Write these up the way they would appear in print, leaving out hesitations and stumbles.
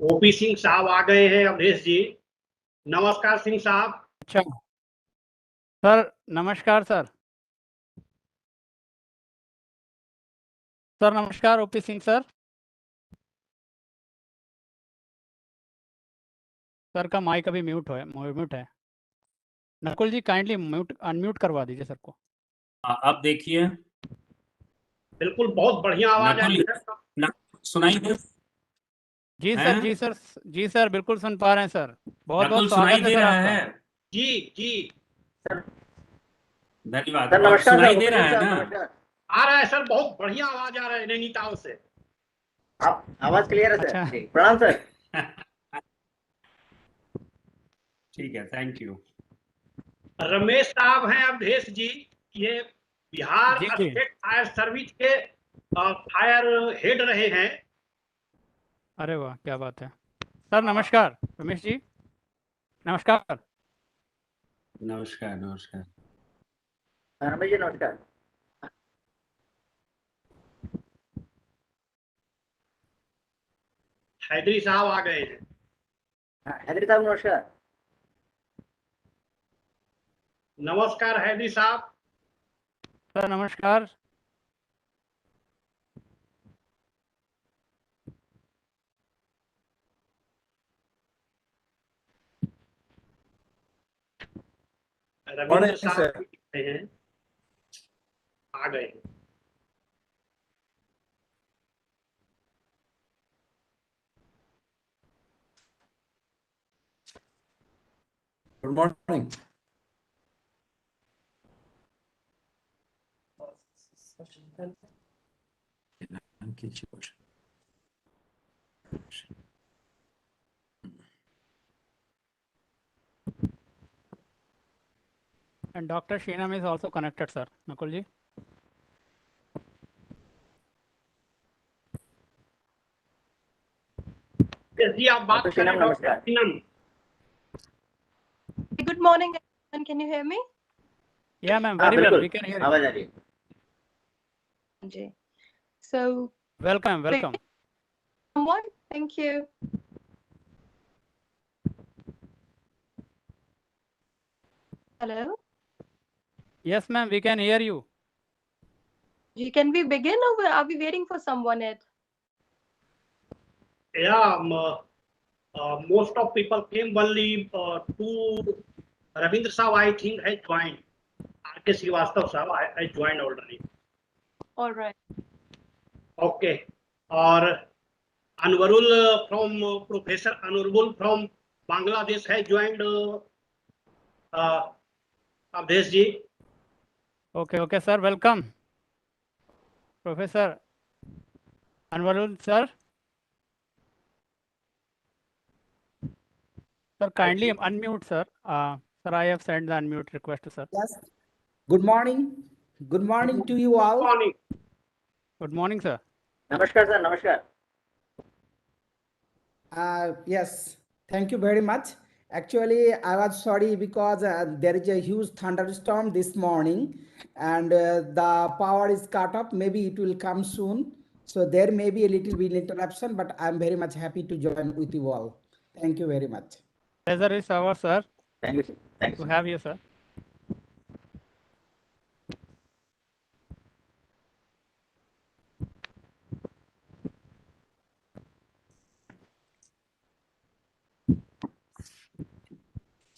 OP Singh साहब आ गए हैं अवधेश जी। नमस्कार सिंह साहब। अच्छा सर, नमस्कार सर। सर नमस्कार, ओपी सिंह सर। सर का माइक अभी म्यूट है। नकुल जी काइंडली अनम्यूट करवा दीजिए सर को। अब देखिए। बिल्कुल बहुत बढ़िया आवाज आ रही है। सुनाई दे? जी सर, जी सर, जी सर, बिल्कुल सुन पा रहे हैं सर। बहुत बहुत सुनाई स्वागत दे है सर रहा आपका। है? जी जी धन्यवाद। सर नमस्कार। सुनाई दे रहा है ना? आ रहा है सर, बहुत बढ़िया आवाज आ रहा है नैनीताल से। आप आवाज क्लियर है सर? अच्छा। जी, प्रणाम सर। ठीक है, थैंक यू। रमेश साहब हैं अवधेश जी, ये बिहार जी जी। स्टेट फायर सर्विस के फायर हेड रहे हैं। अरे वाह, क्या बात है। सर नमस्कार रमेश जी। नमस्कार। नमस्कार नमस्कार। रमेश जी नमस्कार। हैदरी साहब आ गए हैं। हैदरी साहब नमस्कार। नमस्कार हैदरी साहब। सर नमस्कार। रविंद्र साहब हैं, आ गए हैं। Good morning. And Dr. Shinam is also connected, sir. Nakul ji. जी आप बात करें doctor Sheenam. Good morning, everyone. Can you hear me? Yeah, ma'am. Very well. We can hear you. आवाज आ रही है जी. So, Welcome, welcome. someone, thank you. Hello. Yes, ma'am. We can hear you. Can we begin or are we waiting for someone yet? Yeah, most of people came only to Ravindra Saab, I think, has joined. R.K. Srivastava Saab, I joined already. All right. Okay. और Anwarul from Professor Anwarul from Bangladesh has joined Avdesh ji. Okay, okay, sir. Welcome. Professor Anwarul, sir. Sir, kindly unmute, sir. Sir, I have sent the unmute request to sir. Yes. Good morning. Good morning to you all. Good morning. Good morning, sir. नमस्कार sir नमस्कार। Yes, thank you very much. Actually, I was sorry because there is a huge thunderstorm this morning and the power is cut off. Maybe it will come soon. So there may be a little bit interruption, but I'm very much happy to join with you all. Thank you very much. Pleasure is ours, sir. Thank you sir. Thank To you. have you, sir.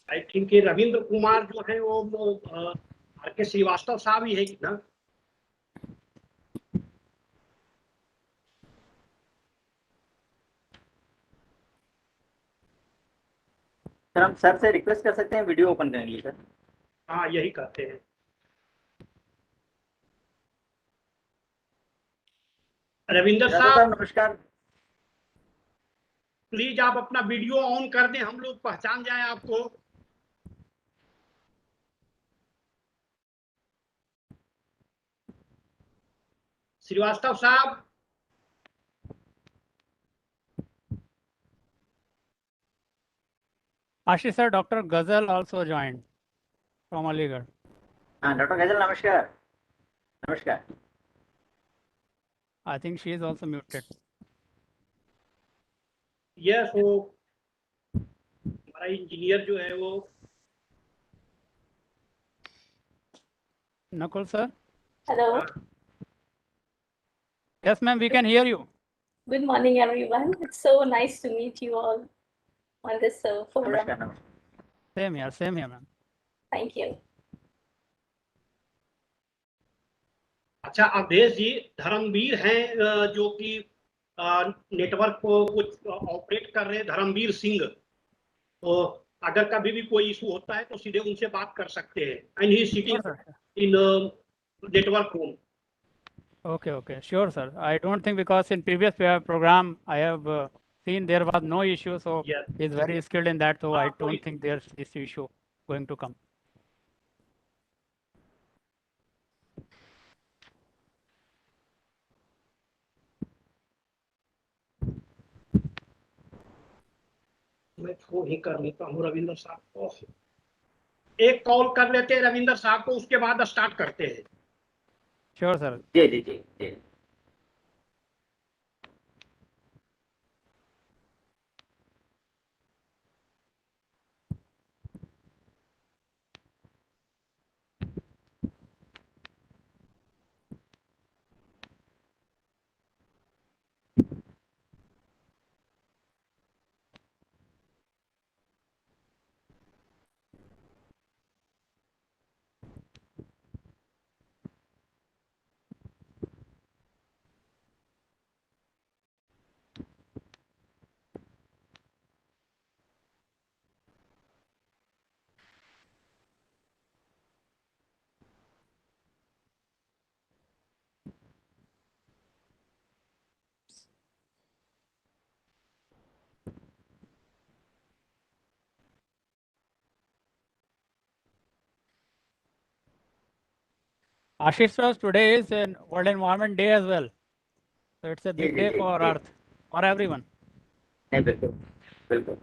I think ये रविंद्र कुमार जो है वो R.K. Srivastava साहब ही है कि ना? Sir हम sir से रिक्वेस्ट कर सकते हैं वीडियो ओपन करने के लिए सर? हाँ यही कहते हैं। रविंद्र साहब नमस्कार। प्लीज आप अपना वीडियो ऑन कर दें, हम लोग पहचान जाएं आपको। श्रीवास्तव साहब। Ashish sir, Dr. Ghazal also joined from Aligarh. हाँ डॉक्टर गजल नमस्कार। नमस्कार। I think she is also muted. Yes वो हमारा इंजीनियर जो है वो Nakul sir? Hello. Yes, ma'am, we can hear you. Good morning, everyone. It's so nice to meet you all on this forum. नमस्कार नमस्कार। Same here, ma'am. Thank you. अच्छा अवधेश जी धर्मवीर हैं जो कि नेटवर्क को कुछ ऑपरेट कर रहे हैं, धर्मवीर सिंह। तो अगर कभी भी कोई इशू होता है तो सीधे उनसे बात कर सकते हैं। And he sitting in network room. Okay, sure, sir. I don't think, because in previous program I have seen there was no issue, so Yes. he's very skilled in that, so I कोई- don't think there's this issue going to come. मैं phone ही कर लेता हूँ रविंद्र साहब को। एक call कर लेते हैं रविंद्र साहब को, उसके बाद स्टार्ट करते हैं। Sure, sir. Ji ji ji ji. Ashish sir, today is World Environment Day as well, so it's a big ji, day ji, for ji. Earth, for everyone. नहीं बिल्कुल बिल्कुल।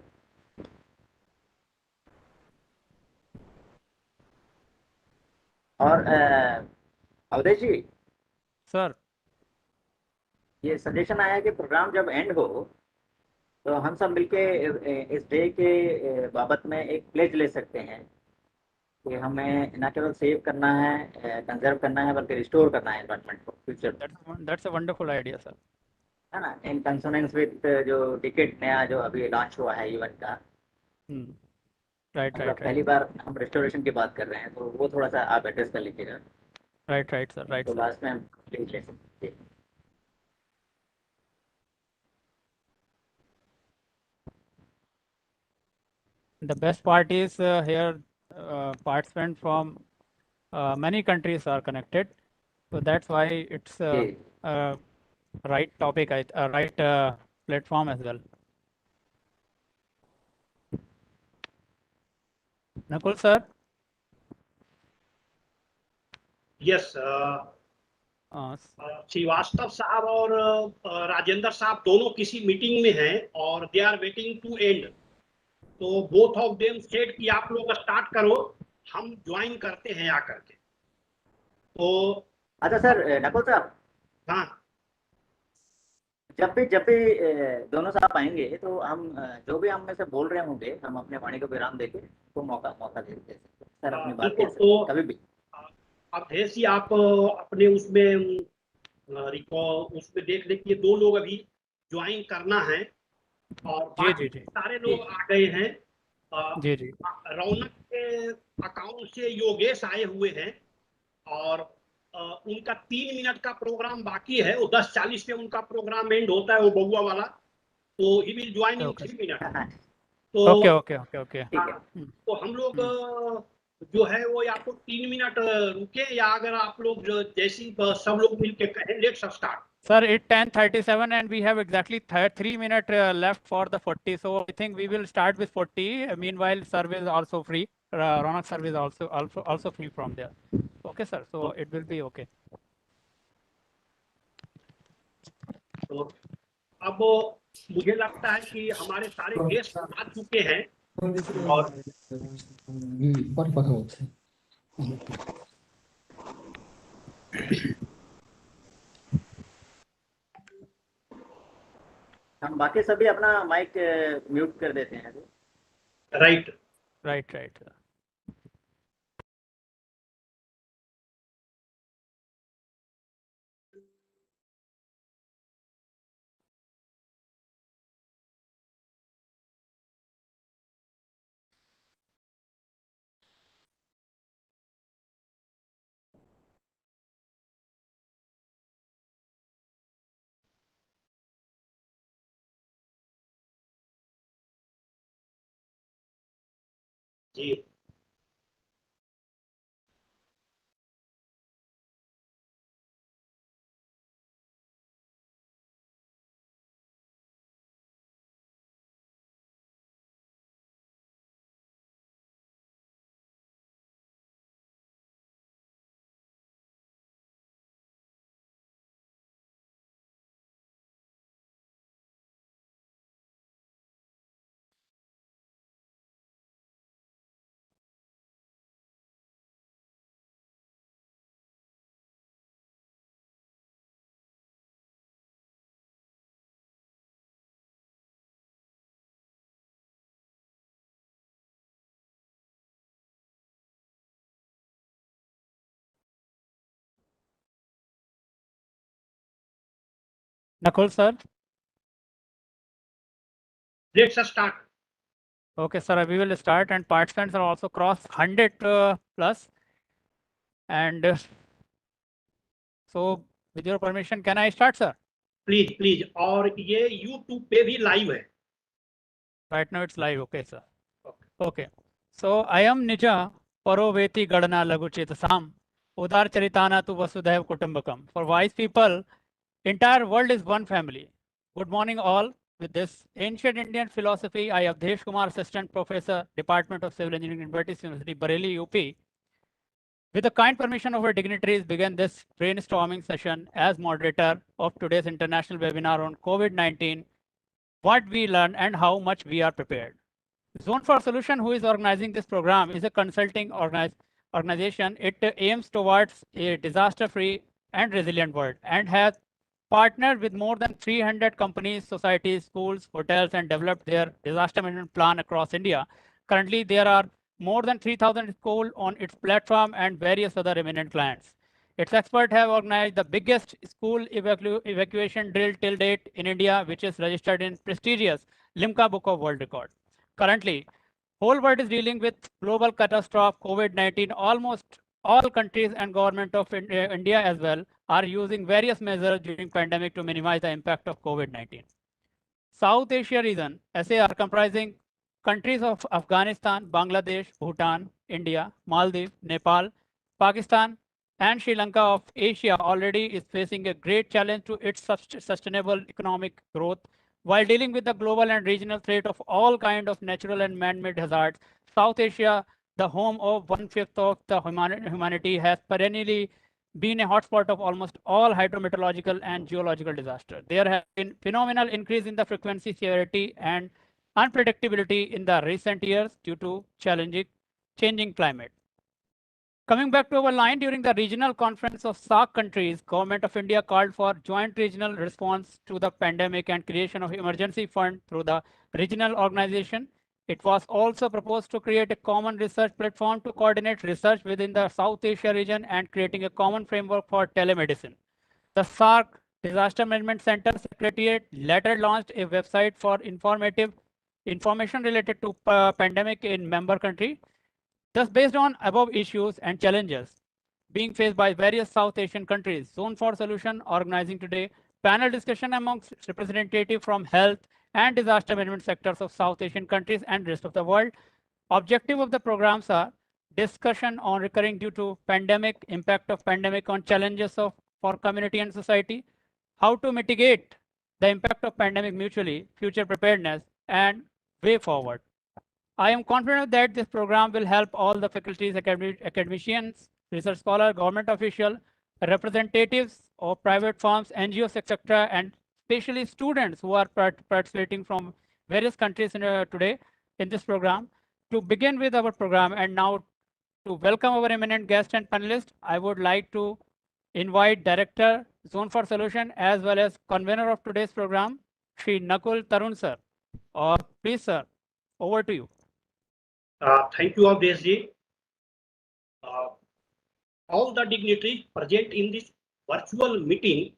और अवधेश जी Sir, ये सजेशन आया कि प्रोग्राम जब एंड हो तो हम सब मिलके इस डे के बाबत में एक प्लेज ले सकते हैं कि हमें न केवल सेव करना है, कंजर्व करना है, बल्कि रिस्टोर करना है एनवायरनमेंट को फ्यूचर में, that's a wonderful idea, sir. है ना। इन कंसोनेंस विद जो टिकट नया जो अभी लॉन्च हुआ है इवेंट का, Right, मतलब right, पहली right. बार हम रिस्टोरेशन की बात कर रहे हैं, तो वो थोड़ा सा आप एड्रेस कर लीजिएगा। Right, sir. Right, तो sir. लास्ट में हम प्लेज ले सकते हैं। The best part is here participants from many countries are connected, so that's why it's जी right topic, right platform as well. Nakul sir, yes Shrivastava sahab और राजेंद्र साहब दोनों किसी मीटिंग में हैं और they are waiting to end. तो बोथ ऑफ देम सेड कि आप लोग स्टार्ट करो, हम ज्वाइन करते हैं आकर के। तो अच्छा सर नकुल साहब, हाँ जब भी दोनों साहब आएंगे तो हम जो भी हम में से बोल रहे होंगे, हम अपने वाणी को विराम देके तो मौका दे सकते हैं सर अपनी बात कह सकते हैं कभी भी। अवधेश जी आप अपने उसमें उसमें देख ले कि ये दो लोग अभी ज्वाइन करना है और बाकी जी। सारे लोग आ गए हैं। जी। रौनक के अकाउंट से योगेश आए हुए हैं और उनका 3 मिनट का प्रोग्राम बाकी है, वो 10:40 पे उनका प्रोग्राम एंड होता है, वो बउआ वाला। तो he will join in 3 minute. तो ओके। ठीक है। तो हम लोग जो है वो या तो 3 मिनट रुके, या अगर आप लोग जैसी सब लोग मिलके कहें let's start. Sir, it's 10:37 and we have exactly 3 minutes left for the 40. So I think we will start with 40. Meanwhile, service also free. Ronak service also free from there. Okay, sir. So it will be okay. तो अब मुझे लगता है कि हमारे सारे guest आ चुके हैं और हम बाकी सभी अपना माइक म्यूट कर देते हैं। राइट। Right. जी। Nakul sir. Let's start. Okay, sir, we will start, and participants are also cross 100 plus. And so, with your permission, can I start, sir? Please. और ये YouTube पे भी लाइव है। Right now it's live. Okay, sir. Okay. So I am Nija Paroveti Gadana Laguchita Sam Udar Charitana tu Vasudhaiv Kutumbakam. For wise people, entire world is one family. Good morning, all. With this ancient Indian philosophy, I, Avdesh Kumar, Assistant Professor, Department of Civil Engineering, University, Bareilly, UP. With the kind permission of our dignitaries, began this brainstorming session as moderator of today's international webinar on COVID-19, what we learned and how much we are prepared. Zone for Solution, who is organizing this program, is a consulting organization. It aims towards a disaster-free and resilient world and has partnered with more than 300 companies, societies, schools, hotels, and developed their disaster management plan across India. Currently, there are more than 3,000 schools on its platform and various other eminent clients. Its experts have organized the biggest school evacuation drill till date in India, which is registered in prestigious Limca Book of World Record. Currently, whole world is dealing with global catastrophe COVID-19. Almost all countries and government of India as well are using various measures during pandemic to minimize the impact of COVID-19. South Asia region, SAR, comprising countries of Afghanistan, Bangladesh, Bhutan, India, Maldives, Nepal, Pakistan, and Sri Lanka of Asia already is facing a great challenge to its sustainable economic growth. While dealing with the global and regional threat of all kinds of natural and man-made hazards, South Asia, the home of 1/5 of the humanity, has perennially been a hotspot of almost all hydrometeorological and geological disasters. There has been phenomenal increase in the frequency, severity, and unpredictability in the recent years due to changing climate. Coming back to our line, during the regional conference of SAARC countries, Government of India called for joint regional response to the pandemic and creation of emergency fund through the regional organization. It was also proposed to create a common research platform to coordinate research within the South Asia region and creating a common framework for telemedicine. The SAARC Disaster Management Center Secretariat later launched a website for information related to pandemic in member country. Thus, based on above issues and challenges being faced by various South Asian countries, Zone for Solution organizing today panel discussion amongst representatives from health and disaster management sectors of South Asian countries and rest of the world. Objective of the programs are discussion on recurring due to pandemic, impact of pandemic on challenges for community and society, how to mitigate the impact of pandemic mutually, future preparedness, and way forward. I am confident that this program will help all the faculties, academicians, research scholars, government officials, representatives of private firms, NGOs, etc., and especially students who are participating from various countries today in this program. To begin with our program and now to welcome our eminent guest and panelists, I would like to invite Director, Zone for Solution, as well as convener of today's program, Shri Nakul Tarun sir. Or please, sir, over to you. Thank you, Avdeshji. All the dignitaries present in this virtual meeting,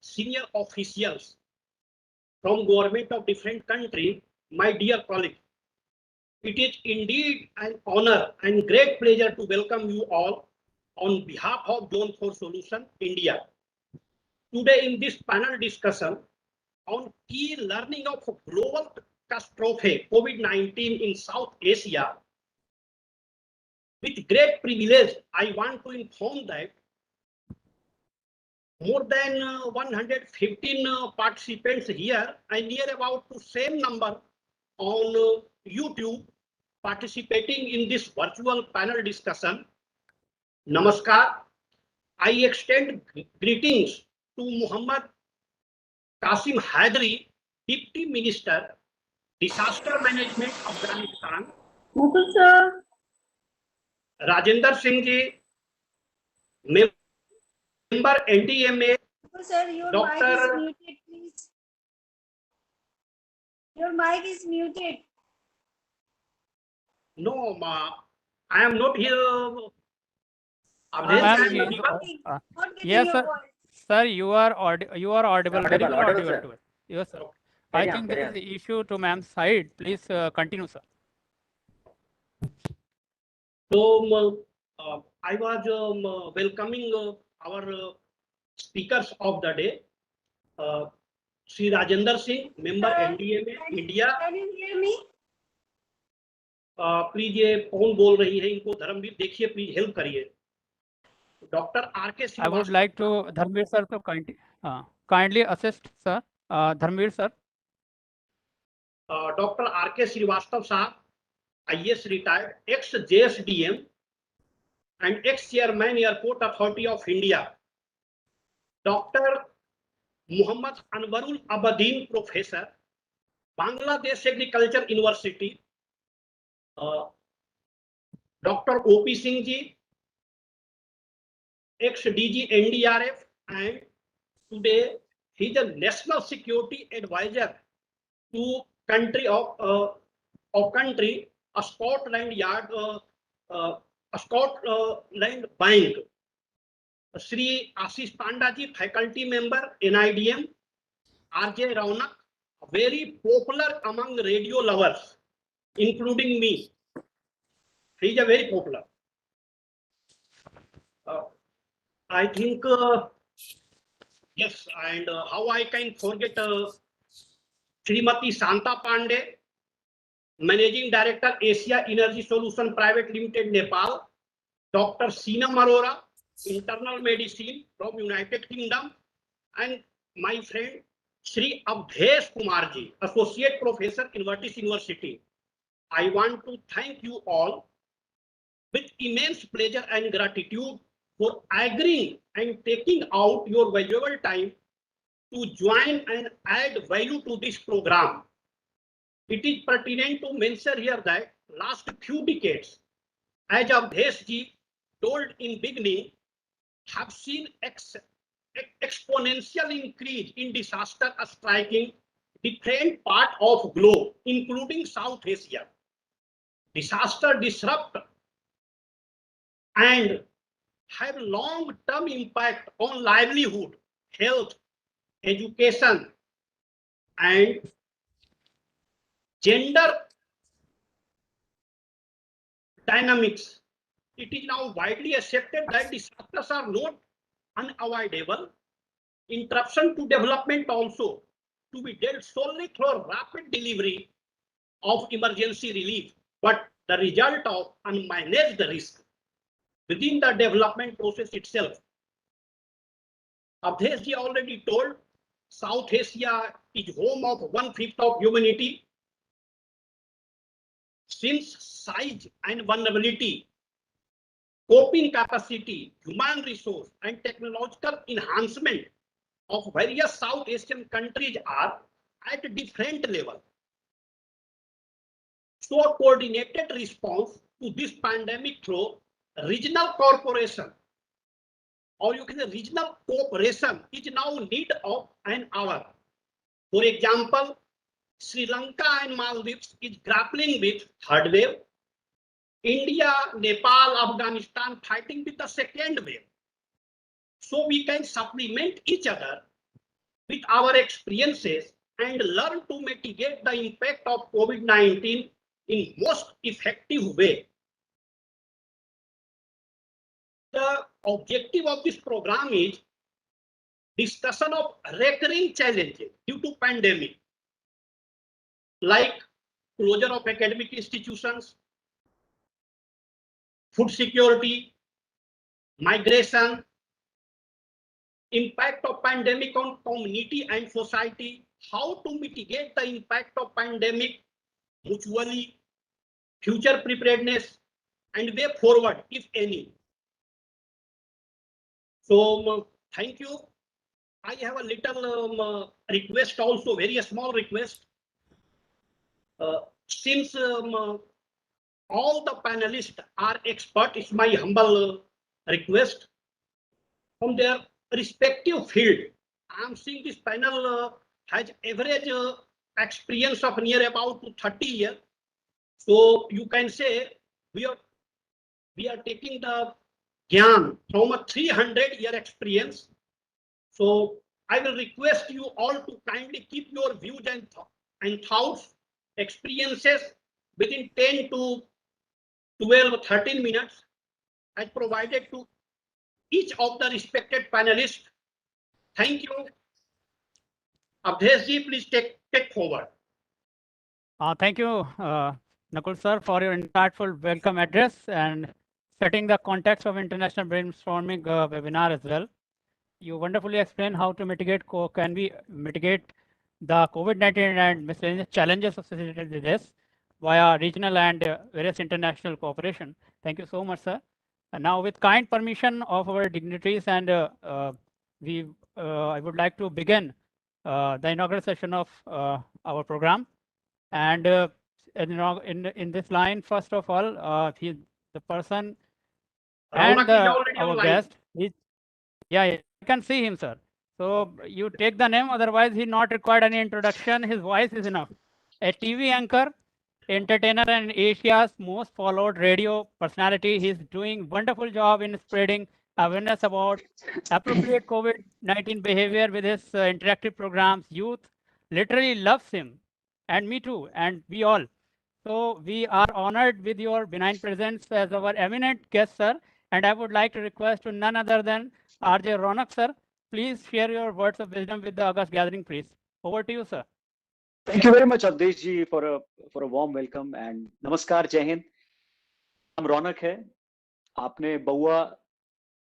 senior officials from government of different countries, my dear colleagues, it is indeed an honor and great pleasure to welcome you all on behalf of Zone 4 Solution India. Today in this panel discussion on key learning of global catastrophe COVID-19 in South Asia, with great privilege, I want to inform that more than 115 participants here and near about the same number on YouTube participating in this virtual panel discussion. Namaskar. I extend greetings to Muhammad Qasim Haidari, Deputy Minister, Disaster Management, Afghanistan. Mukul sir. Rajendra Singh ji, member NDMA. Sir, your Dr. mic is muted, please. Your mic is muted. No, ma, I am not here. Ma'am, Avdesh, you- Not getting yes, your sir. voice. Sir, you are audible, very well Audible, audible sir. to us. Yes, sir. Carry I on, think carry there is an issue to ma'am's side. Please continue, sir. So I was welcoming our speakers of the day, Sri Rajendra Singh, member NDMA India. Can you hear me? Please ये कौन बोल रही है, इनको धर्मवीर देखिए, please help करिए. Doctor R के I would like to Dharmveer sir to kindly assist, sir. Dharmveer sir. Doctor R के श्रीवास्तव साहब, IAS retired, ex JSDM and ex chairman Airport Authority of India. Dr. Muhammad Anwarul Abadin, professor, Bangladesh Agriculture University. Dr. OP Singh ji, ex DG NDRF, and today he is a national security advisor to country of a Scotland Yard, a Scotland Bank. Sri Ashish Panda ji, faculty member NIDM. RJ Raunak, very popular among radio lovers, including me. He is a very popular. I think yes, and how I can forget Srimati Santa Pandey, Managing Director, Asia Energy Solution Private Limited, Nepal. Dr. Seema Arora, Internal Medicine from United Kingdom, and my friend Sri Avdesh Kumar ji, Associate Professor, Invertis University. I want to thank you all with immense pleasure and gratitude for agreeing and taking out your valuable time to join and add value to this program. It is pertinent to mention here that last few decades, as Avdesh ji told in beginning, have seen exponential increase in disaster striking different part of globe, including South Asia. Disaster disrupt and have long-term impact on livelihood, health, education, and gender dynamics. It is now widely accepted that disasters are not unavoidable. Interruption to development also to be dealt solely through rapid delivery of emergency relief, but the result of unmanaged risk within the development process itself. Avdesh ji already told, South Asia is home of 1/5 of humanity. Since size and vulnerability, coping capacity, human resource, and technological enhancement of various South Asian countries are at different levels. So a coordinated response to this pandemic through regional cooperation, or you can say regional cooperation, is now need of an hour. For example, Sri Lanka and Maldives is grappling with third wave. India, Nepal, Afghanistan fighting with the second wave. So we can supplement each other with our experiences and learn to mitigate the impact of COVID-19 in most effective way. The objective of this program is discussion of recurring challenges due to pandemic, like closure of academic institutions, food security, migration, impact of pandemic on community and society, how to mitigate the impact of pandemic mutually, future preparedness, and way forward, if any. So thank you. I have a little request also, very small request. Since all the panelists are experts, it's my humble request from their respective field. I'm seeing this panel has average experience of near about 30 years. So you can say we are taking the Gyan from a 300-year experience. So I will request you all to kindly keep your views and thoughts, experiences within 10 to 12 or 13 minutes as provided to each of the respected panelists. Thank you. Abdeshji, please take forward. Thank you, Nakul sir, for your insightful welcome address and setting the context of International Brainstorming webinar as well. You wonderfully explained how to mitigate the COVID-19 and miscellaneous challenges associated with this via regional and various international cooperation. Thank you so much, sir. And now, with kind permission of our dignitaries, and I would like to begin the inaugural session of our program. And in this line, first of all, the person and our guest. Yeah, I can see him, sir. So you take the name, otherwise he not required any introduction. His voice is enough. A TV anchor, entertainer, and Asia's most followed radio personality. He's doing wonderful job in spreading awareness about appropriate COVID-19 behavior with his interactive programs. Youth literally loves him, and me too, and we all. So we are honored with your benign presence as our eminent guest, sir. And I would like to request to none other than R.J. Ronak, sir. Please share your words of wisdom with the August gathering, please. Over to you, sir. Thank you very much, Avdesh ji, for a warm welcome and namaskar, Jai Hind. नाम रौनक है. आपने बउआ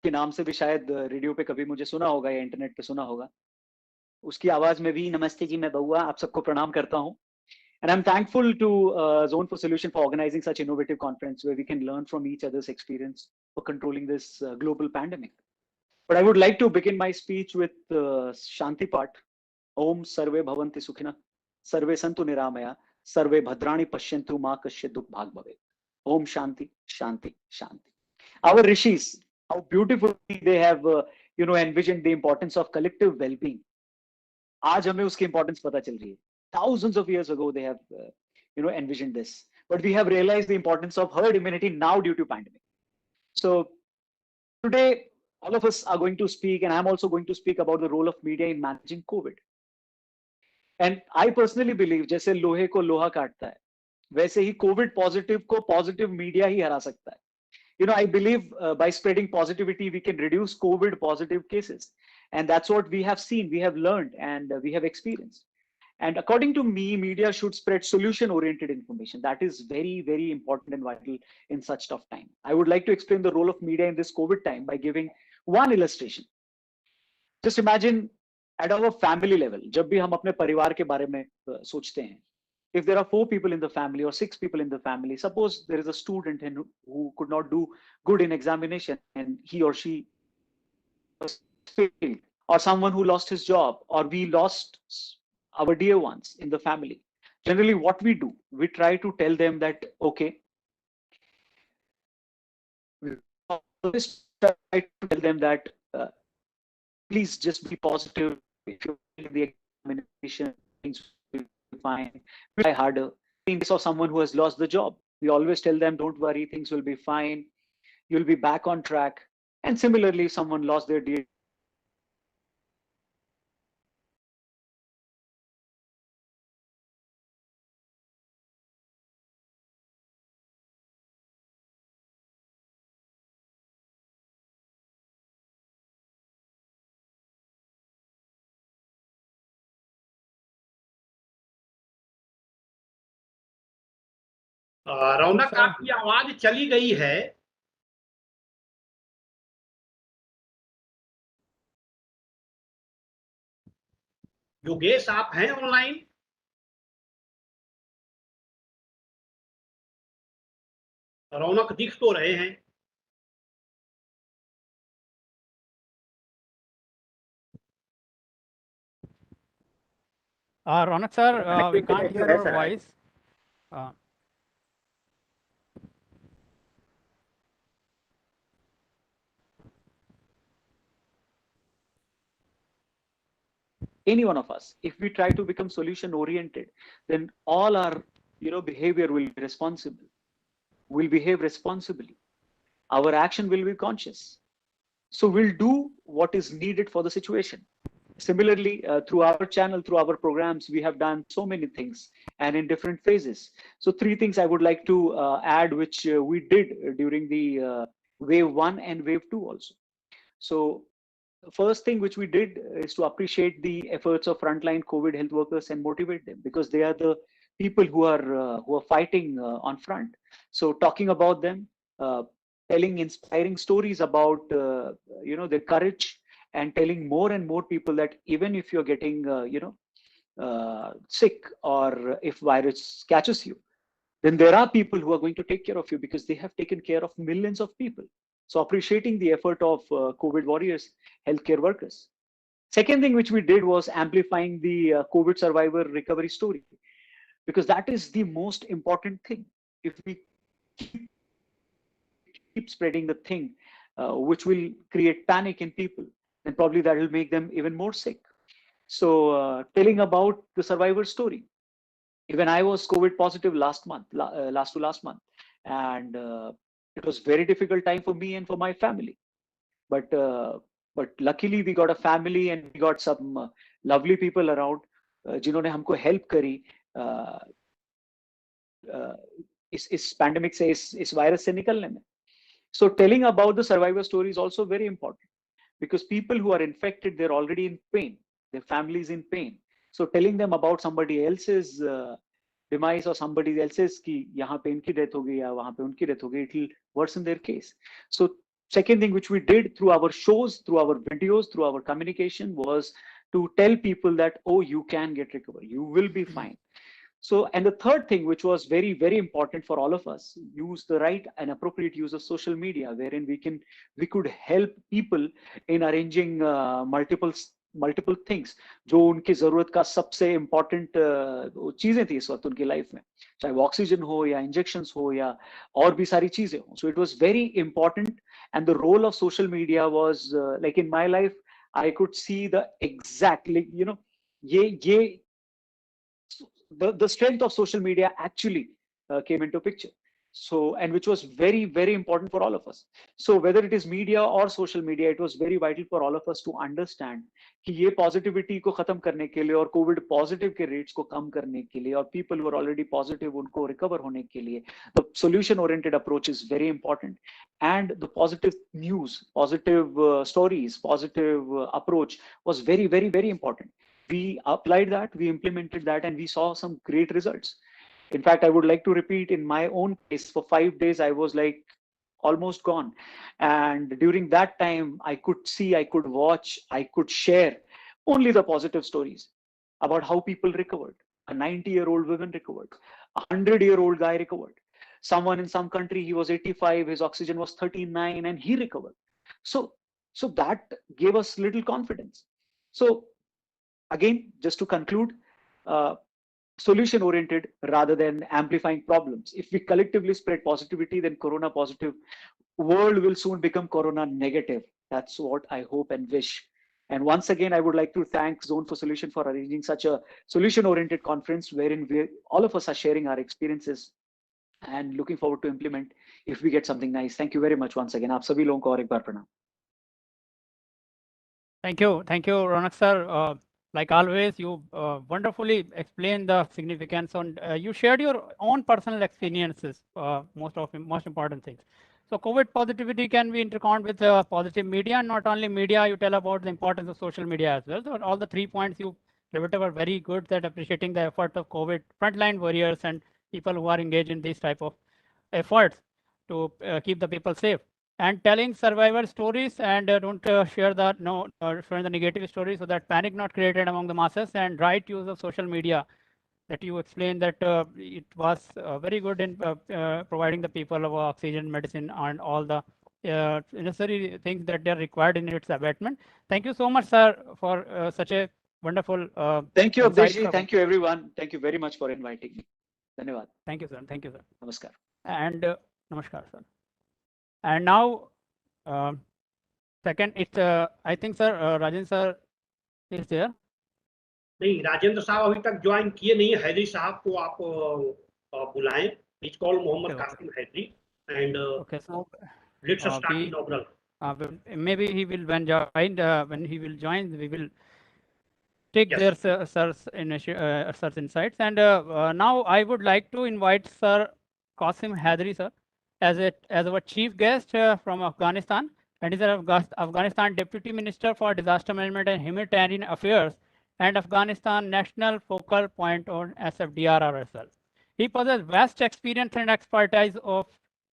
के नाम से भी शायद radio पे कभी मुझे सुना होगा या इंटरनेट पे सुना होगा. उसकी आवाज में भी नमस्ते जी, मैं बउआ आप सबको प्रणाम करता हूं. And I'm thankful to Zone for Solution for organizing such innovative conference where we can learn from each other's experience for controlling this global pandemic. But I would like to begin my speech with Shanti Part. Om Sarve Bhavanti Sukhina, Sarve Santu Niramaya, Sarve Bhadrani Pashyantu Ma Kashya Dukh Bhag Bhave. Om Shanti, Shanti, Shanti. Our rishis, how beautifully they have envisioned the importance of collective well-being. आज हमें उसकी importance पता चल रही है. Thousands of years ago, they have, envisioned this. But we have realized the importance of herd immunity now due to pandemic. So today, all of us are going to speak, and I'm also going to speak about the role of media in managing COVID. And I personally believe, जैसे लोहे को लोहा काटता है, वैसे ही COVID positive को positive media ही हरा सकता है. I believe by spreading positivity, we can reduce COVID positive cases. And that's what we have seen, we have learned, and we have experienced. And according to me, media should spread solution-oriented information. That is very, very important and vital in such tough time. I would like to explain the role of media in this COVID time by giving one illustration. Just imagine at our family level, जब भी हम अपने परिवार के बारे में सोचते हैं, if there are 4 people in the family or 6 people in the family, suppose there is a student who could not do good in examination and he or she failed, or someone who lost his job, or we lost our dear ones in the family. Generally, what we do, we try to tell them that, okay, we always try to tell them that, please just be positive. If you're in the examination, things will be fine. We try harder. In case of someone who has lost the job, we always tell them, don't worry, things will be fine. You'll be back on track. And similarly, if someone lost their deal, रौनक, आपकी आवाज चली गई है। योगेश, आप हैं online? रौनक दिख तो रहे हैं। Ronak sir, we can't hear your voice. any one of us, if we try to become solution oriented, then all our behavior will be responsible. We'll behave responsibly. Our action will be conscious. So we'll do what is needed for the situation. Similarly, through our channel, through our programs, we have done so many things and in different phases. So 3 things I would like to add, which we did during the wave 1 and wave 2 also. So the first thing which we did is to appreciate the efforts of frontline COVID health workers and motivate them, because they are the people who are fighting on front. So talking about them, telling inspiring stories about their courage, and telling more and more people that even if you're getting sick, or if virus catches you, then there are people who are going to take care of you, because they have taken care of millions of people. So appreciating the effort of COVID warriors, healthcare workers. Second thing which we did was amplifying the COVID survivor recovery story, because that is the most important thing. If we keep spreading the thing, which will create panic in people, then probably that will make them even more sick. So telling about the survivor story. Even I was COVID positive last month, last to last month, and it was very difficult time for me and for my family. But luckily we got a family and we got some lovely people around, जिन्होंने हमको help करी इस pandemic से, इस virus से निकलने में. So telling about the survivor story is also very important, because people who are infected, they're already in pain, their family is in pain. So telling them about somebody else's demise or somebody else's कि यहाँ पे इनकी death हो गई या वहाँ पे उनकी death हो गई, it will worsen their case. So second thing which we did through our shows, through our videos, through our communication, was to tell people that, oh, you can get recovered, you will be fine. So, and the third thing, which was very, very important for all of us, use the right and appropriate use of social media, wherein we could help people in arranging multiple things, जो उनकी जरूरत का सबसे important चीजें थी इस वक्त उनकी लाइफ में, चाहे वो ऑक्सीजन हो या इंजेक्शंस हो या और भी सारी चीजें हो. So it was very important, and the role of social media was like in my life, I could see the exactly, the strength of social media actually came into picture. So, and which was very, very important for all of us. So whether it is media or social media, it was very vital for all of us to understand कि ये positivity को खत्म करने के लिए और COVID positive के rates को कम करने के लिए और people who are already positive उनको recover होने के लिए, the solution oriented approach is very important. And the positive news, positive stories, positive approach was very, very, very important. We applied that, we implemented that, and we saw some great results. In fact, I would like to repeat, in my own case, for 5 days, I was like almost gone. And during that time, I could see, I could watch, I could share only the positive stories about how people recovered. A 90-year-old woman recovered. A 100-year-old guy recovered. Someone in some country, he was 85, his oxygen was 39, and he recovered. So that gave us little confidence. So again, just to conclude, solution oriented rather than amplifying problems. If we collectively spread positivity, then corona positive world will soon become corona negative. That's what I hope and wish. And once again, I would like to thank Zone for Solution for arranging such a solution-oriented conference wherein all of us are sharing our experiences and looking forward to implement if we get something nice. Thank you very much once again. आप सभी लोगों को और एक बार प्रणाम. Thank you, Ronak sir. Like always, you wonderfully explained the significance on. You shared your own personal experiences. Most important things. So COVID positivity can be interconnected with positive media, and not only media. You tell about the importance of social media as well. So all the 3 points you pivoted were very good. That appreciating the effort of COVID frontline warriors and people who are engaged in these type of efforts to keep the people safe. And telling survivor stories, and don't share the share the negative stories, so that panic not created among the masses, and right use of social media that you explained that it was very good in providing the people of oxygen, medicine, and all the necessary things that they are required in its abatement. Thank you so much, sir, for such a wonderful Thank you, insight. Abdeshji. Thank you, everyone. Thank you very much for inviting me. Dhanyawad. Thank you, sir. Thank you, sir. Namaskar. And namaskar, sir. And now, second, it's I think, sir, Rajan sir is there. नहीं, राजेंद्र साहब अभी तक join किए नहीं. हैदरी साहब को आप बुलाएं. Please call Mohammed Qasim Haidri and okay, so let's start inaugural. Maybe he will when he will join, we will take their sir's insights. And now I would like to invite Sir Qasim Haidri, sir, as our chief guest from Afghanistan, and is an Afghanistan Deputy Minister for Disaster Management and Humanitarian Affairs and Afghanistan National Focal Point on SFDR as well. He possesses vast experience and expertise of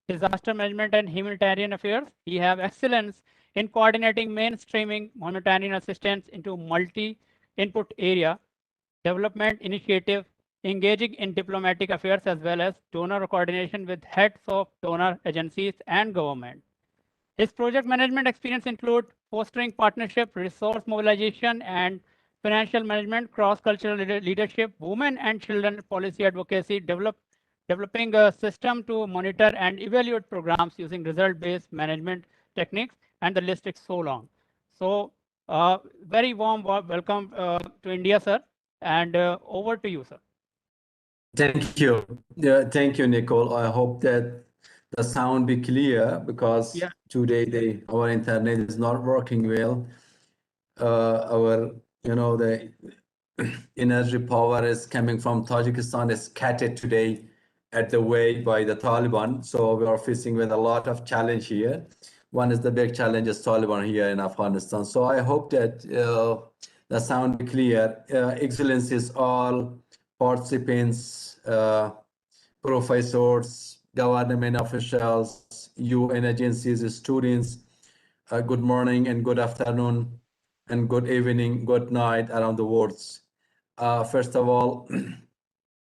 disaster management and humanitarian affairs. He has excellence in coordinating mainstreaming humanitarian assistance into multi-input area, development initiative, engaging in diplomatic affairs, as well as donor coordination with heads of donor agencies and government. His project management experience include fostering partnership, resource mobilization, and financial management, cross-cultural leadership, women and children policy advocacy, developing a system to monitor and evaluate programs using result-based management techniques, and the list is so long. So very warm welcome to India, sir, and over to you, sir. Thank you. Thank you, Nicole. I hope that the sound be clear, because today our internet is not working well. The energy power is coming from Tajikistan is scattered today at the way by the Taliban. So we are facing with a lot of challenge here. One is the big challenge is Taliban here in Afghanistan. So I hope that the sound be clear. Excellencies, all participants, professors, government officials, UN agencies, students, good morning and good afternoon and good evening, good night around the world. First of all,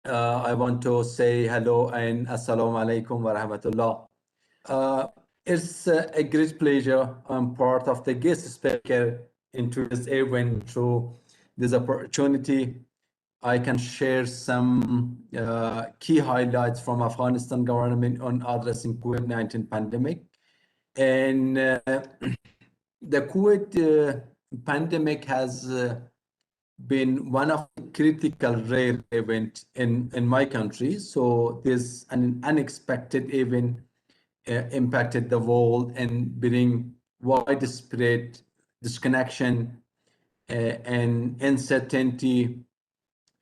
I want to say hello and assalamu alaikum wa rahmatullah. It's a great pleasure. I'm part of the guest speaker in today's event. Through this opportunity, I can share some key highlights from Afghanistan government on addressing COVID-19 pandemic. And the COVID pandemic has been one of the critical rare event in my country. So this an unexpected event impacted the world and bring widespread disconnection and uncertainty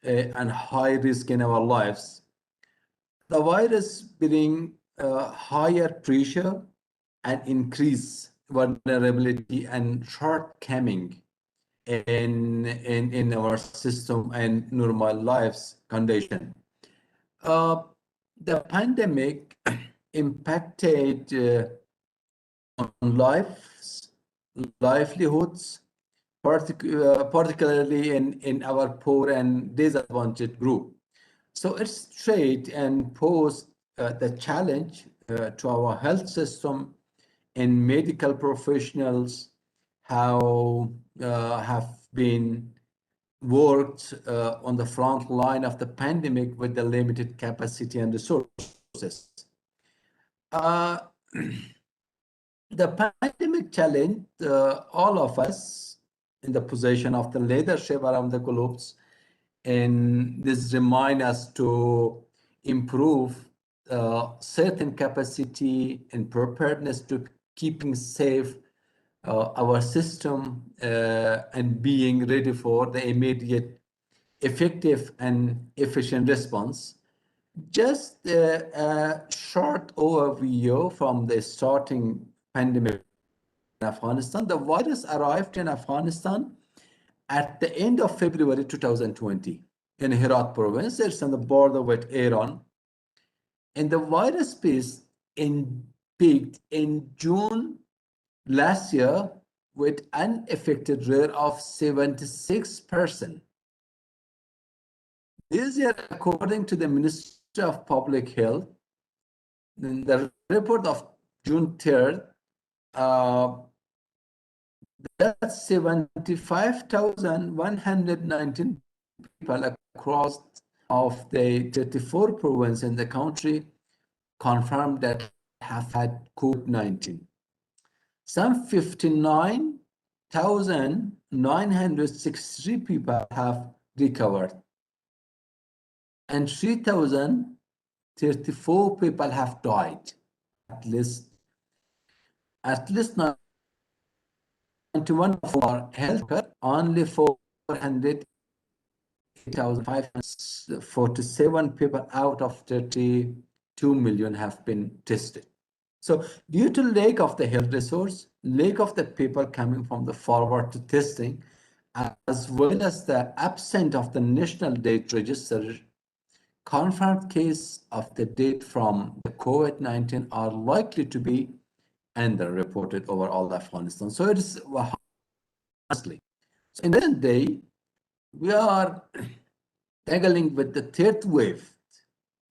and high risk in our lives. The virus bring higher pressure and increase vulnerability and shortcoming in our system and normal lives condition. The pandemic impacted on livelihoods, particularly in our poor and disadvantaged group. So it's straight and posed the challenge to our health system and medical professionals how have been worked on the front line of the pandemic with the limited capacity and resources. The pandemic challenge all of us in the position of the leadership around the globe. And this reminds us to improve certain capacity and preparedness to keeping safe our system and being ready for the immediate, effective and efficient response. Just a short overview from the starting pandemic in Afghanistan. The virus arrived in Afghanistan at the end of February 2020 in Herat province. It's on the border with Iran. And the virus peaked in June last year with unaffected rate of 76%. This year, according to the Ministry of Public Health, in the report of June 3rd, that's 75,119 people across of the 34 provinces in the country confirmed that have had COVID-19. Some 59,963 people have recovered, and 3,034 people have died. At least 91 of our healthcare, only 400,547 people out of 32 million have been tested. So due to lack of the health resource, lack of the people coming from the forward to testing, as well as the absence of the national date register, confirmed case of the date from the COVID-19 are likely to be underreported over all Afghanistan. So it is honestly. So in the end day, we are tackling with the third wave.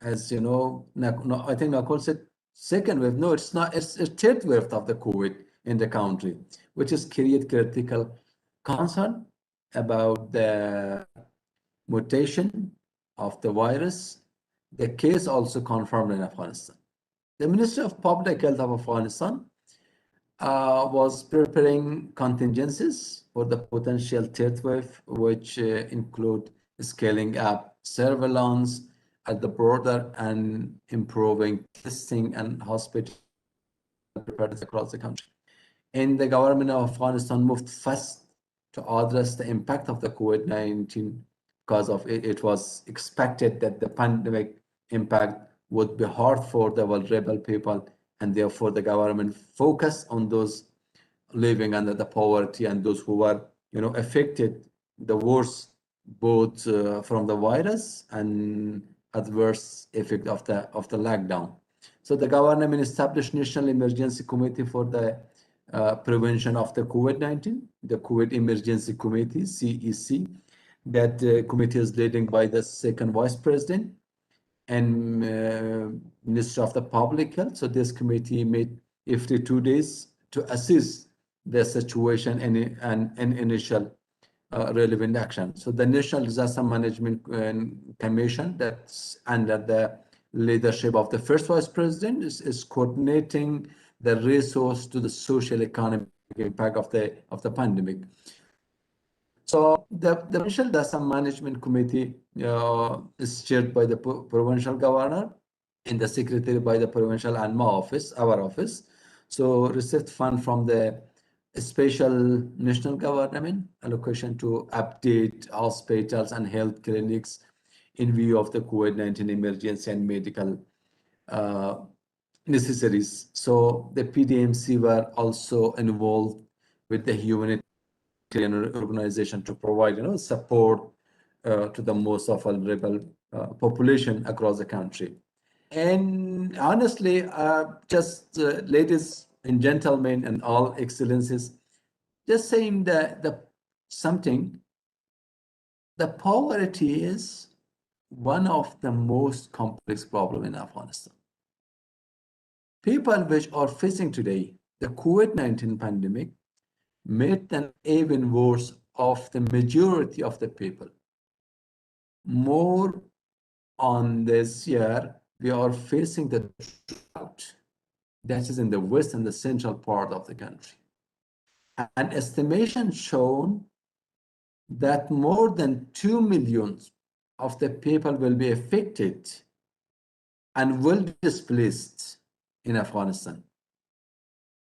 As you know, I think Nakul said second wave. No, it's not. It's a third wave of the COVID in the country, which is create critical concern about the mutation of the virus. The case also confirmed in Afghanistan. The Ministry of Public Health of Afghanistan was preparing contingencies for the potential third wave, which include scaling up surveillance at the border and improving testing and hospital preparedness across the country. And the government of Afghanistan moved fast to address the impact of the COVID-19 because of it. It was expected that the pandemic impact would be hard for the vulnerable people, and therefore the government focused on those living under the poverty and those who were, affected the worst, both from the virus and adverse effect of the lockdown. So the government established National Emergency Committee for the prevention of the COVID-19, the COVID Emergency Committee, CEC. That committee is led by the second vice president and Minister of the Public Health. So this committee met every 2 days to assess the situation and initial relevant action. So the National Disaster Management Commission, that's under the leadership of the first vice president, is coordinating the resource to the social economic impact of the pandemic. So the Provincial Disaster Management Committee is chaired by the provincial governor and the secretary by the provincial and my office, our office. So received fund from the special national government allocation to update hospitals and health clinics in view of the COVID-19 emergency and medical necessaries. So the PDMC were also involved with the humanitarian organization to provide, support to the most vulnerable population across the country. And honestly, ladies and gentlemen and all excellencies, just saying that something, the poverty is one of the most complex problems in Afghanistan. People which are facing today the COVID-19 pandemic made them even worse of the majority of the people. More on this year, we are facing the drought that is in the west and the central part of the country. An estimation shown that more than 2 million of the people will be affected and will be displaced in Afghanistan,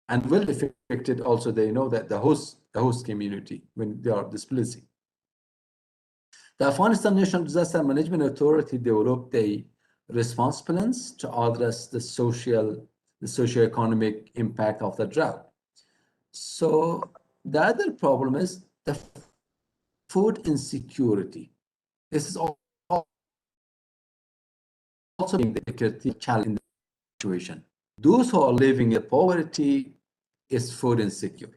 and will be affected also, they know that the host community when they are displacing. The Afghanistan National Disaster Management Authority developed a response plans to address the socio-economic impact of the drought. So the other problem is the food insecurity. This is also being the critical challenge in the situation. Those who are living in poverty is food insecure,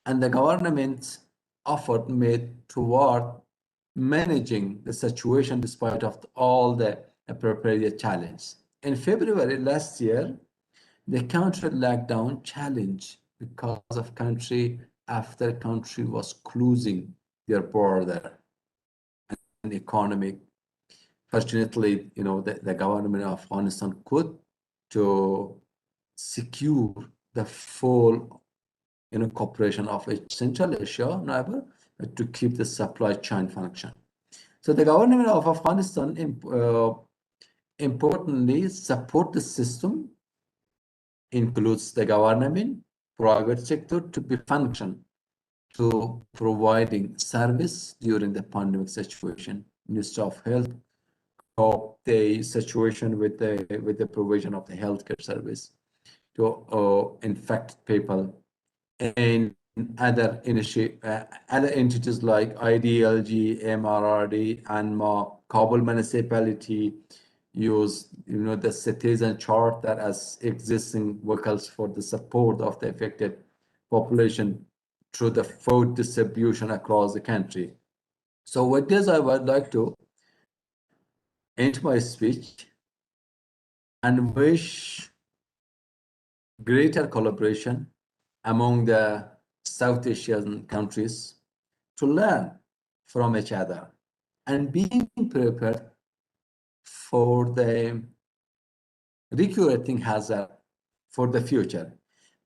and the government's effort made toward managing the situation despite of all the appropriate challenges. In February last year, the country lockdown challenge because of country after country was closing their border and economic. Fortunately, the government of Afghanistan could to secure the full cooperation of a Central Asia neighbor to keep the supply chain function. So the government of Afghanistan importantly support the system, includes the government, private sector to be function to providing service during the pandemic situation. Ministry of Health of the situation with the provision of the healthcare service to infected people, and other entities like IDLG, MRRD, and Kabul municipality use the citizen charter as existing vehicles for the support of the affected population through the food distribution across the country. So with this, I would like to end my speech and wish greater collaboration among the South Asian countries to learn from each other and being prepared for the recurring hazard for the future.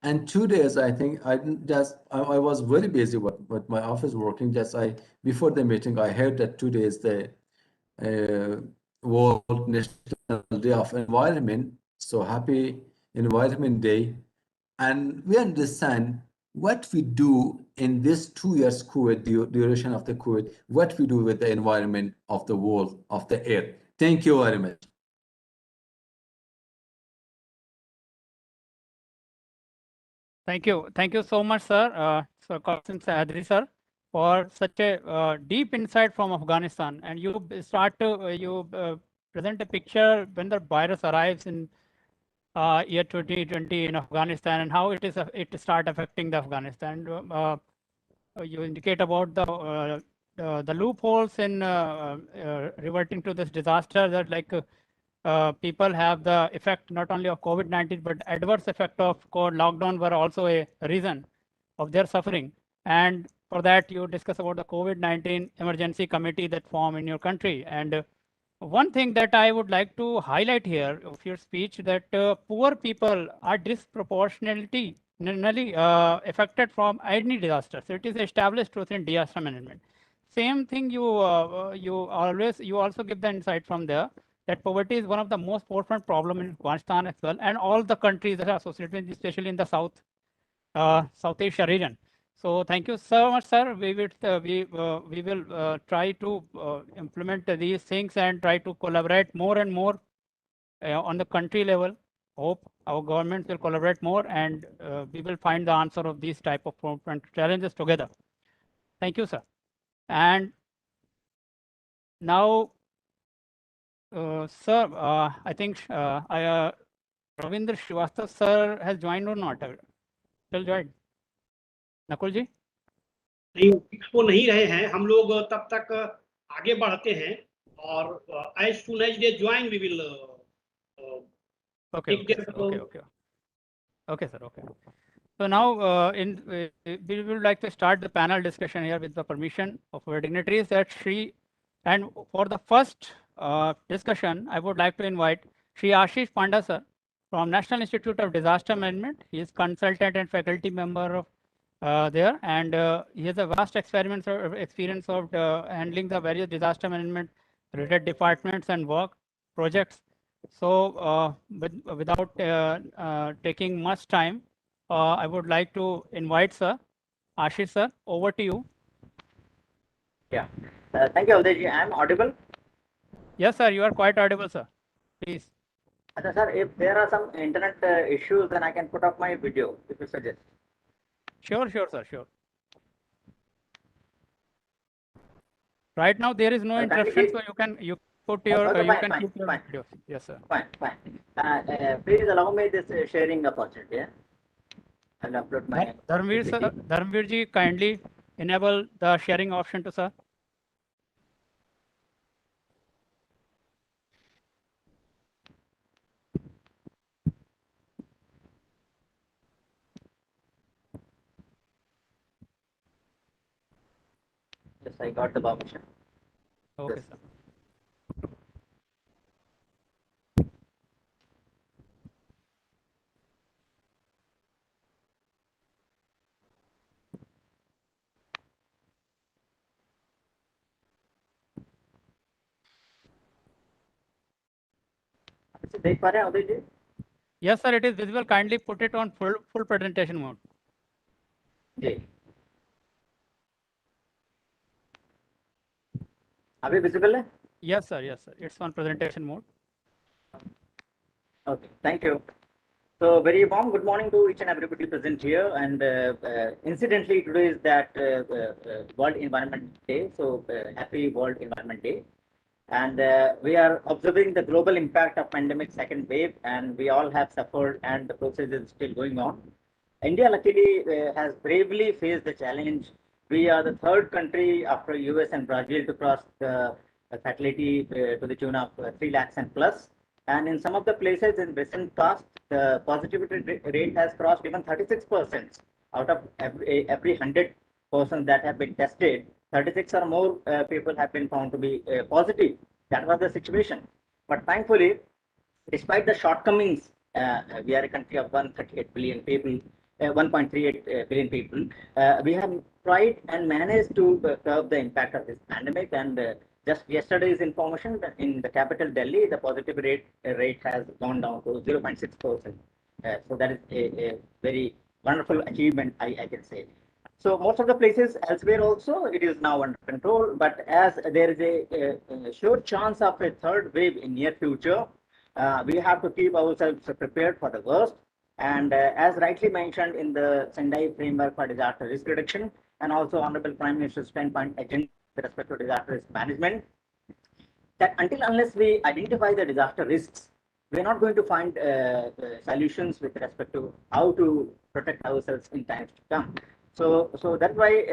And 2 days, I think I was very busy with my office working. Before the meeting, I heard that 2 days the World National Day of Environment. So happy Environment Day. And we understand what we do in this 2 years COVID duration of the COVID, what we do with the environment of the world, of the earth. Thank you very much. Thank you so much, sir, Sir Qasim Sahadri, sir, for such a deep insight from Afghanistan. And you present a picture when the virus arrives in year 2020 in Afghanistan, and how it start affecting the Afghanistan. You indicate about the loopholes in reverting to this disaster, that like people have the effect not only of COVID-19, but adverse effect of lockdown were also a reason of their suffering. And for that, you discuss about the COVID-19 emergency committee that formed in your country. And one thing that I would like to highlight here of your speech, that poor people are disproportionately affected from any disaster. So it is established truth in disaster management. Same thing you also give the insight from there that poverty is one of the most forefront problem in Afghanistan as well, and all the countries that are associated, especially in the South Asia region. So thank you so much, sir. We will try to implement these things and try to collaborate more and more on the country level. Hope our government will collaborate more, and we will find the answer of these type of challenges together. Thank you, sir. And now, sir, I think Ravindra Srivastava sir has joined or not? Still joined? Nakul जी? नहीं, वो नहीं रहे हैं. हम लोग तब तक आगे बढ़ते हैं, और as soon as they join, we will Okay, take sir. their Okay, sir. Okay. So now, we would like to start the panel discussion here with the permission of our dignitaries. And for the first discussion, I would like to invite Shri Ashish Panda, sir, from National Institute of Disaster Management. He is consultant and faculty member of there, and he has a vast experience of handling the various disaster management related departments and work projects. So without taking much time, I would like to invite sir, Ashish sir, over to you. Yeah. Thank you, Avdeshji. I am audible? Yes, sir, you are quite audible, sir. Please. Sir, if there are some internet issues, then I can put up my video, if you suggest. Sure, sir, sure. Right now there is no interruption, so you put your keep your video. Yes, sir. Fine. Please allow me this sharing opportunity. Yeah? I'll upload my. Dharmveer ji, kindly enable the sharing option to sir. Yes, I got the permission. Okay, Yes. sir. देख पा रहे हैं अवधेश जी? Yes, sir, it is visible. Kindly put it on full presentation mode. जी. अभी visible है? Yes, sir. It's on presentation mode. Okay, thank you. So very warm good morning to each and everybody present here. And incidentally, today is that World Environment Day. So happy World Environment Day. And we are observing the global impact of pandemic second wave, and we all have suffered, and the process is still going on. India luckily has bravely faced the challenge. We are the third country after US and Brazil to cross the fatality to the tune of 3 lakhs and plus. And in some of the places in recent past, the positivity rate has crossed even 36%. Out of every 100 persons that have been tested, 36 or more people have been found to be positive. That was the situation. But thankfully, despite the shortcomings, we are a country of 138 billion people, 1.38 billion people. We have tried and managed to curb the impact of this pandemic. And just yesterday's information that in the capital Delhi, the positivity rate has gone down to 0.6%. So that is a very wonderful achievement, I can say. So most of the places elsewhere also, it is now under control. But as there is a sure chance of a third wave in near future, we have to keep ourselves prepared for the worst. And as rightly mentioned in the Sendai framework for disaster risk reduction, and also Honorable Prime Minister's 10-point agenda with respect to disaster risk management, that unless we identify the disaster risks, we're not going to find solutions with respect to how to protect ourselves in times to come. So that's why,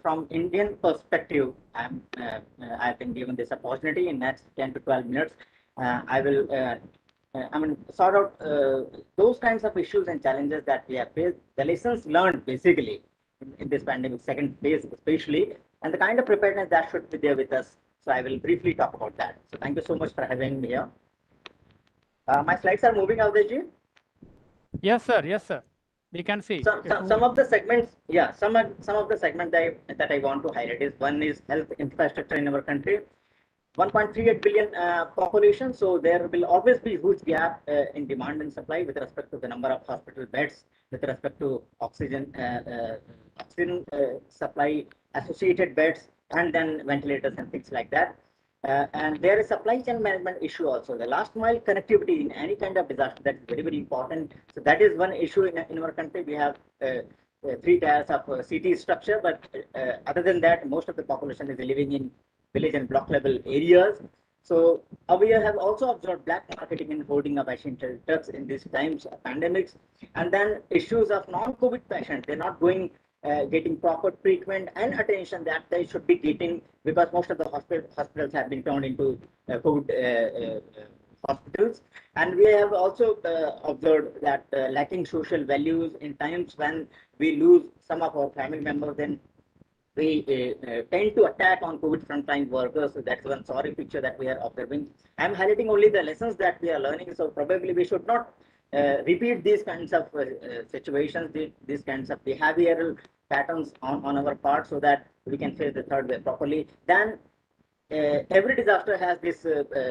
from Indian perspective, I've been given this opportunity in next 10 to 12 minutes. I will sort out those kinds of issues and challenges that we have faced, the lessons learned basically in this pandemic second phase especially, and the kind of preparedness that should be there with us. So I will briefly talk about that. So thank you so much for having me here. My slides are moving, Avdeshji? Yes, sir. We can see. Some of the segments, some of the segments that I want to highlight is, one is health infrastructure in our country. 1.38 billion population, so there will always be huge gap in demand and supply with respect to the number of hospital beds, with respect to oxygen supply, associated beds, and then ventilators and things like that. And there is supply chain management issue also. The last mile connectivity in any kind of disaster, that is very important. So that is one issue in our country. We have 3 tiers of city structure, but other than that, most of the population is living in village and block level areas. So we have also observed black marketing and hoarding of essential drugs in these times of pandemics. And then issues of non-COVID patients, they're not getting proper treatment and attention that they should be getting, because most of the hospitals have been turned into COVID hospitals. And we have also observed that lacking social values in times when we lose some of our family members, then we tend to attack on COVID frontline workers. So that's one sorry picture that we are observing. I'm highlighting only the lessons that we are learning. So probably we should not repeat these kinds of situations, these kinds of behavioral patterns on our part so that we can face the third wave properly. Then every disaster has this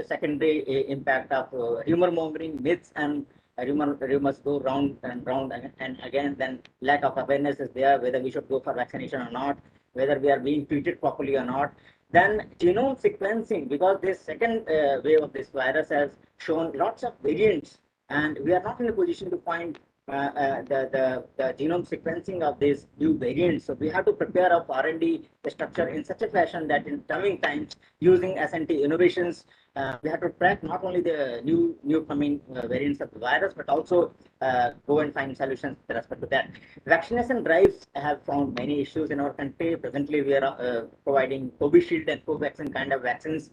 secondary impact of rumor mongering, myths, and rumors go round and round and again. Then lack of awareness is there whether we should go for vaccination or not, whether we are being treated properly or not. Then genome sequencing, because this second wave of this virus has shown lots of variants, and we are not in a position to find the genome sequencing of these new variants. So we have to prepare our R&D structure in such a fashion that in coming times, using S&T innovations, we have to track not only the new coming variants of the virus, but also go and find solutions with respect to that. Vaccination drives have found many issues in our country. Presently, we are providing Covishield and Covaxin kind of vaccines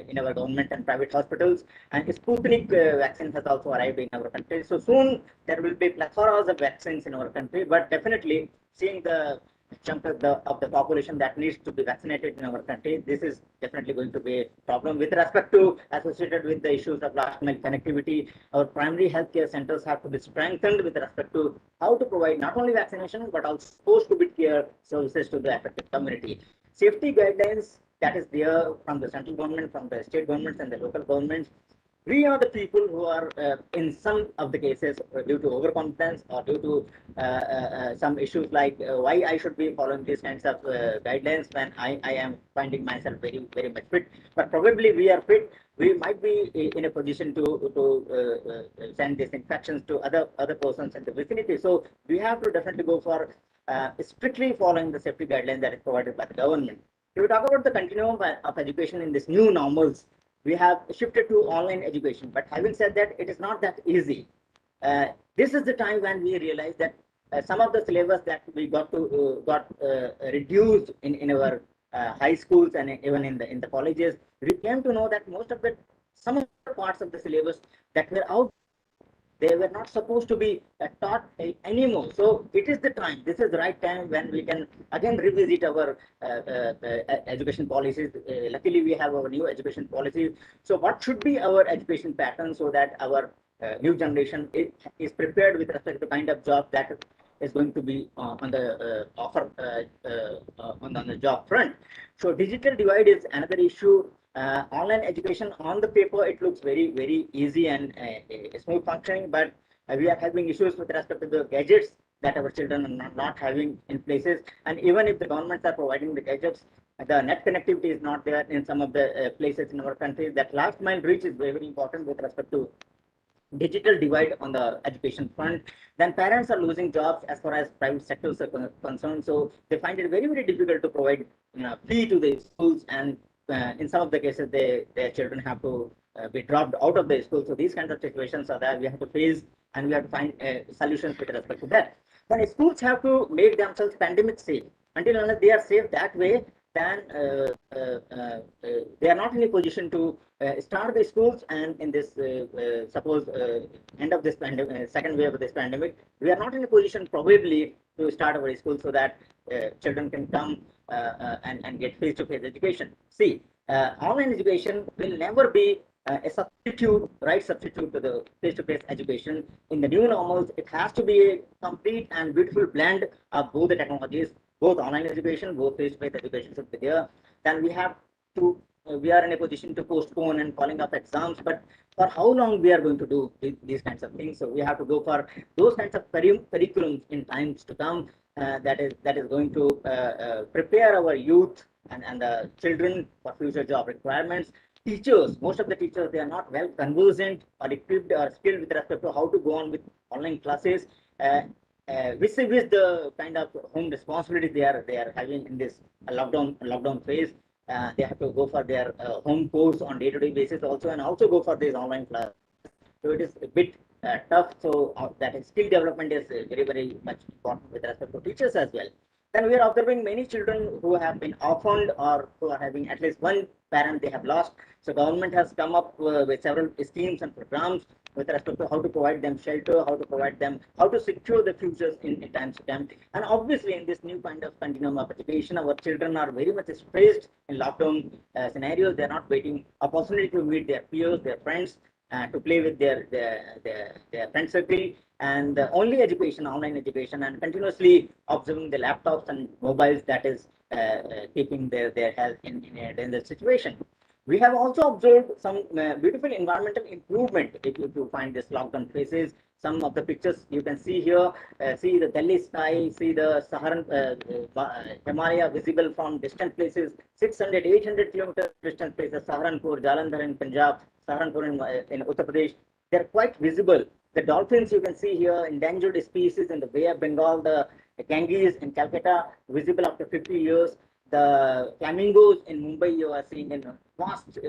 in our government and private hospitals, and Sputnik vaccine has also arrived in our country. So soon there will be plethoras of vaccines in our country, but definitely seeing the chunk of the population that needs to be vaccinated in our country, this is definitely going to be a problem with respect to associated with the issues of last mile connectivity. Our primary healthcare centers have to be strengthened with respect to how to provide not only vaccination but also post-COVID care services to the affected community. Safety guidelines that is there from the central government, from the state governments and the local governments. We are the people who are in some of the cases due to overconfidence or due to some issues like why I should be following these kinds of guidelines when I am finding myself very much fit. But probably we are fit. We might be in a position to send these infections to other persons in the vicinity. So we have to definitely go for strictly following the safety guidelines that is provided by the government. If we talk about the continuum of education in this new normals, we have shifted to online education. But having said that, it is not that easy. This is the time when we realize that some of the syllabus that we got reduced in our high schools and even in the colleges, we came to know that some of the parts of the syllabus that were out, they were not supposed to be taught anymore. So it is the time, this is the right time when we can again revisit our education policies. Luckily, we have our new education policies. So what should be our education pattern so that our new generation is prepared with respect to the kind of job that is going to be on the offer on the job front. So digital divide is another issue. Online education on the paper, it looks very easy and smooth functioning, but we are having issues with respect to the gadgets that our children are not having in places. And even if the governments are providing the gadgets, the net connectivity is not there in some of the places in our country. That last mile reach is very important with respect to digital divide on the education front. Then parents are losing jobs as far as private sectors are concerned. So they find it very difficult to provide fee to the schools, and in some of the cases, their children have to be dropped out of the school. So these kinds of situations are that we have to face, and we have to find solutions with respect to that. Then schools have to make themselves pandemic safe. Until unless they are safe that way, then they are not in a position to start the schools. And in this suppose end of this pandemic, second wave of this pandemic, we are not in a position probably to start our schools so that children can come and get face-to-face education. See, online education will never be a substitute, right substitute to the face-to-face education. In the new normals, it has to be a complete and beautiful blend of both the technologies, both online education, both face-to-face education should be there. Then we are in a position to postpone and calling up exams, but for how long we are going to do these kinds of things? So we have to go for those kinds of curriculums in times to come. That is going to prepare our youth and the children for future job requirements. Teachers, most of the teachers, they are not well conversant or equipped or skilled with respect to how to go on with online classes. With the kind of home responsibility they are having in this lockdown phase. They have to go for their home course on day-to-day basis also, and also go for these online classes. So it is a bit tough. So that skill development is very much important with respect to teachers as well. Then we are observing many children who have been orphaned or who are having at least one parent they have lost. So government has come up with several schemes and programs with respect to how to provide them shelter, how to secure the futures in times to come. And obviously in this new kind of continuum of education, our children are very much stressed in lockdown scenarios. They are not getting opportunity to meet their peers, their friends. to play with their friend circle, and only education, online education, and continuously observing the laptops and mobiles that is keeping their health in the situation. We have also observed some beautiful environmental improvement. If you find this lockdown phases, some of the pictures you can see here, see the Delhi sky, see the Saharan Himalaya visible from distant places, 600, 800 kilometers distant places, Saharanpur, Jalandhar in Punjab, Saharanpur in Uttar Pradesh. They're quite visible. The dolphins you can see here, endangered species in the Bay of Bengal, the Ganges in Calcutta, visible after 50 years. The flamingos in Mumbai you are seeing in a vast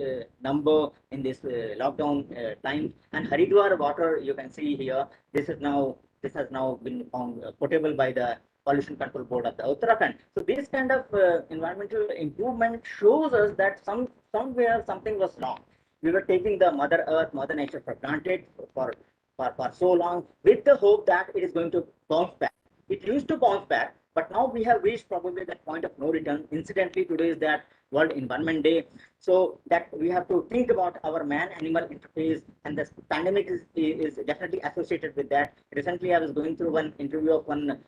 number in this lockdown time. And Haridwar water you can see here. This has now been found potable by the Pollution Control Board of the Uttarakhand. So this kind of environmental improvement shows us that somewhere something was wrong. We were taking the Mother Earth, Mother Nature for granted for so long, with the hope that it is going to bounce back. It used to bounce back, but now we have reached probably that point of no return. Incidentally, today is that World Environment Day, so that we have to think about our man-animal interface, and the pandemic is definitely associated with that. Recently, I was going through one interview of one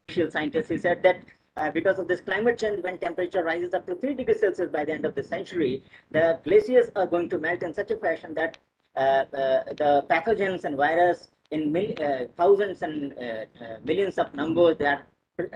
social scientist. He said that because of this climate change, when temperature rises up to 3 degrees Celsius by the end of the century, the glaciers are going to melt in such a fashion that the pathogens and virus in thousands and millions of numbers that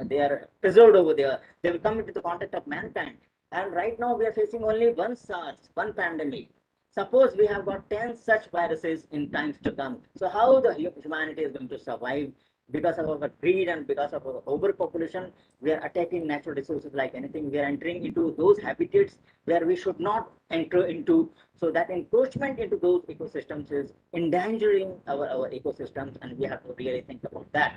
they are preserved over there, they will come into the contact of mankind. And right now we are facing only one SARS, one pandemic. Suppose we have got 10 such viruses in times to come. So how the humanity is going to survive? Because of our greed and because of our overpopulation, we are attacking natural resources like anything. We are entering into those habitats where we should not enter into. So that encroachment into those ecosystems is endangering our ecosystems, and we have to really think about that.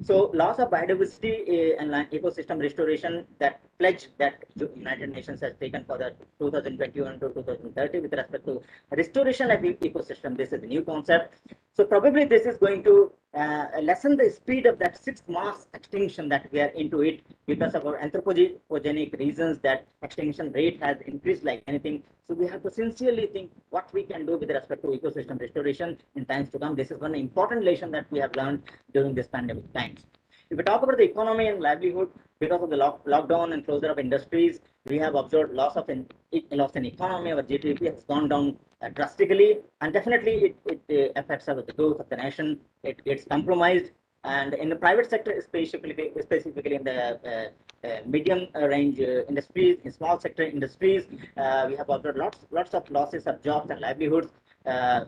So loss of biodiversity and ecosystem restoration, that pledge that United Nations has taken for the 2021 to 2030 with respect to restoration of ecosystem, this is a new concept. So probably this is going to lessen the speed of that sixth mass extinction that we are into it, because of our anthropogenic reasons that extinction rate has increased like anything. So we have to sincerely think what we can do with respect to ecosystem restoration in times to come. This is one important lesson that we have learned during this pandemic times. If we talk about the economy and livelihood, because of the lockdown and closure of industries, we have observed loss in economy. Our GDP has gone down drastically, and definitely it affects the growth of the nation. It gets compromised, and in the private sector, specifically in the medium range industries, in small sector industries, we have observed lots of losses of jobs and livelihoods.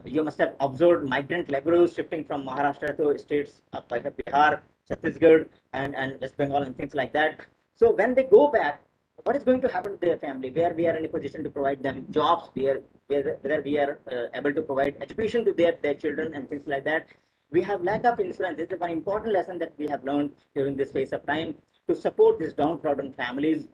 You must have observed migrant laborers shifting from Maharashtra to states like Bihar, Chhattisgarh, and West Bengal, and things like that. So when they go back, what is going to happen to their family? Where we are in a position to provide them jobs, where we are able to provide education to their children and things like that. We have lack of insurance. This is one important lesson that we have learned during this phase of time, to support these downtrodden families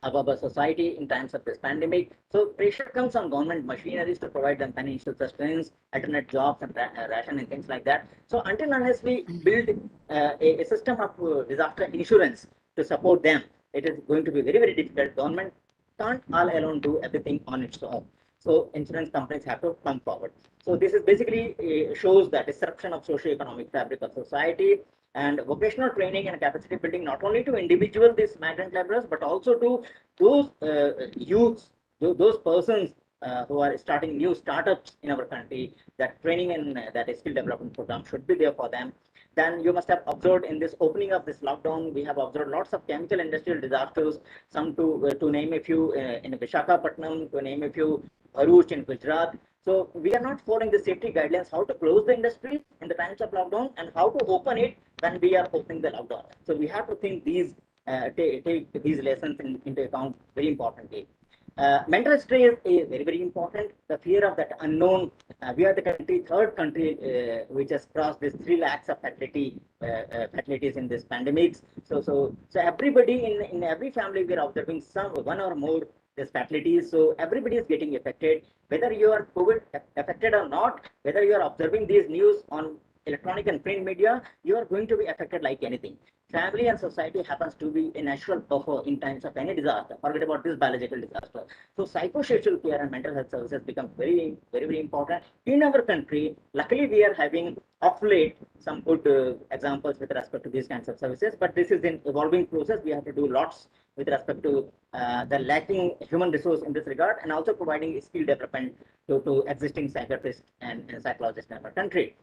of our society in times of this pandemic. So pressure comes on government machineries to provide them financial sustenance, alternate jobs, and ration and things like that. So until unless we build a system of disaster insurance to support them, it is going to be very, very difficult. Government can't all alone do everything on its own. So insurance companies have to come forward. So this is basically shows the disruption of socio-economic fabric of society, and vocational training and capacity building, not only to individual these migrant laborers, but also to those youths, those persons who are starting new startups in our country. That training and that skill development program should be there for them. Then you must have observed in this opening of this lockdown, we have observed lots of chemical industrial disasters. Some to name a few in Visakhapatnam, to name a few Bharuch in Gujarat. So we are not following the safety guidelines, how to close the industry in the times of lockdown and how to open it when we are opening the lockdown. So we have to think these, take these lessons into account very importantly. Mental stress is very, very important. The fear of that unknown. We are the third country which has crossed this 3 lakhs of fatalities in this pandemics. So everybody in every family we are observing one or more these fatalities. So everybody is getting affected, whether you are COVID affected or not, whether you are observing these news on electronic and print media, you are going to be affected like anything. family and society happens to be a natural buffer in times of any disaster. Forget about this biological disaster. So psychosocial care and mental health services become very, very, very important in our country. Luckily, we are having of late some good examples with respect to these kinds of services, but this is an evolving process. We have to do lots with respect to the lacking human resource in this regard, and also providing skill development to existing psychiatrists and psychologists in our country.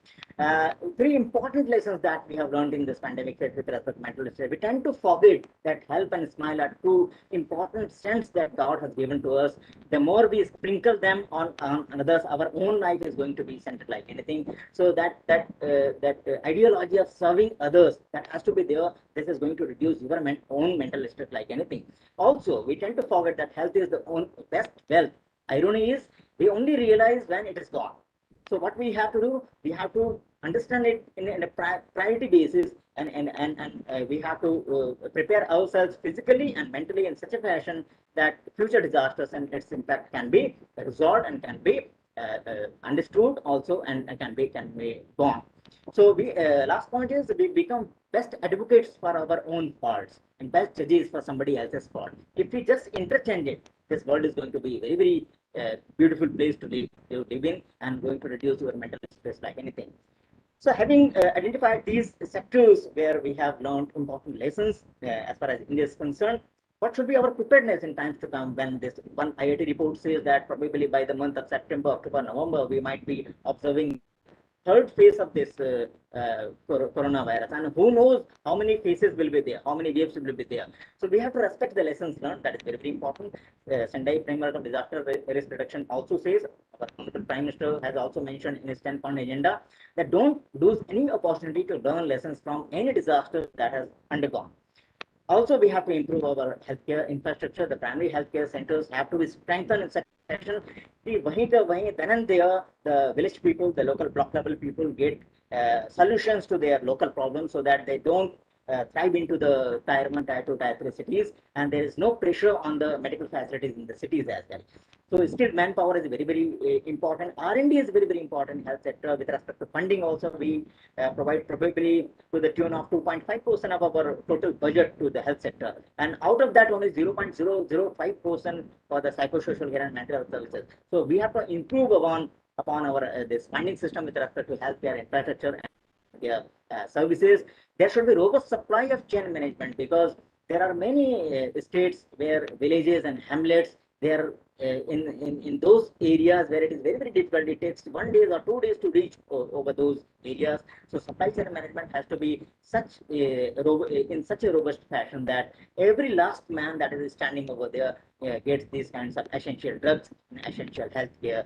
Three important lessons that we have learned in this pandemic phase with respect to mental health. We tend to forget that help and smile are two important strengths that God has given to us. The more we sprinkle them on others, our own life is going to be centered like anything. So that ideology of serving others, that has to be there. This is going to reduce your own mental stress like anything. Also, we tend to forget that health is the own best wealth. Irony is, we only realize when it is gone. So what we have to do, we have to understand it in a priority basis, and we have to prepare ourselves physically and mentally in such a fashion that future disasters and its impact can be resolved and can be understood also, and can be gone. So we last point is, we become best advocates for our own faults and best judges for somebody else's fault. If we just interchange it, this world is going to be very, very beautiful place to live in, and going to reduce your mental stress like anything. So having identified these sectors where we have learned important lessons as far as India is concerned, what should be our preparedness in times to come, when this one IIT report says that probably by the month of September, October, November, we might be observing third phase of this coronavirus, and who knows how many phases will be there, how many waves will be there. So we have to respect the lessons learned. That is very, very important. Sendai framework of disaster risk reduction also says, our Prime Minister has also mentioned in his 10-point agenda, that don't lose any opportunity to learn lessons from any disaster that has undergone. Also, we have to improve our healthcare infrastructure. The primary healthcare centers have to be strengthened in such fashion. Then and there, the village people, the local block level people get solutions to their local problems, so that they don't thrive into the tier 1, tier 2, tier 3 cities, and there is no pressure on the medical facilities in the cities as well. So skilled manpower is very, very important. R&D is very, very important in health sector. With respect to funding also, we provide probably to the tune of 2.5% of our total budget to the health sector. And out of that, only 0.005% for the psychosocial care and mental health services. So we have to improve upon our this funding system with respect to healthcare infrastructure and services. There should be robust supply of chain management, because there are many states where villages and hamlets, they're in those areas where it is very, very difficult. It takes 1 day or 2 days to reach over those areas. So supply chain management has to be in such a robust fashion that every last man that is standing over there gets these kinds of essential drugs and essential healthcare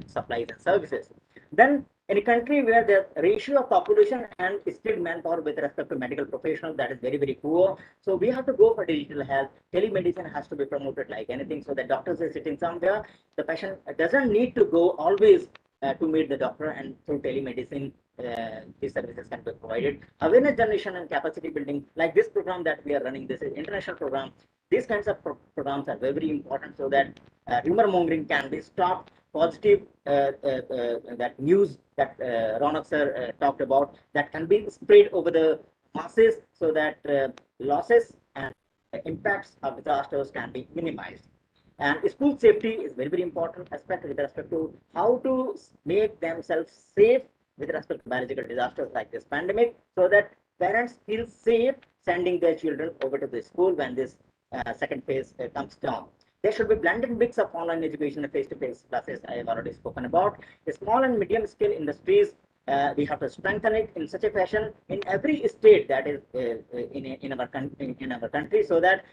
supplies and services. Then, in a country where the ratio of population and skilled manpower with respect to medical professionals, that is very, very poor. So we have to go for digital health. Telemedicine has to be promoted like anything, so that doctors are sitting somewhere. The patient doesn't need to go always to meet the doctor, and through telemedicine, these services can be provided. Awareness generation and capacity building, like this program that we are running, this is international program. These kinds of programs are very, very important, so that rumor mongering can be stopped. Positive that news that Ronak sir talked about, that can be spread over the masses, so that losses and impacts of disasters can be minimized. And school safety is very, very important aspect with respect to how to make themselves safe with respect to biological disasters like this pandemic, so that parents feel safe sending their children over to the school when this second phase comes down. There should be blended mix of online education and face-to-face classes. I have already spoken about. The small and medium scale industries, we have to strengthen it in such a fashion in every state that is in our country, so that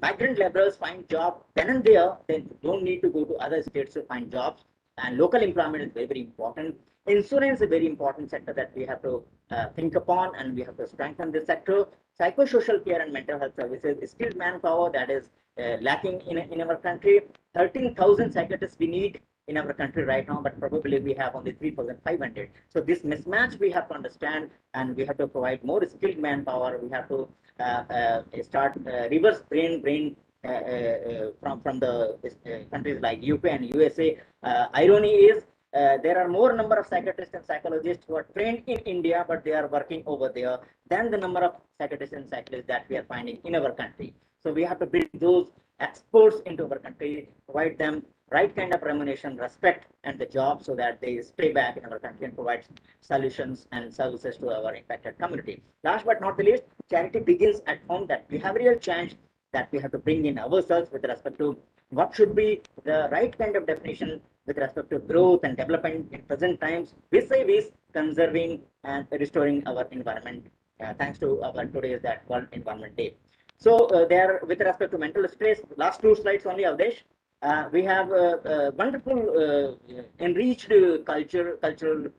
migrant laborers find job then and there. They don't need to go to other states to find jobs. And local employment is very, very important. Insurance is a very important sector that we have to think upon, and we have to strengthen this sector. Psychosocial care and mental health services, skilled manpower that is lacking in our country. 13,000 psychiatrists we need in our country right now, but probably we have only 3,500. So this mismatch we have to understand, and we have to provide more skilled manpower. We have to start reverse brain from the countries like UK and USA. Irony is, there are more number of psychiatrists and psychologists who are trained in India, but they are working over there than the number of psychiatrists and psychologists that we are finding in our country. So we have to build those experts into our country, provide them right kind of remuneration, respect, and the job so that they stay back in our country and provide solutions and services to our impacted community. Last but not the least, charity begins at home. That behavioral change that we have to bring in ourselves with respect to what should be the right kind of definition with respect to growth and development in present times, vis-a-vis conserving and restoring our environment. Thanks to our today's that World Environment Day. So there, with respect to mental stress, last two slides only, Avdesh. We have wonderful enriched cultural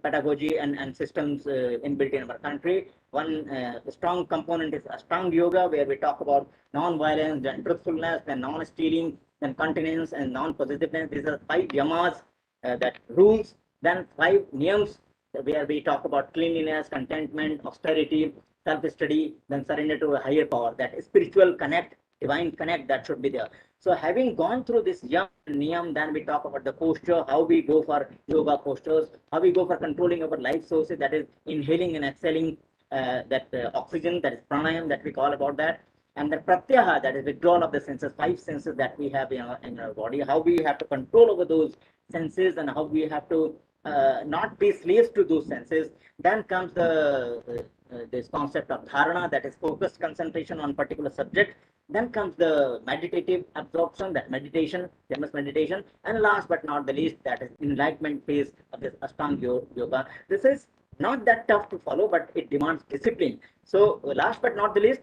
pedagogy and systems inbuilt in our country. One strong component is Ashtanga Yoga, where we talk about non-violence, then truthfulness, then non-stealing, then continence and non-possessiveness. These are 5 yamas, that rules. Then 5 niyams, where we talk about cleanliness, contentment, austerity, self-study, then surrender to a higher power. That is spiritual connect, divine connect, that should be there. So having gone through this yam niyam, then we talk about the posture, how we go for yoga postures, how we go for controlling our life sources, that is inhaling and exhaling that oxygen, that is pranayam that we call about that. And the pratyaha, that is withdrawal of the senses, 5 senses that we have in our body, how we have to control over those senses and how we have to not be slaves to those senses. Then comes this concept of dharana, that is focused concentration on particular subject. Then comes the meditative absorption, that meditation, famous meditation. And last but not the least, that is enlightenment phase of this Ashtanga Yoga. This is not that tough to follow, but it demands discipline. So last but not the least,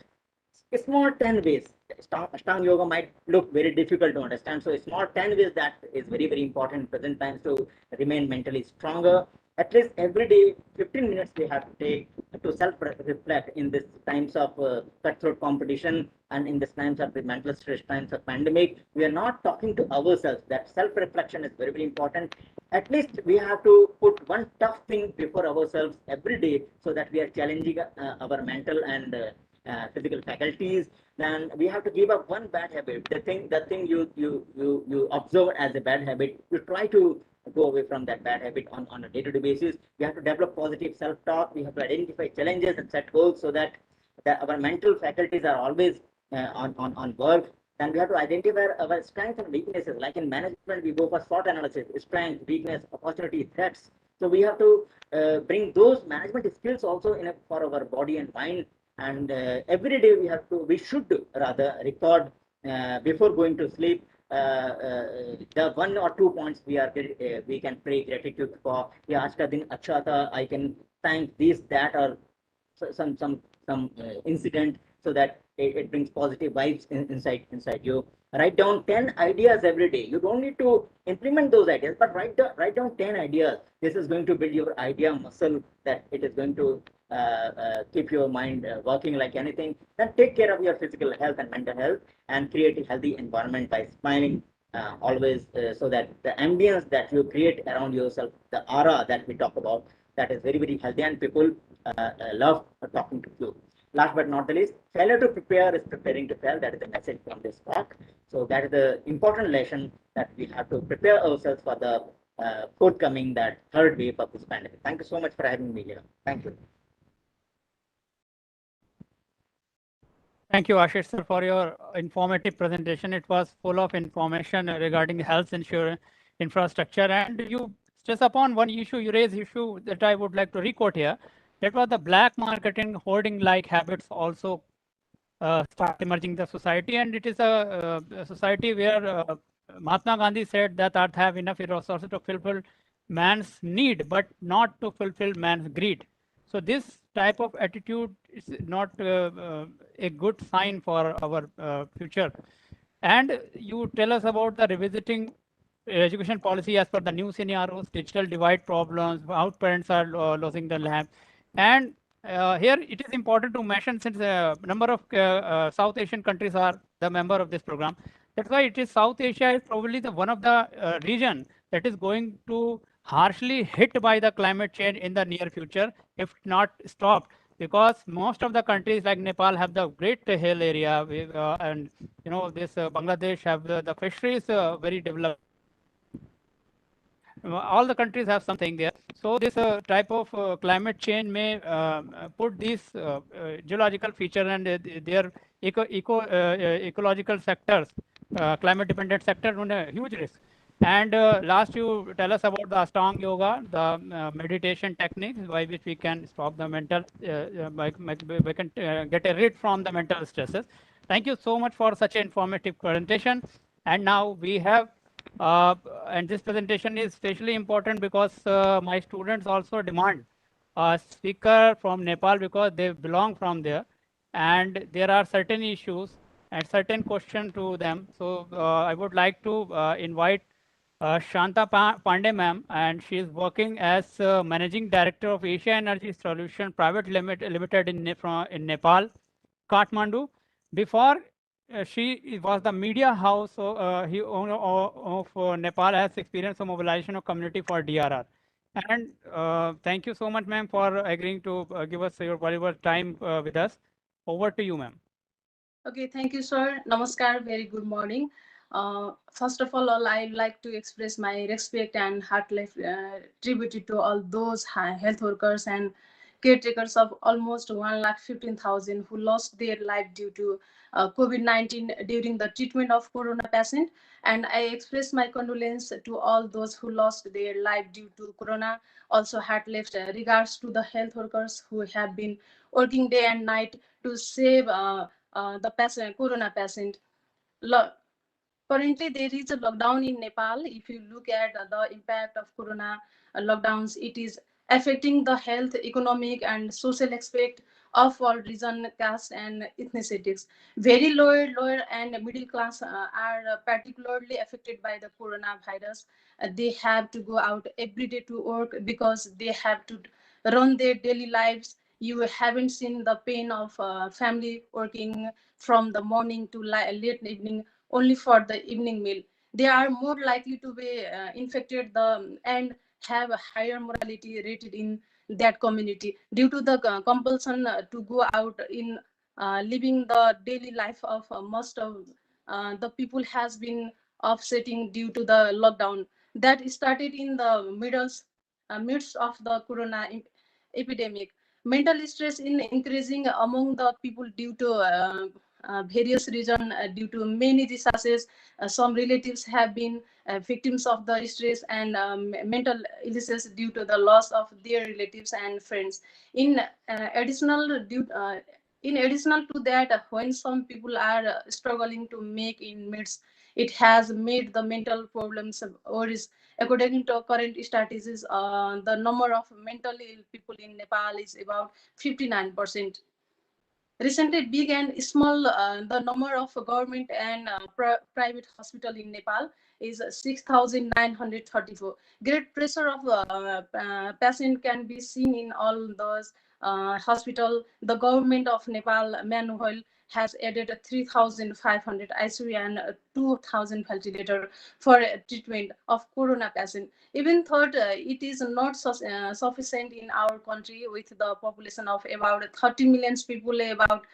small 10 ways. Ashtanga Yoga might look very difficult to understand. So small 10 ways that is very, very important in present times to remain mentally stronger. At least every day, 15 minutes we have to take to self-reflect in this times of cutthroat competition and in this times of the mental stress times of pandemic. We are not talking to ourselves. That self-reflection is very, very important. At least we have to put one tough thing before ourselves every day so that we are challenging our mental and physical faculties. Then we have to give up one bad habit. The thing you observe as a bad habit, you try to go away from that bad habit on a day-to-day basis. We have to develop positive self-talk. We have to identify challenges and set goals so that our mental faculties are always on work. And we have to identify our strengths and weaknesses. Like in management, we go for SWOT analysis: strength, weakness, opportunity, threats. So we have to bring those management skills also for our body and mind. And every day we should rather record before going to sleep the 1 or 2 points we can pray gratitude for. Yeah, aaj ka din acha tha, I can thank this, that, or some incident, so that it brings positive vibes inside you. Write down 10 ideas every day. You don't need to implement those ideas, but write down 10 ideas. This is going to build your idea muscle, that it is going to keep your mind working like anything. Then take care of your physical health and mental health, and create a healthy environment by smiling always, so that the ambience that you create around yourself, the aura that we talk about, that is very, very healthy, and people love talking to you. Last but not the least, failure to prepare is preparing to fail. That is the message from this talk. So that is the important lesson, that we have to prepare ourselves for the forthcoming, that 3rd wave of this pandemic. Thank you so much for having me here. Thank you. Thank you, Ashish sir, for your informative presentation. It was full of information regarding health insurance infrastructure, and you stress upon one issue, you raise issue that I would like to record here. That was the black marketing, hoarding-like habits also start emerging in the society, and it is a society where Mahatma Gandhi said that earth have enough resources to fulfill man's need, but not to fulfill man's greed. So this type of attitude is not a good sign for our future. And you tell us about the revisiting education policy as per the new scenarios, digital divide problems, how parents are losing their land. And here it is important to mention, since a number of South Asian countries are the member of this program. That's why it is South Asia is probably the one of the region that is going to harshly hit by the climate change in the near future, if not stopped. Because most of the countries like Nepal have the great hill area, and this Bangladesh have the fisheries very developed. all the countries have something there. So this type of climate change may put these geological feature and their ecological sectors, climate dependent sectors on a huge risk. And last, you tell us about the Ashtanga Yoga, the meditation techniques by which we can stop the mental, we can get a rid from the mental stresses. Thank you so much for such an informative presentation. And now we have, and this presentation is especially important because my students also demand a speaker from Nepal because they belong from there. And there are certain issues and certain questions to them. So I would like to invite Shanta Pandey ma'am, and she is working as Managing Director of Asia Energy Solution Private Limited in Nepal, Kathmandu. Before she was the media house of Nepal, has experience of mobilization of community for DRR. And thank you so much, ma'am, for agreeing to give us your valuable time with us. Over to you, ma'am. Okay, thank you, sir. Namaskar, very good morning. First of all, I'd like to express my respect and heartfelt tribute to all those health workers and caretakers of almost 1,15,000 who lost their life due to COVID-19 during the treatment of corona patient. And I express my condolence to all those who lost their life due to corona. Also, heartfelt regards to the health workers who have been working day and night to save the patient, corona patient. Currently, there is a lockdown in Nepal. If you look at the impact of corona lockdowns, it is affecting the health, economic, and social aspect of all region, caste, and ethnicities. Very lower, and middle class are particularly affected by the coronavirus. They have to go out every day to work because they have to run their daily lives. You haven't seen the pain of family working from the morning to late evening only for the evening meal. They are more likely to be infected and have a higher mortality rated in that community due to the compulsion to go out in living the daily life of most of the people has been offsetting due to the lockdown that started in the midst of the corona epidemic. Mental stress in increasing among the people due to various reasons, due to many diseases. Some relatives have been victims of the stress and mental illnesses due to the loss of their relatives and friends. In in additional to that, when some people are struggling to make inmates, it has made the mental problems worse. According to current statistics, the number of mentally ill people in Nepal is about 59%. Recently, big and small, the number of government and private hospital in Nepal is 6,934. Great pressure of patient can be seen in all those hospital. The government of Nepal meanwhile has added 3,500 ICU and 2,000 ventilator for treatment of corona patient. Even though it is not sufficient in our country with the population of about 30 million people, about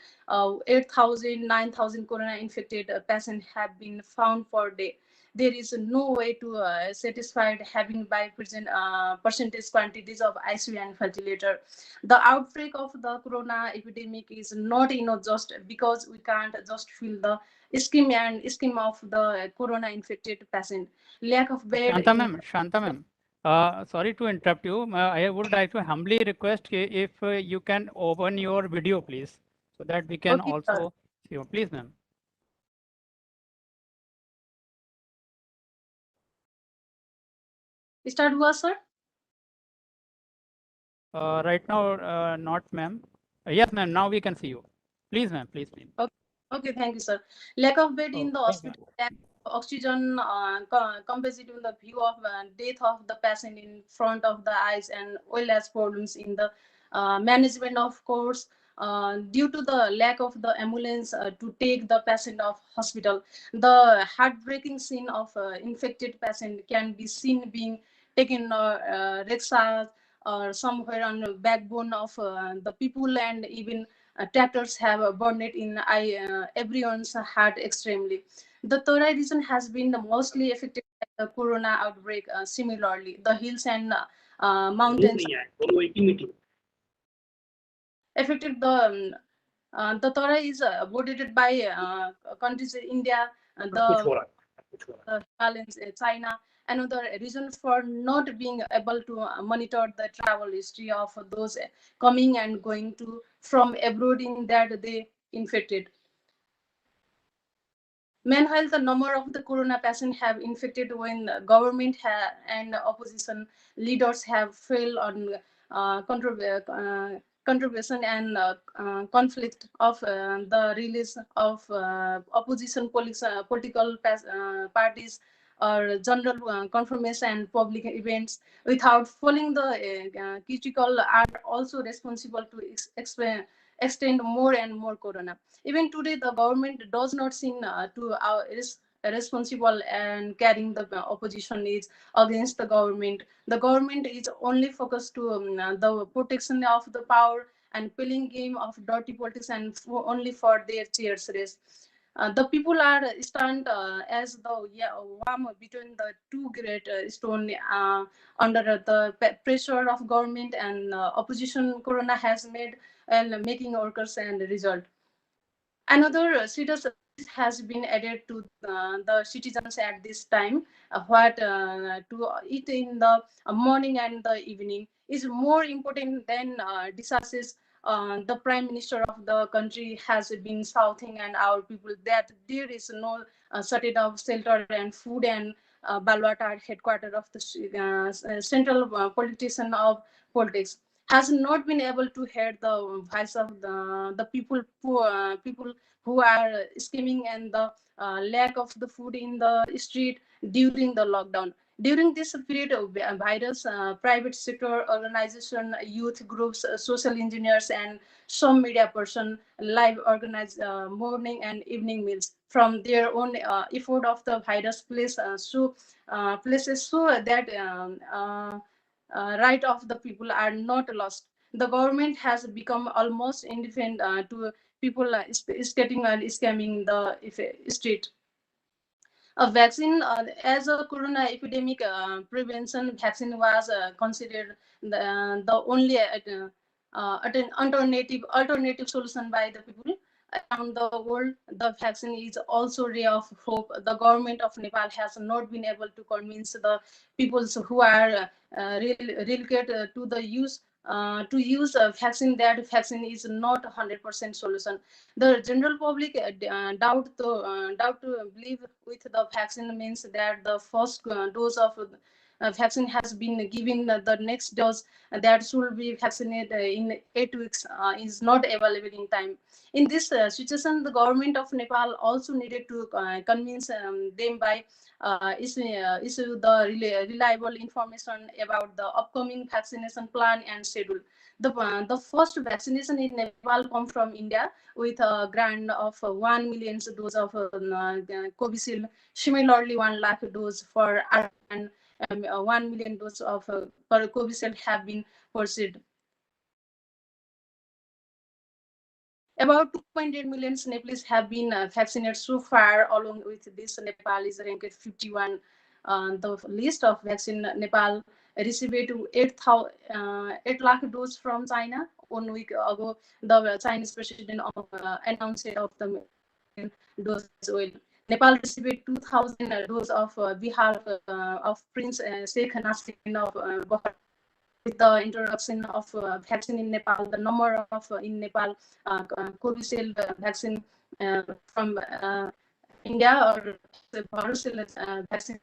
8,000, 9,000 corona infected patients have been found per day. There is no way to satisfy having by percentage quantities of ICU and ventilator. The outbreak of the corona epidemic is not just because we can't just fill the scheme of the corona infected patient. Lack of bed. Shanta ma'am, sorry to interrupt you. I would like to humbly request if you can open your video, please, so that we can Okay, also see you. Please, ma'am. Start was, sir? Right now, not ma'am. Yes, ma'am. Now we can see you. Please, ma'am. Please, please. Okay, thank you, sir. Lack of bed in the yes, hospital, lack of oxygen, compensated with the view of death of the patient in front of the eyes, and well as problems in the management, of course, due to the lack of the ambulance to take the patient of hospital. The heartbreaking scene of infected patient can be seen being taken rickshaws or somewhere on the backbone of the people, and even tractors have burned it in everyone's heart extremely. The Torai region has been the mostly affected the corona outbreak. Similarly, the hills and mountains affected the Torah is bordered by countries in India, the Himalayas, China. Another reason for not being able to monitor the travel history of those coming and going to from abroad in that they infected. Meanwhile, the number of the corona patients have infected when the government and opposition leaders have failed on contribution and conflict of the release of opposition political parties or general confirmation and public events without following the critical are also responsible to extend more and more corona. Even today, the government does not seem is responsible and carrying the opposition is against the government. The government is only focused to the protection of the power and playing game of dirty politics and only for their chairs race. The people are stand as the worm between the two great stone under the pressure of government and opposition. Corona has made and making workers and result. Another serious has been added to the citizens at this time. What to eat in the morning and the evening is more important than diseases. The prime minister of the country has been shouting and our people that there is no shortage of shelter and food and Balwata headquarters of the central politician of politics has not been able to hear the voice of the people, poor people who are scheming and the lack of the food in the street during the lockdown. During this period of virus, private sector organization, youth groups, social engineers, and some media person live organize morning and evening meals from their own effort of the virus places so that right of the people are not lost. The government has become almost indifferent to people skating and scamming the street. A vaccine, as a corona epidemic prevention vaccine was considered the only alternative solution by the people around the world. The vaccine is also ray of hope. The government of Nepal has not been able to convince the people who are relocated to the use a vaccine. That vaccine is not 100% solution. The general public doubt to believe with the vaccine means that the first dose of vaccine has been given. The next dose that should be vaccinated in 8 weeks is not available in time. In this situation, the government of Nepal also needed to convince them by issue the reliable information about the upcoming vaccination plan and schedule. The first vaccination in Nepal come from India with a grant of 1 million dose of Covishield. Similarly, 1 lakh dose for and 1 million dose of Covishield have been pursued. About 2.8 million Nepalese have been vaccinated so far. Along with this, Nepal is ranked 51. The list of vaccine Nepal received 8 lakh doses from China. 1 week ago, the Chinese president announced of the dose as well. Nepal received 2,000 doses of behalf of Prince Sheikh Nasruddin of Bahrain. With the introduction of vaccine in Nepal, the number of in Nepal Covishield vaccine from India or Covishield vaccine.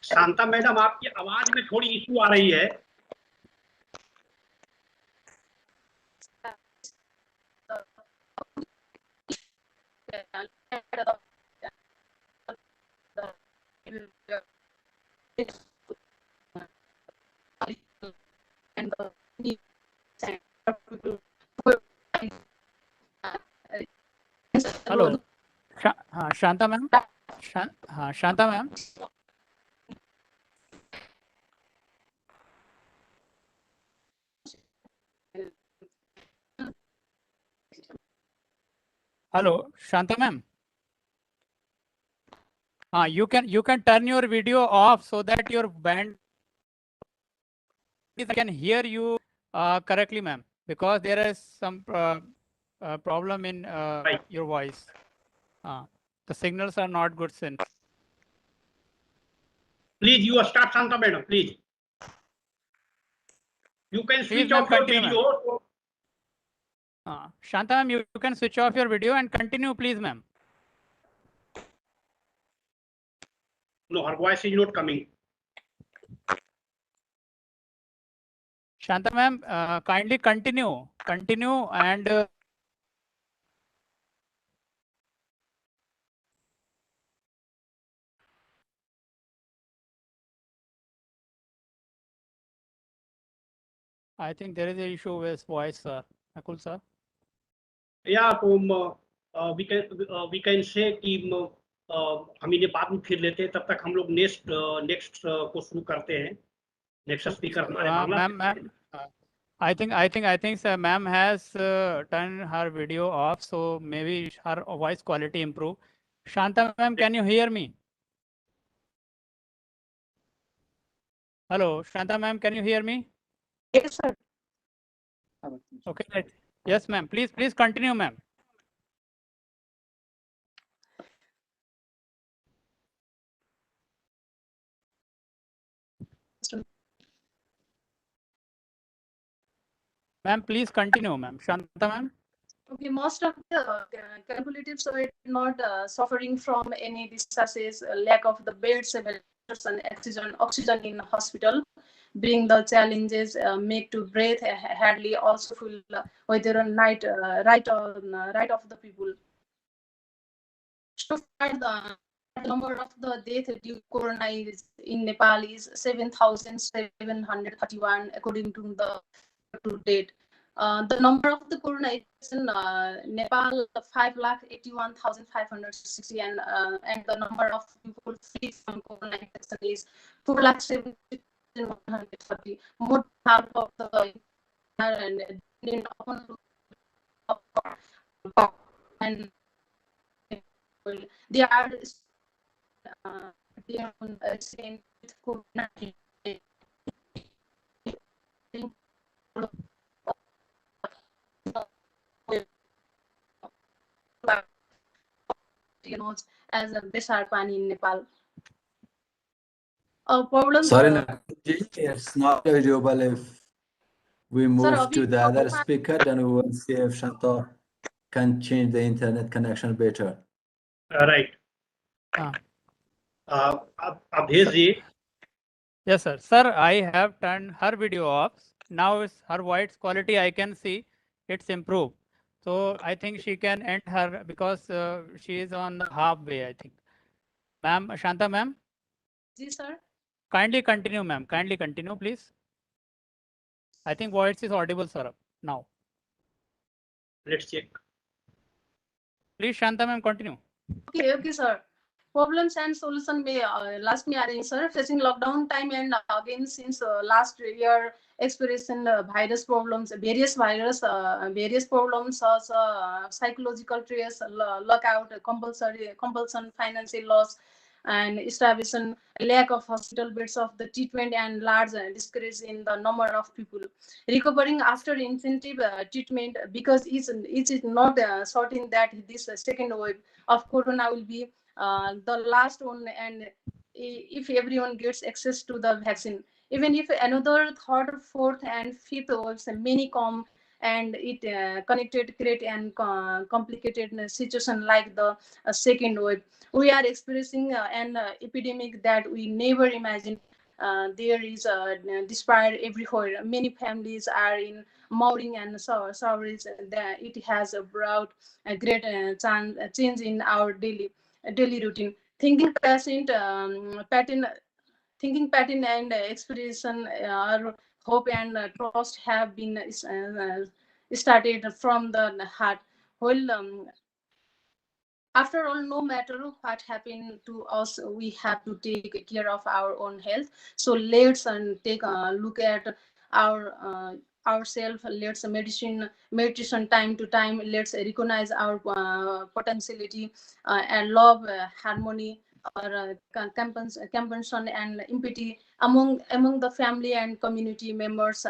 Shanta madam, आपकी आवाज में थोड़ी issue आ रही है. and Hello, Shanta ma'am. Shanta ma'am. Hello, Shanta ma'am. You can turn your video off so that your band can hear you correctly, ma'am, because there is some problem in your voice. The signals are not good since. Please, you start, Shanta madam, please. You can switch ma'am, off your continue, video. Shanta ma'am, you can switch off your video and continue, please, ma'am. No, her voice is not coming. Shanta ma'am, kindly continue and I think there is an issue with voice, sir. Nakul sir. Yeah, तो we can say कि हम इन्हें बाद में फिर लेते हैं, तब तक हम लोग नेक्स्ट को शुरू करते हैं. नेक्स्ट स्पीकर हमारे ma'am, I think sir, ma'am has turned her video off, so maybe her voice quality improve. Shanta ma'am, can you hear me? Hello, Shanta ma'am, can you hear me? Yes, sir. Okay, right. Yes, ma'am. Please continue, ma'am. Ma'am, please continue, ma'am. Shanta ma'am. Okay, most of the calculatives are not suffering from any diseases, lack of the beds, ventilators, and oxygen in hospital, bring the challenges make to breathe hardly also feel whether night right of the people. So far, the number of the death due to corona in Nepal is 7,731 according to the to date. The number of the corona in Nepal 5,81,560 and the number of people free from corona infection is 4,70,130. More half of the and they are same with COVID-19. As a Besar Pani in Nepal. Problems. Sorry, Nakuji, it's not audible. If we move to the other speaker, then we will see if Shanta can change the internet connection better. Right. Abhijit. Yes, sir. Sir, I have turned her video off. Now it's her voice quality. I can see it's improved. So I think she can end her because she is on the halfway, I think. Ma'am, Shanta ma'am. Yes, sir. Kindly continue, ma'am. Kindly continue, please. I think voice is audible, sir. Now. Let's check. Please, Shanta ma'am, continue. Okay, sir. Problems and solution may last me arrange, sir. Facing lockdown time and again since last year experiencing virus problems, various problems such psychological stress, lockout, compulsion, financial loss, and establishing lack of hospital beds of the treatment and large decrease in the number of people recovering after intensive treatment because it is not certain that this second wave of corona will be the last one, and if everyone gets access to the vaccine, even if another third, fourth, and fifth waves many come and it connected create and complicated situation like the second wave, we are experiencing an epidemic that we never imagined. There is despair everywhere. Many families are in mourning and sorrows. That it has brought a great change in our daily routine. Thinking pattern thinking pattern and expression, our hope and trust have been started from the heart. Well, after all, no matter what happened to us, we have to take care of our own health. So let's take a look at our ourselves. Let's meditation time to time. Let's recognize our potentiality and love, harmony, or compassion and empathy among the family and community members.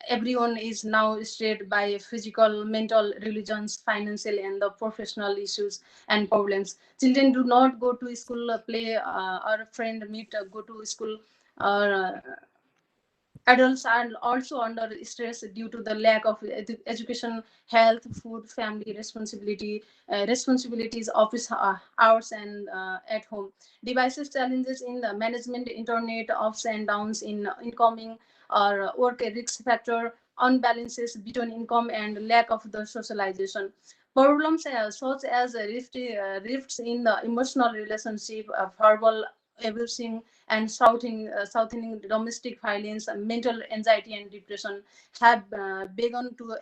Everyone is now stressed by physical, mental, religions, financial, and the professional issues and problems. Children do not go to school, play, or friend meet, go to school, or adults are also under stress due to the lack of education, health, food, family responsibilities, office hours, and at home. Devices challenges in the management, internet ups and downs in incoming or work risk factor, unbalances between income and lack of the socialization. Problems such as rifts in the emotional relationship, verbal abusing, and shouting domestic violence, mental anxiety, and depression have begun to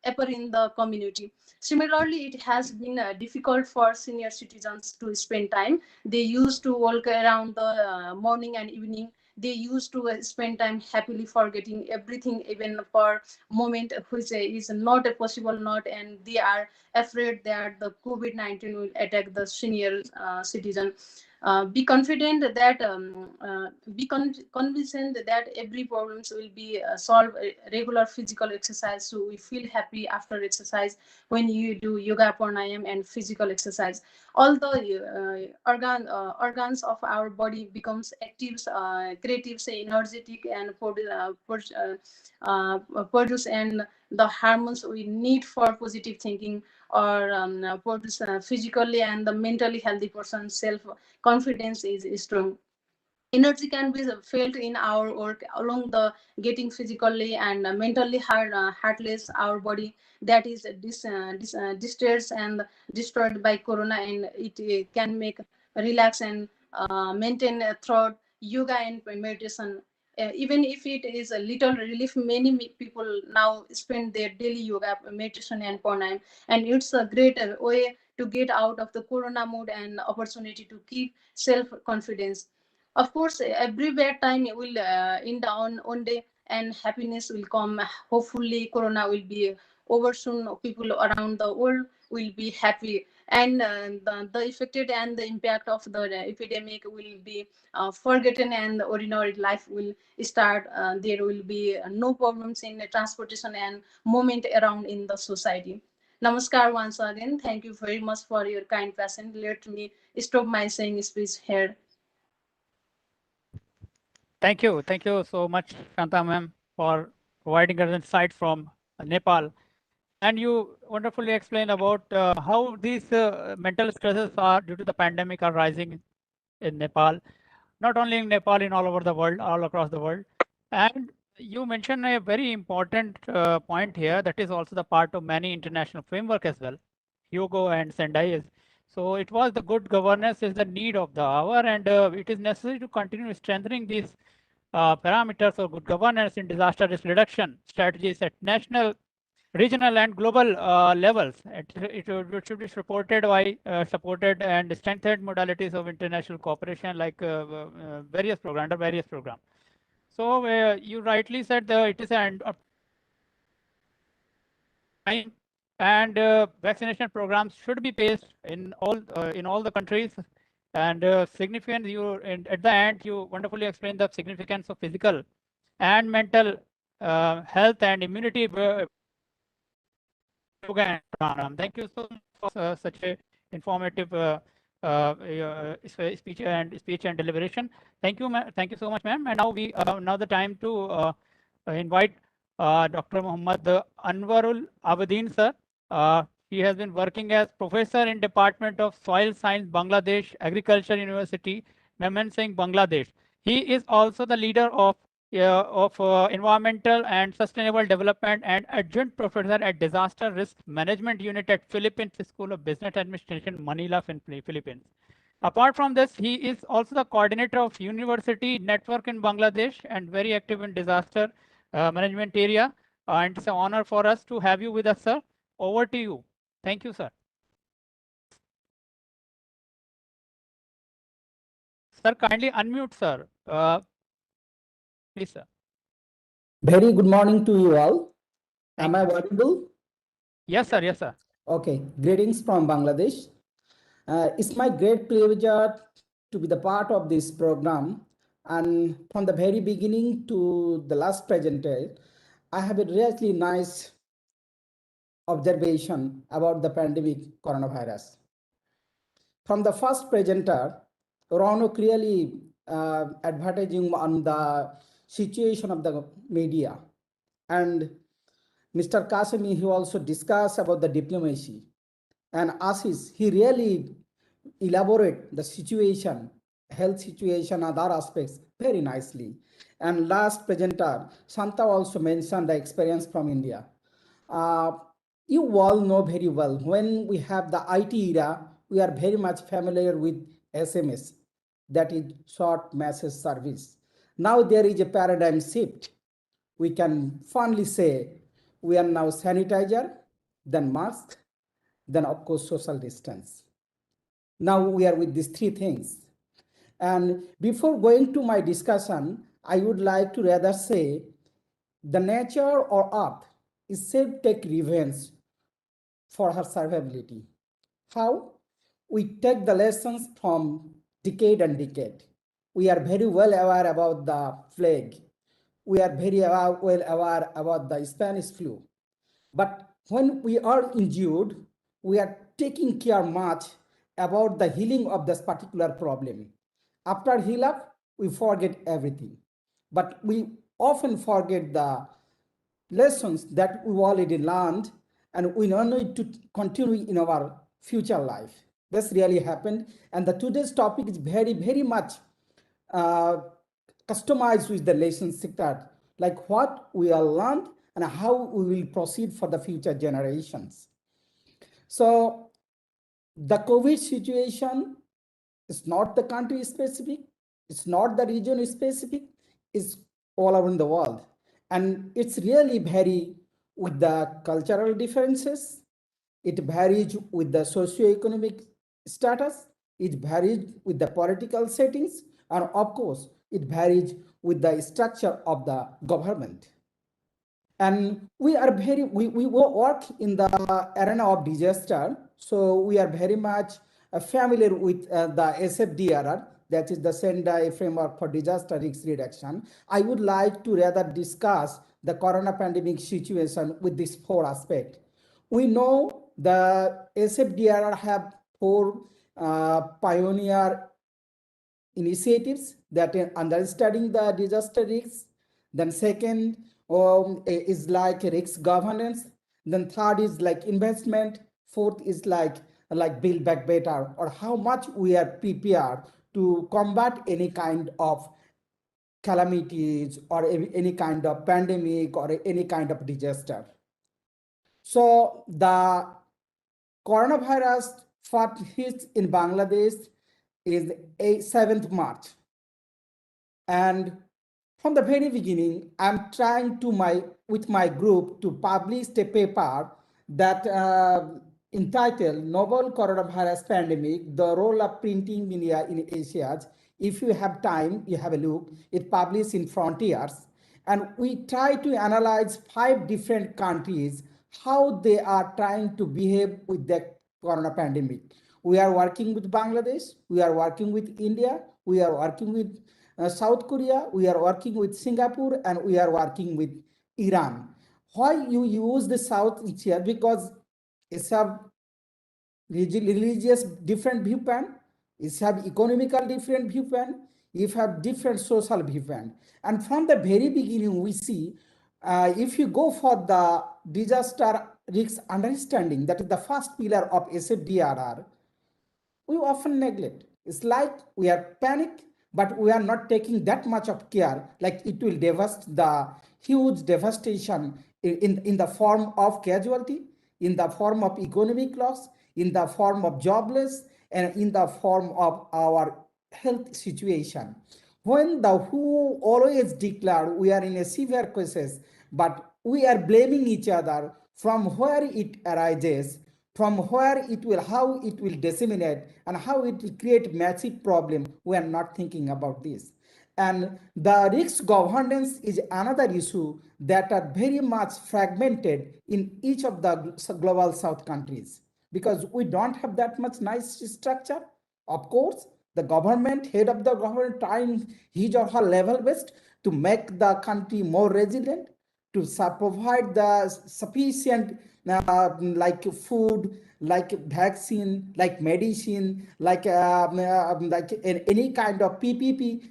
appear in the community. Similarly, it has been difficult for senior citizens to spend time. They used to walk around the morning and evening. They used to spend time happily forgetting everything, even for moment, which is not a possible not, and they are afraid that the COVID-19 will attack the senior citizen. Be confident that convinced that every problems will be solved. Regular physical exercise, so we feel happy after exercise when you do yoga, pranayam, and physical exercise. All the organs of our body becomes active, creative, say, energetic, and produce and the hormones we need for positive thinking, or produce physically and the mentally healthy person self confidence is strong. Energy can be felt in our work along the getting physically and mentally heartless our body that is distressed and destroyed by corona, and it can make relax and maintain a thought yoga and meditation. Even if it is a little relief, many people now spend their daily yoga, meditation, and pranayam, and it's a great way to get out of the corona mood and opportunity to keep self confidence. Of course, every bad time will end on one day, and happiness will come. Hopefully, Corona will be over soon. People around the world will be happy, and the affected and the impact of the epidemic will be forgotten, and the ordinary life will start. There will be no problems in the transportation and movement around in the society. Namaskar once again. Thank you very much for your kind passion. Let me stop my saying speech here. Thank you so much, Shanta ma'am, for providing us insight from Nepal. And you wonderfully explained about how these mental stresses are due to the pandemic are rising in Nepal, not only in Nepal, in all over the world, all across the world. And you mentioned a very important point here that is also the part of many international framework as well, Hugo and Sendai is. So it was the good governance is the need of the hour, and it is necessary to continue strengthening these parameters of good governance in disaster risk reduction strategies at national, regional, and global levels. It should be supported supported and strengthened modalities of international cooperation, like various programs, under various programs. So you rightly said it is an time, and vaccination programs should be paced in all the countries. And significant, at the end you wonderfully explained the significance of physical and mental health and immunity. Thank you so much for such a informative speech and deliberation. Thank you, thank you so much, ma'am. And now we now the time to invite Dr. Muhammad Anwarul Abedin, sir. He has been working as professor in Department of Soil Science, Bangladesh Agriculture University, Mymensingh, Bangladesh. He is also the leader of Environmental and Sustainable Development and adjunct professor at Disaster Risk Management Unit at Philippines School of Business Administration, Manila, Philippines. Apart from this, he is also the coordinator of university network in Bangladesh and very active in disaster management area. And it's an honor for us to have you with us, sir. Over to you. Thank you, sir. Sir, kindly unmute, sir. Please, sir. Very good morning to you all. Am I audible? Yes, sir. Yes, sir. Okay. Greetings from Bangladesh. It's my great pleasure to be the part of this program. And from the very beginning to the last presenter, I have a really nice observation about the pandemic coronavirus. From the first presenter, Rono clearly advertising on the situation of the media. And Mr. Kasemi, he also discussed about the diplomacy. And Assis, he really elaborate the situation, health situation, other aspects very nicely. And last presenter, Santa also mentioned the experience from India. You all know very well, when we have the IT era, we are very much familiar with SMS, that is short message service. Now there is a paradigm shift. We can fondly say we are now sanitizer, then mask, then of course social distance. Now we are with these three things. And before going to my discussion, I would like to rather say the nature or earth is said to take revenge for her survivability. How? We take the lessons from decade and decade. We are very well aware about the plague. We are very well aware about the Spanish flu. But when we are injured, we are taking care much about the healing of this particular problem. After heal up, we forget everything. But we often forget the lessons that we already learned, and we need to continue in our future life. This really happened. And the today's topic is very, very much customized with the lessons that, like what we are learned and how we will proceed for the future generations. So the COVID situation is not the country specific, it's not the region specific, it's all around the world. And it's really vary with the cultural differences, it varies with the socioeconomic status, it varies with the political settings, and of course, it varies with the structure of the government. And we work in the arena of disaster, so we are very much familiar with the SFDRR, that is the Sendai Framework for Disaster Risk Reduction. I would like to rather discuss the corona pandemic situation with this four aspects. We know the SFDRR have four pioneer initiatives that are understanding the disaster risks. Then second is like risk governance. Then third is like investment. Fourth is like build back better, or how much we are prepared to combat any kind of calamities or any kind of pandemic or any kind of disaster. So the coronavirus first hit in Bangladesh is 7th March. And from the very beginning, I'm trying to with my group to publish a paper that entitled Novel Coronavirus Pandemic, the Role of Printing Media in Asia. If you have time, you have a look. It published in Frontiers. And we try to analyze 5 different countries, how they are trying to behave with the corona pandemic. We are working with Bangladesh, we are working with India, we are working with South Korea, we are working with Singapore, and we are working with Iran. Why you use the South here? Because it's a religious different viewpoint, it's have economical different viewpoint, you have different social viewpoint. And from the very beginning, we see if you go for the disaster risk understanding, that is the first pillar of SFDRR, we often neglect. It's like we are panicked, but we are not taking that much of care, like it will devastate the huge devastation in the form of casualty, in the form of economic loss, in the form of jobless, and in the form of our health situation. When the WHO always declare we are in a severe crisis, but we are blaming each other from where it arises, from where it will, how it will disseminate, and how it will create massive problem. We are not thinking about this. And the risk governance is another issue that are very much fragmented in each of the global South countries, because we don't have that much nice structure. Of course, the government, head of the government, trying his or her level best to make the country more resilient, to provide the sufficient like food, like vaccine, like medicine, like any kind of PPP.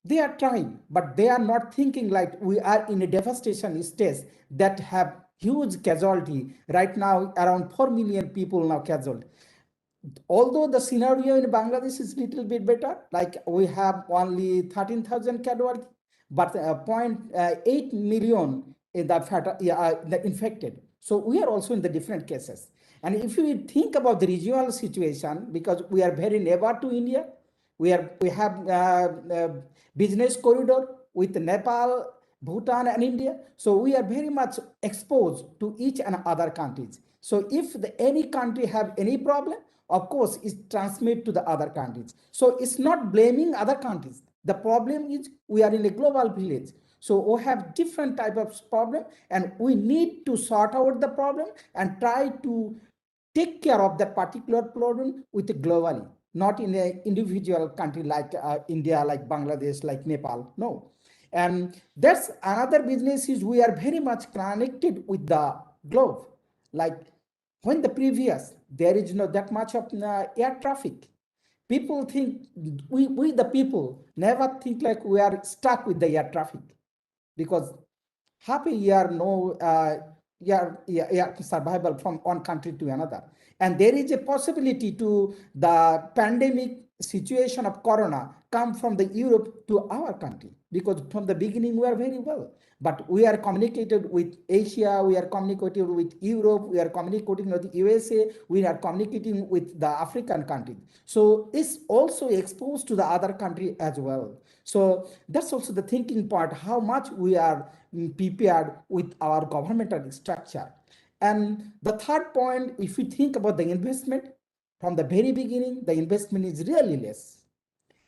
They are trying, but they are not thinking like we are in a devastation stage that have huge casualty. Right now, around 4 million people now casualty. Although the scenario in Bangladesh is little bit better, like we have only 13,000 casualty, but 0.8 million in the infected. So we are also in the different cases. And if we think about the regional situation, because we are very neighbor to India, we have business corridor with Nepal, Bhutan, and India. So we are very much exposed to each and other countries. So if any country have any problem, of course, it transmit to the other countries. So it's not blaming other countries. The problem is we are in a global village. So we have different type of problem, and we need to sort out the problem and try to take care of that particular problem with globally, not in an individual country like India, like Bangladesh, like Nepal. No. And that's another business is we are very much connected with the globe. Like when the previous, there is not that much of air traffic. People think, we the people never think like we are stuck with the air traffic, because half a year no survival from one country to another. And there is a possibility to the pandemic situation of corona come from the Europe to our country, because from the beginning we are very well, but we are communicated with Asia, we are communicating with Europe, we are communicating with USA, we are communicating with the African countries. So it's also exposed to the other country as well. So that's also the thinking part, how much we are prepared with our governmental structure. And the third point, if we think about the investment, from the very beginning, the investment is really less.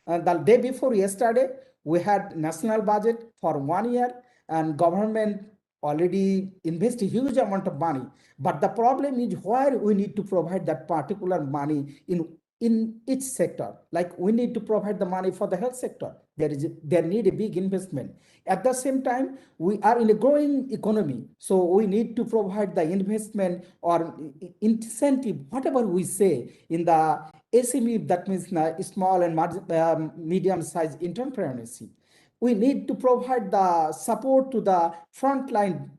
The day before yesterday, we had national budget for 1 year, and government already invest a huge amount of money. But the problem is where we need to provide that particular money in each sector. Like we need to provide the money for the health sector. There need a big investment. At the same time, we are in a growing economy. So we need to provide the investment or incentive, whatever we say in the SME, that means small and medium-sized entrepreneurship. We need to provide the support to the frontline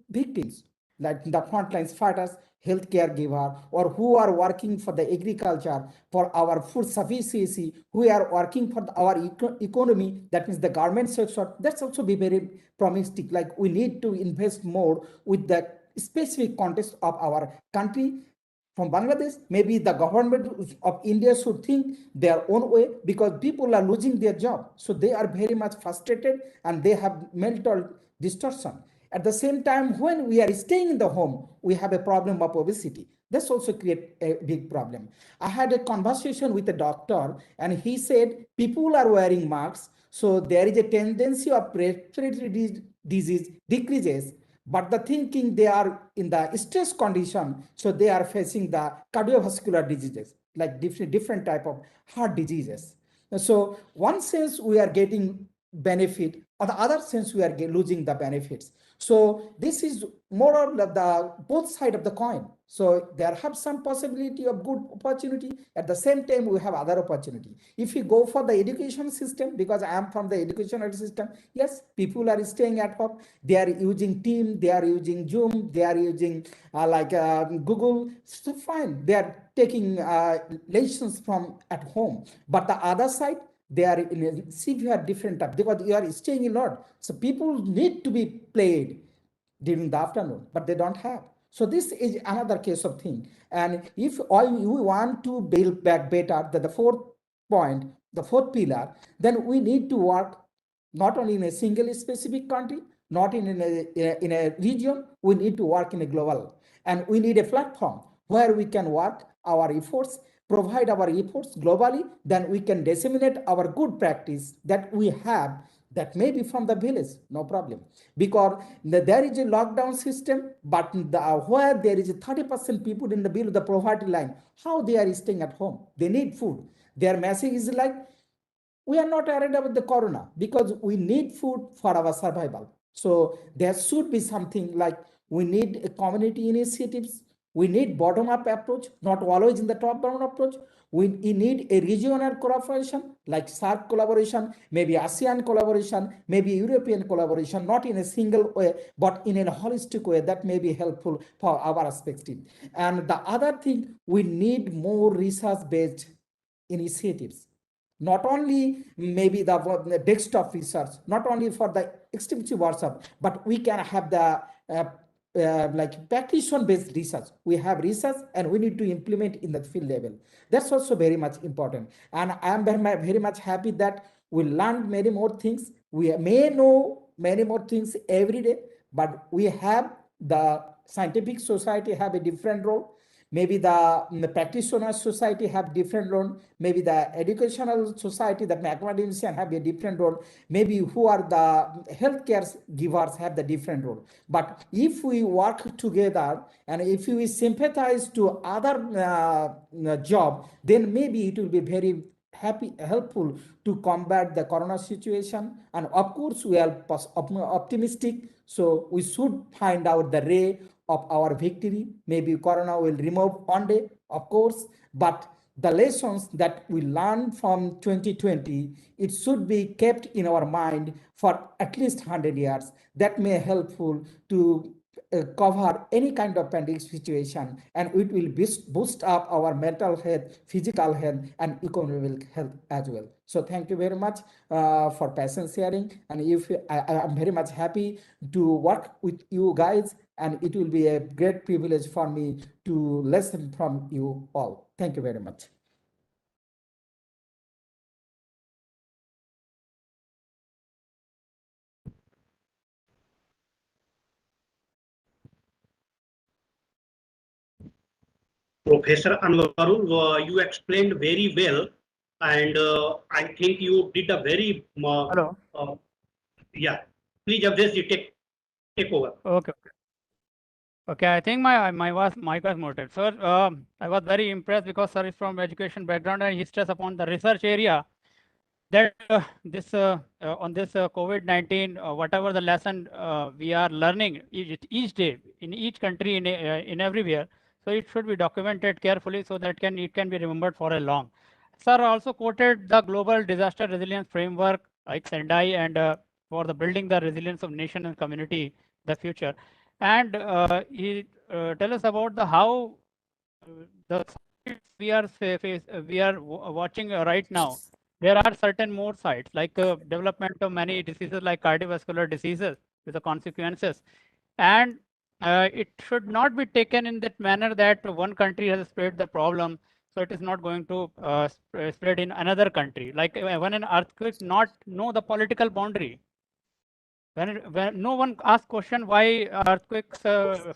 victims, like the frontline fighters, healthcare giver, or who are working for the agriculture, for our food sufficiency, who are working for our economy, that means the garment sector. That's also be very promising. Like we need to invest more with the specific context of our country. From Bangladesh, maybe the government of India should think their own way, because people are losing their job. So they are very much frustrated and they have mental distortion. At the same time, when we are staying in the home, we have a problem of obesity. This also creates a big problem. I had a conversation with a doctor, and he said people are wearing masks, so there is a tendency of respiratory disease decreases, but the thinking they are in the stress condition, so they are facing the cardiovascular diseases, like different type of heart diseases. So one sense we are getting benefit, on the other sense we are losing the benefits. So this is more of the both side of the coin. So there have some possibility of good opportunity. At the same time, we have other opportunity. If we go for the education system, because I am from the educational system, yes, people are staying at home. They are using Team, they are using Zoom, they are using Google. So fine, they are taking lessons from at home. But the other side, they are in a severe different type, because you are staying a lot. So people need to be played during the afternoon, but they don't have. So this is another case of thing. And if all we want to build back better, the fourth point, the fourth pillar, then we need to work not only in a single specific country, not in a region, we need to work in a global. And we need a platform where we can work our efforts, provide our efforts globally, then we can disseminate our good practice that we have, that may be from the village, no problem. Because there is a lockdown system, but where there is 30% people in the below the poverty line, how they are staying at home? They need food. Their message is like, we are not worried about the corona because we need food for our survival. So there should be something like, we need a community initiatives, we need bottom-up approach, not always in the top-down approach. We need a regional collaboration like SARC collaboration, maybe ASEAN collaboration, maybe European collaboration, not in a single way, but in a holistic way that may be helpful for our perspective. And the other thing, we need more research-based initiatives. Not only maybe the desktop research, not only for the extensive WhatsApp, but we can have the like practitioner-based research. We have research and we need to implement in the field level. That's also very much important. And I am very much happy that we learned many more things. We may know many more things every day, but we have the scientific society have a different role. Maybe the practitioner society have different role. Maybe the educational society, the academician have a different role. Maybe who are the healthcare givers have the different role. But if we work together and if we sympathize to other job, then maybe it will be very helpful to combat the corona situation. And of course, we are optimistic. So we should find out the ray of our victory. Maybe corona will remove one day, of course, but the lessons that we learned from 2020, it should be kept in our mind for at least 100 years. That may helpful to cover any kind of pandemic situation, and it will boost up our mental health, physical health, and economic health as well. So thank you very much for patience sharing. And if I'm very much happy to work with you guys, and it will be a great privilege for me to listen from you all. Thank you very much. Professor Anwarul, you explained very well, and I think you did a very Hello. Yeah. Please, Avdesh, take over. Okay. Okay, I think my mic was muted. Sir, I was very impressed because sir is from education background and he stressed upon the research area that this on this COVID-19, whatever the lesson we are learning each day in each country in everywhere, so it should be documented carefully so that it can be remembered for a long. Sir also quoted the global disaster resilience framework like Sendai and for the building the resilience of nation and community the future, and he tell us about the how the we are watching right now. There are certain more sites like development of many diseases like cardiovascular diseases with the consequences, and it should not be taken in that manner that one country has spread the problem, so it is not going to spread in another country. Like when an earthquake not know the political boundary. When no one asks question why earthquakes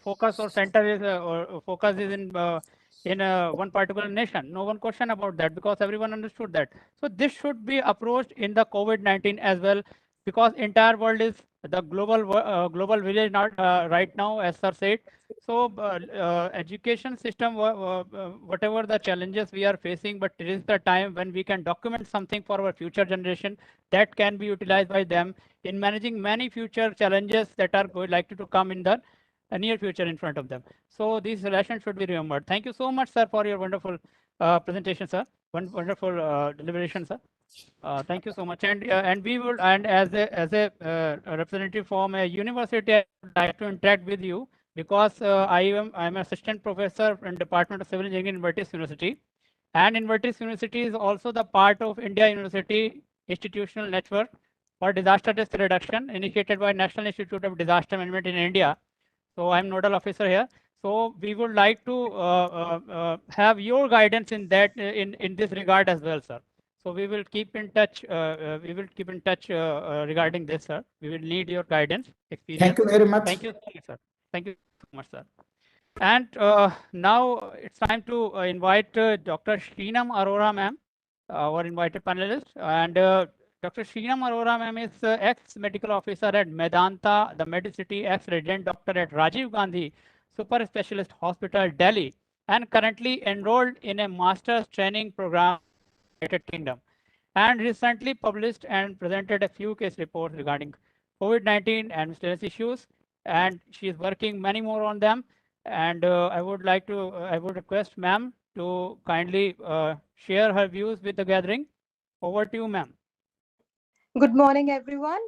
focus or center is or focus is in one particular nation. No one question about that because everyone understood that. So this should be approached in the COVID-19 as well, because entire world is the global village not right now, as sir said. So education system, whatever the challenges we are facing, but it is the time when we can document something for our future generation that can be utilized by them in managing many future challenges that are likely to come in the near future in front of them. So these lessons should be remembered. Thank you so much, sir, for your wonderful presentation, sir. Wonderful deliberation, sir. Thank you so much. And we would, and as a representative from a university, I would like to interact with you because I'm an assistant professor in Department of Civil Engineering in Vertis University, and Vertis University is also the part of India University Institutional Network for Disaster Risk Reduction initiated by National Institute of Disaster Management in India. So I'm nodal officer here. So we would like to have your guidance in that in this regard as well, sir. So we will keep in touch. Regarding this, sir. We will need your guidance, experience. Thank you very much. Thank you so much, sir. Thank you so much, sir. And now it's time to invite Dr. Srinam Arora, ma'am, our invited panelist. And Dr. Srinam Arora, ma'am, is ex-medical officer at Medanta, the Medicity, ex-resident doctor at Rajiv Gandhi Super Specialist Hospital, Delhi, and currently enrolled in a master's training program in the United Kingdom, and recently published and presented a few case reports regarding COVID-19 and mysterious issues, and she is working many more on them. And I would request ma'am to kindly share her views with the gathering. Over to you, ma'am. Good morning, everyone.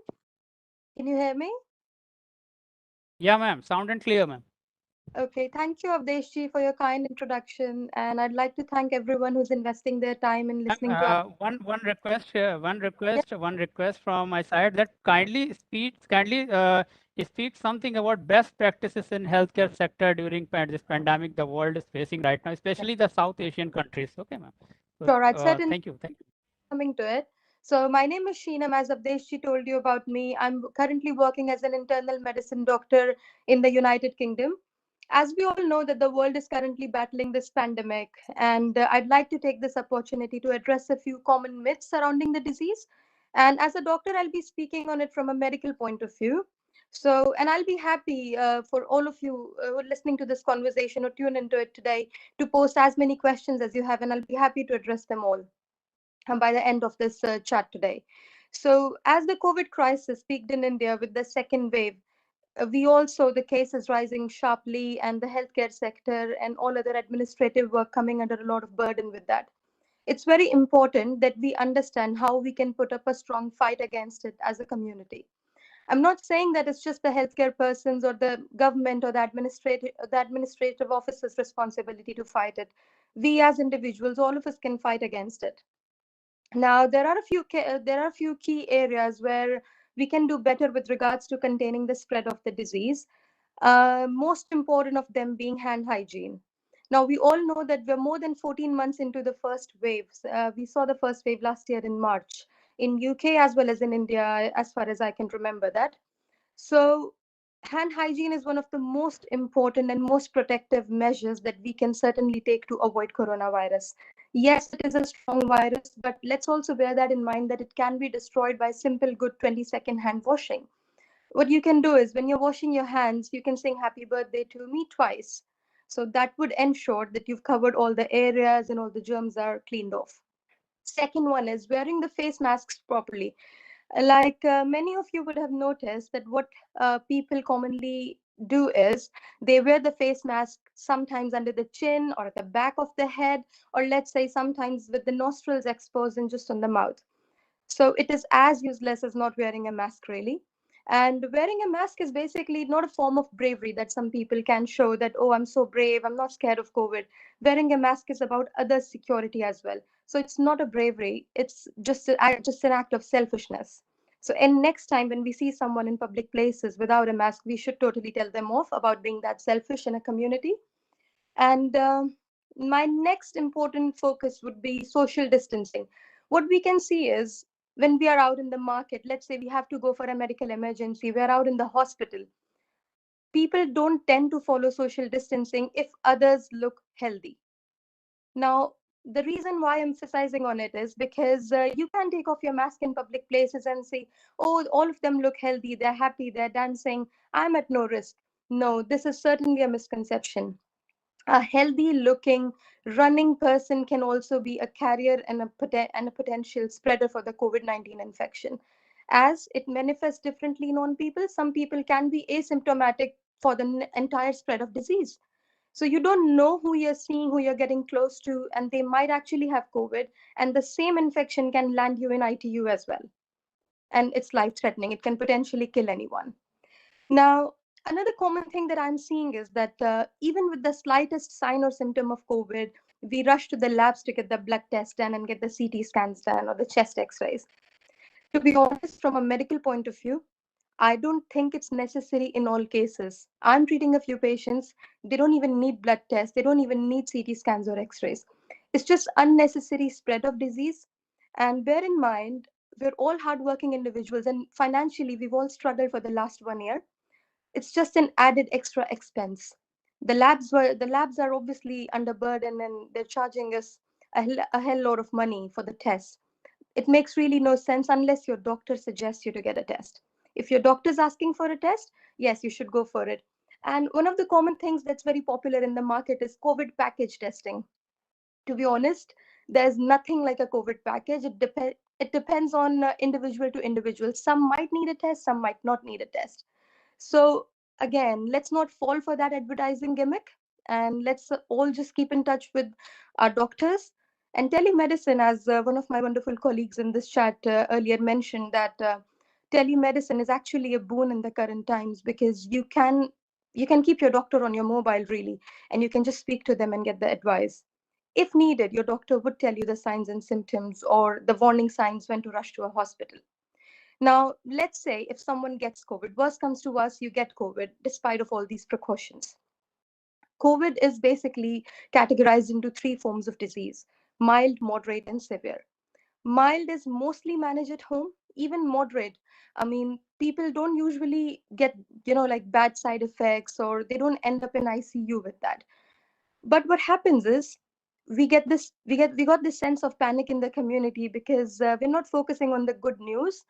Can you hear me? Yeah, ma'am. Sound and clear, ma'am. Okay, thank you, Avdeshji, for your kind introduction. And I'd like to thank everyone who's investing their time in listening to us. One request from my side, that kindly speak something about best practices in healthcare sector during this pandemic the world is facing right now, especially the South Asian countries. Okay, ma'am. So, Sure, I'd certainly thank you. coming to it. So my name is Sheenam. As Avdeshji told you about me, I'm currently working as an internal medicine doctor in the United Kingdom. As we all know that the world is currently battling this pandemic, and I'd like to take this opportunity to address a few common myths surrounding the disease. And as a doctor, I'll be speaking on it from a medical point of view. So, and I'll be happy for all of you who are listening to this conversation or tune into it today to post as many questions as you have, and I'll be happy to address them all by the end of this chat today. So, as the COVID crisis peaked in India with the second wave, we all saw the cases rising sharply and the healthcare sector and all other administrative work coming under a lot of burden with that. It's very important that we understand how we can put up a strong fight against it as a community. I'm not saying that it's just the healthcare persons or the government or the administrative officers' responsibility to fight it. We as individuals, all of us can fight against it. Now, there are a few key areas where we can do better with regards to containing the spread of the disease. Most important of them being hand hygiene. Now, we all know that we're more than 14 months into the first waves. We saw the first wave last year in March in UK as well as in India, as far as I can remember that. So, hand hygiene is one of the most important and most protective measures that we can certainly take to avoid coronavirus. Yes, it is a strong virus, but let's also bear that in mind that it can be destroyed by simple, good 20-second hand washing. What you can do is when you're washing your hands, you can sing happy birthday to me twice. So that would ensure that you've covered all the areas and all the germs are cleaned off. Second one is wearing the face masks properly. Like many of you would have noticed that what people commonly do is they wear the face mask sometimes under the chin or at the back of the head, or let's say sometimes with the nostrils exposed and just on the mouth. So it is as useless as not wearing a mask, really. And wearing a mask is basically not a form of bravery that some people can show that, oh, I'm so brave, I'm not scared of COVID. Wearing a mask is about other security as well. So it's not a bravery, it's just an act of selfishness. So, and next time when we see someone in public places without a mask, we should totally tell them off about being that selfish in a community. And my next important focus would be social distancing. What we can see is when we are out in the market, let's say we have to go for a medical emergency, we're out in the hospital. People don't tend to follow social distancing if others look healthy. Now, the reason why I'm emphasizing on it is because you can take off your mask in public places and say, oh, all of them look healthy, they're happy, they're dancing, I'm at no risk. No, this is certainly a misconception. A healthy looking running person can also be a carrier and a potential spreader for the COVID-19 infection. As it manifests differently in on people, some people can be asymptomatic for the entire spread of disease. So you don't know who you're seeing, who you're getting close to, and they might actually have COVID, and the same infection can land you in ITU as well. And it's life-threatening. It can potentially kill anyone. Now, another common thing that I'm seeing is that even with the slightest sign or symptom of COVID, we rush to the labs to get the blood test done and get the CT scans done or the chest x-rays. To be honest, from a medical point of view, I don't think it's necessary in all cases. I'm treating a few patients. They don't even need blood tests. They don't even need CT scans or x-rays. It's just unnecessary spread of disease. And bear in mind, we're all hardworking individuals, and financially, we've all struggled for the last 1 year. It's just an added extra expense. The labs are obviously under burden, and they're charging us a hell lot of money for the test. It makes really no sense unless your doctor suggests you to get a test. If your doctor's asking for a test, yes, you should go for it. And one of the common things that's very popular in the market is COVID package testing. To be honest, there's nothing like a COVID package. It depends on individual to individual. Some might need a test, some might not need a test. So again, let's not fall for that advertising gimmick, and let's all just keep in touch with our doctors. And telemedicine, as one of my wonderful colleagues in this chat earlier mentioned, that telemedicine is actually a boon in the current times, because you can keep your doctor on your mobile really, and you can just speak to them and get the advice. If needed, your doctor would tell you the signs and symptoms or the warning signs when to rush to a hospital. Now, let's say if someone gets COVID, worst comes to worst, you get COVID despite of all these precautions. COVID is basically categorized into three forms of disease: mild, moderate, and severe. Mild is mostly managed at home. Even moderate, I mean, people don't usually get, like bad side effects, or they don't end up in ICU with that. But what happens is we got this sense of panic in the community, because we're not focusing on the good news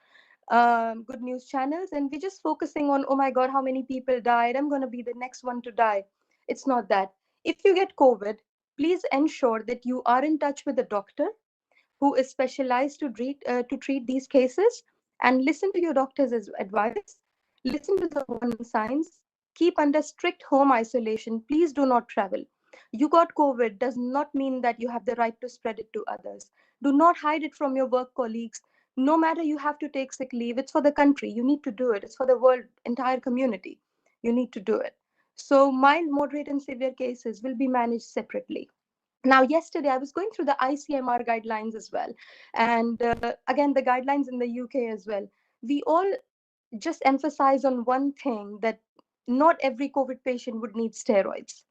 channels, and we're just focusing on, oh my god, how many people died, I'm going to be the next one to die. It's not that. If you get COVID, please ensure that you are in touch with a doctor who is specialized to treat these cases, and listen to your doctor's advice, listen to the warning signs, keep under strict home isolation, please do not travel. You got COVID does not mean that you have the right to spread it to others. Do not hide it from your work colleagues. No matter you have to take sick leave, it's for the country, you need to do it. It's for the world, entire community, you need to do it. So mild, moderate, and severe cases will be managed separately. Now, yesterday I was going through the ICMR guidelines as well, and again the guidelines in the UK as well. We all just emphasize on one thing, that not every COVID patient would need steroids.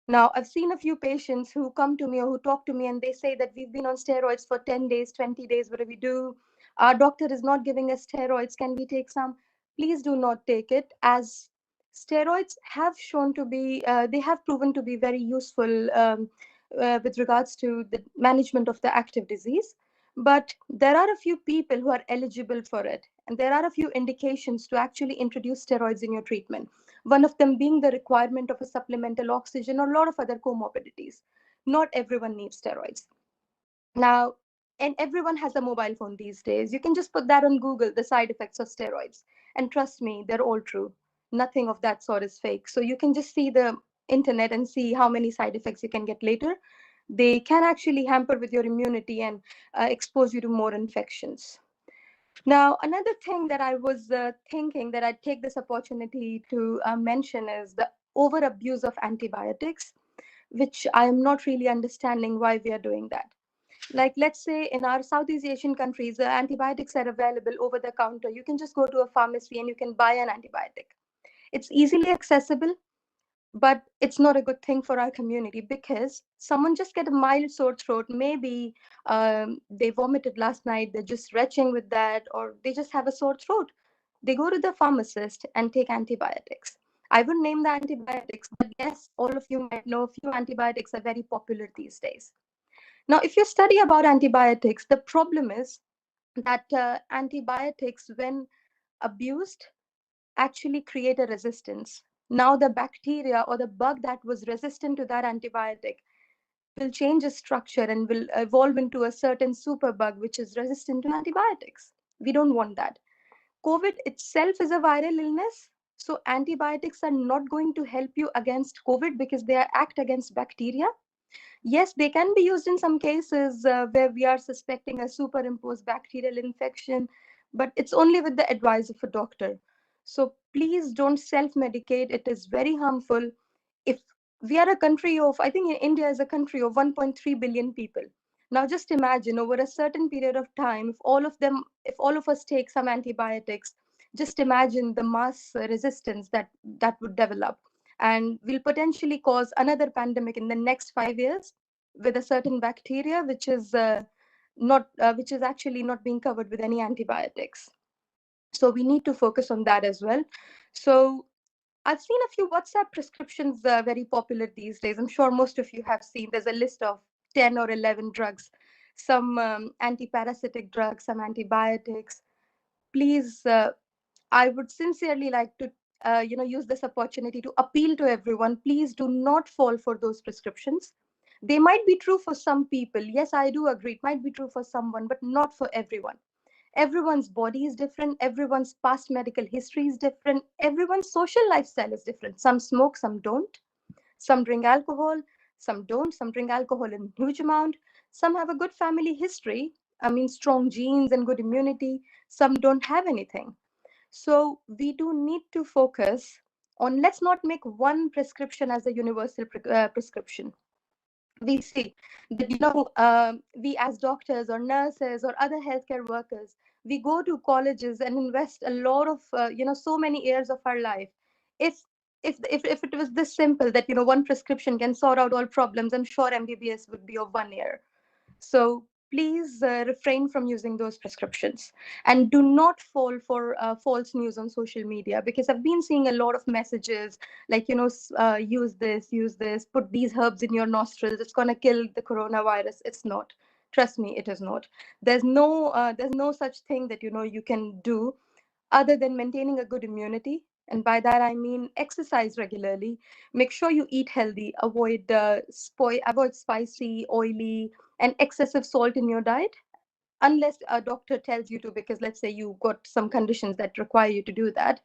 Now, I've seen a few patients who come to me or who talk to me, and they say that we've been on steroids for 10 days, 20 days. What do we do? Our doctor is not giving us steroids. Can we take some? Please do not take it, as steroids have shown to be, they have proven to be very useful with regards to the management of the active disease. But there are a few people who are eligible for it, and there are a few indications to actually introduce steroids in your treatment. One of them being the requirement of a supplemental oxygen or a lot of other comorbidities. Not everyone needs steroids. Now, and everyone has a mobile phone these days. You can just put that on Google, the side effects of steroids. And trust me, they're all true. Nothing of that sort is fake. So you can just see the internet and see how many side effects you can get later. They can actually hamper with your immunity and expose you to more infections. Now, another thing that I was thinking that I'd take this opportunity to mention is the over abuse of antibiotics, which I am not really understanding why we are doing that. Like, let's say in our Southeast Asian countries, the antibiotics are available over the counter. You can just go to a pharmacy and you can buy an antibiotic. It's easily accessible, but it's not a good thing for our community, because someone just get a mild sore throat, maybe they vomited last night, they're just retching with that, or they just have a sore throat. They go to the pharmacist and take antibiotics. I wouldn't name the antibiotics, but yes, all of you might know a few antibiotics are very popular these days. Now, if you study about antibiotics, the problem is that antibiotics, when abused, actually create a resistance. Now, the bacteria or the bug that was resistant to that antibiotic will change its structure and will evolve into a certain superbug which is resistant to antibiotics. We don't want that. COVID itself is a viral illness. So antibiotics are not going to help you against COVID, because they act against bacteria. Yes, they can be used in some cases where we are suspecting a superimposed bacterial infection, but it's only with the advice of a doctor. So please don't self-medicate. It is very harmful. If we are a country of, I think India is a country of 1.3 billion people. Now just imagine over a certain period of time, if all of us take some antibiotics, just imagine the mass resistance that would develop, and will potentially cause another pandemic in the next 5 years with a certain bacteria which is actually not being covered with any antibiotics. So we need to focus on that as well. So I've seen a few WhatsApp prescriptions very popular these days. I'm sure most of you have seen. There's a list of 10 or 11 drugs, some anti-parasitic drugs, some antibiotics. Please, I would sincerely like to use this opportunity to appeal to everyone. Please do not fall for those prescriptions. They might be true for some people. Yes, I do agree. It might be true for someone, but not for everyone. Everyone's body is different. Everyone's past medical history is different. Everyone's social lifestyle is different. Some smoke, some don't. Some drink alcohol, some don't. Some drink alcohol in huge amount. Some have a good family history. I mean, strong genes and good immunity. Some don't have anything. So we do need to focus on, let's not make one prescription as a universal prescription. We see that, we as doctors or nurses or other healthcare workers, we go to colleges and invest a lot of, so many years of our life. If if if, if it was this simple that, one prescription can sort out all problems, I'm sure MBBS would be of 1 year. So please refrain from using those prescriptions, and do not fall for false news on social media, because I've been seeing a lot of messages like, use this, put these herbs in your nostrils, it's going to kill the coronavirus. It's not. Trust me, it is not. There's no such thing that, you can do other than maintaining a good immunity. And by that, I mean exercise regularly. Make sure you eat healthy. Avoid spicy, oily, and excessive salt in your diet, unless a doctor tells you to, because let's say you got some conditions that require you to do that.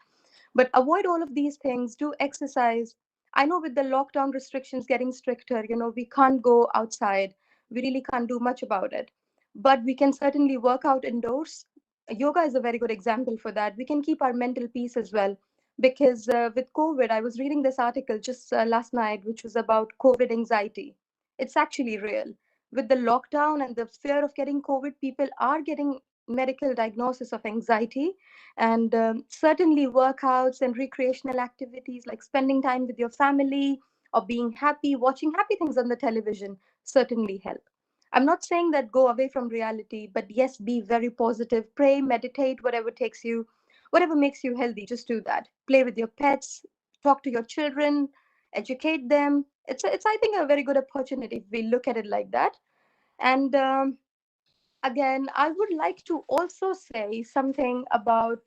But avoid all of these things. Do exercise. I know with the lockdown restrictions getting stricter, we can't go outside. We really can't do much about it. But we can certainly work out indoors. Yoga is a very good example for that. We can keep our mental peace as well. Because with COVID, I was reading this article just last night, which was about COVID anxiety. It's actually real. With the lockdown and the fear of getting COVID, people are getting medical diagnosis of anxiety. And certainly workouts and recreational activities like spending time with your family or being happy, watching happy things on the television certainly help. I'm not saying that go away from reality, but yes, be very positive, pray, meditate, whatever makes you healthy, just do that. Play with your pets, talk to your children, educate them. It's I think a very good opportunity if we look at it like that. And again, I would like to also say something about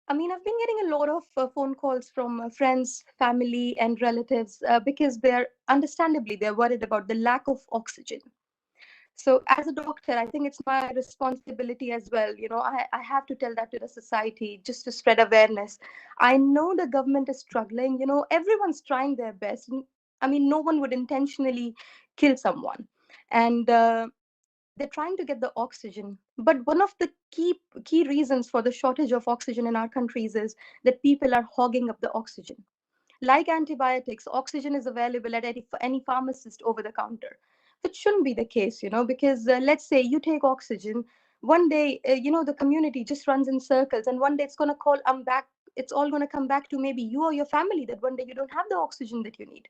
I've been getting a lot of phone calls from friends, family, and relatives because they're worried about the lack of oxygen. So as a doctor, I think it's my responsibility as well. I have to tell that to the society just to spread awareness. I know the government is struggling. Everyone's trying their best. No one would intentionally kill someone. And they're trying to get the oxygen. But one of the key reasons for the shortage of oxygen in our countries is that people are hogging up the oxygen. Like antibiotics, oxygen is available at any pharmacist over the counter, which shouldn't be the case, because let's say you take oxygen, one day, the community just runs in circles, and one day it's going to call, I'm back. It's all going to come back to maybe you or your family, that one day you don't have the oxygen that you need.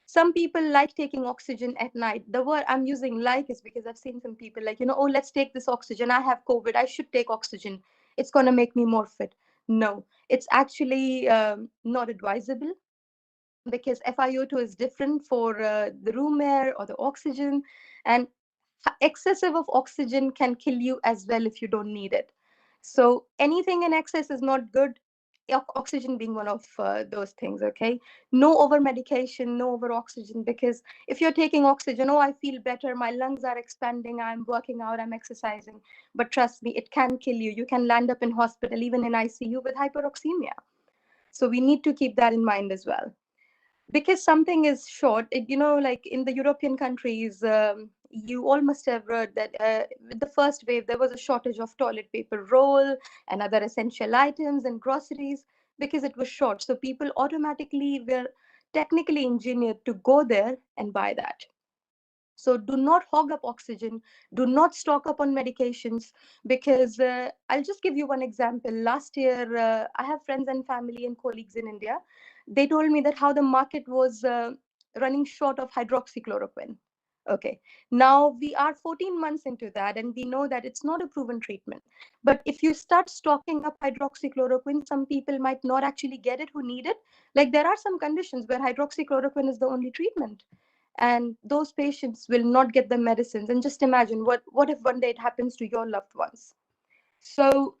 Some people like taking oxygen at night. The word I'm using like is because I've seen some people like, oh, let's take this oxygen. I have COVID. I should take oxygen. It's going to make me more fit. No, it's actually not advisable, because FiO2 is different for the room air or the oxygen. And excessive of oxygen can kill you as well if you don't need it. So anything in excess is not good, oxygen being one of those things. Okay, no over medication, no over oxygen, because if you're taking oxygen, oh, I feel better, my lungs are expanding, I'm working out, I'm exercising, but trust me, it can kill you. You can land up in hospital, even in ICU, with hyperoxemia. So we need to keep that in mind as well, because something is short. Like in the European countries, you all must have read that with the first wave there was a shortage of toilet paper roll and other essential items and groceries, because it was short. So people automatically were technically engineered to go there and buy that. So do not hog up oxygen, do not stock up on medications, because I'll just give you one example. Last year, I have friends and family and colleagues in India. They told me that how the market was running short of hydroxychloroquine. Okay, now we are 14 months into that, and we know that it's not a proven treatment. But if you start stocking up hydroxychloroquine, some people might not actually get it who need it. Like there are some conditions where hydroxychloroquine is the only treatment, and those patients will not get the medicines. And just imagine what if one day it happens to your loved ones. So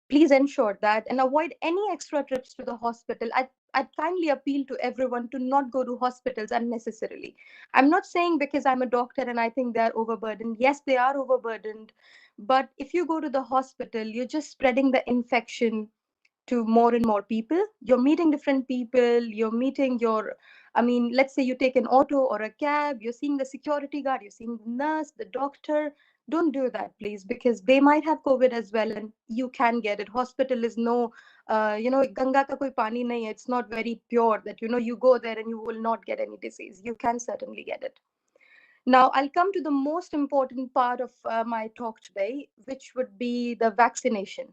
please ensure that and avoid any extra trips to the hospital. I'd kindly appeal to everyone to not go to hospitals unnecessarily. I'm not saying because I'm a doctor and I think they're overburdened. Yes, they are overburdened. But if you go to the hospital, you're just spreading the infection to more and more people. You're meeting different people. You're meeting I mean, let's say you take an auto or a cab, you're seeing the security guard, you're seeing the nurse, the doctor. Don't do that, please, because they might have COVID as well, and you can get it. Hospital is no, Ganga ka koi pani nahi hai. It's not very pure that, you go there and you will not get any disease. You can certainly get it. Now, I'll come to the most important part of my talk today, which would be the vaccination.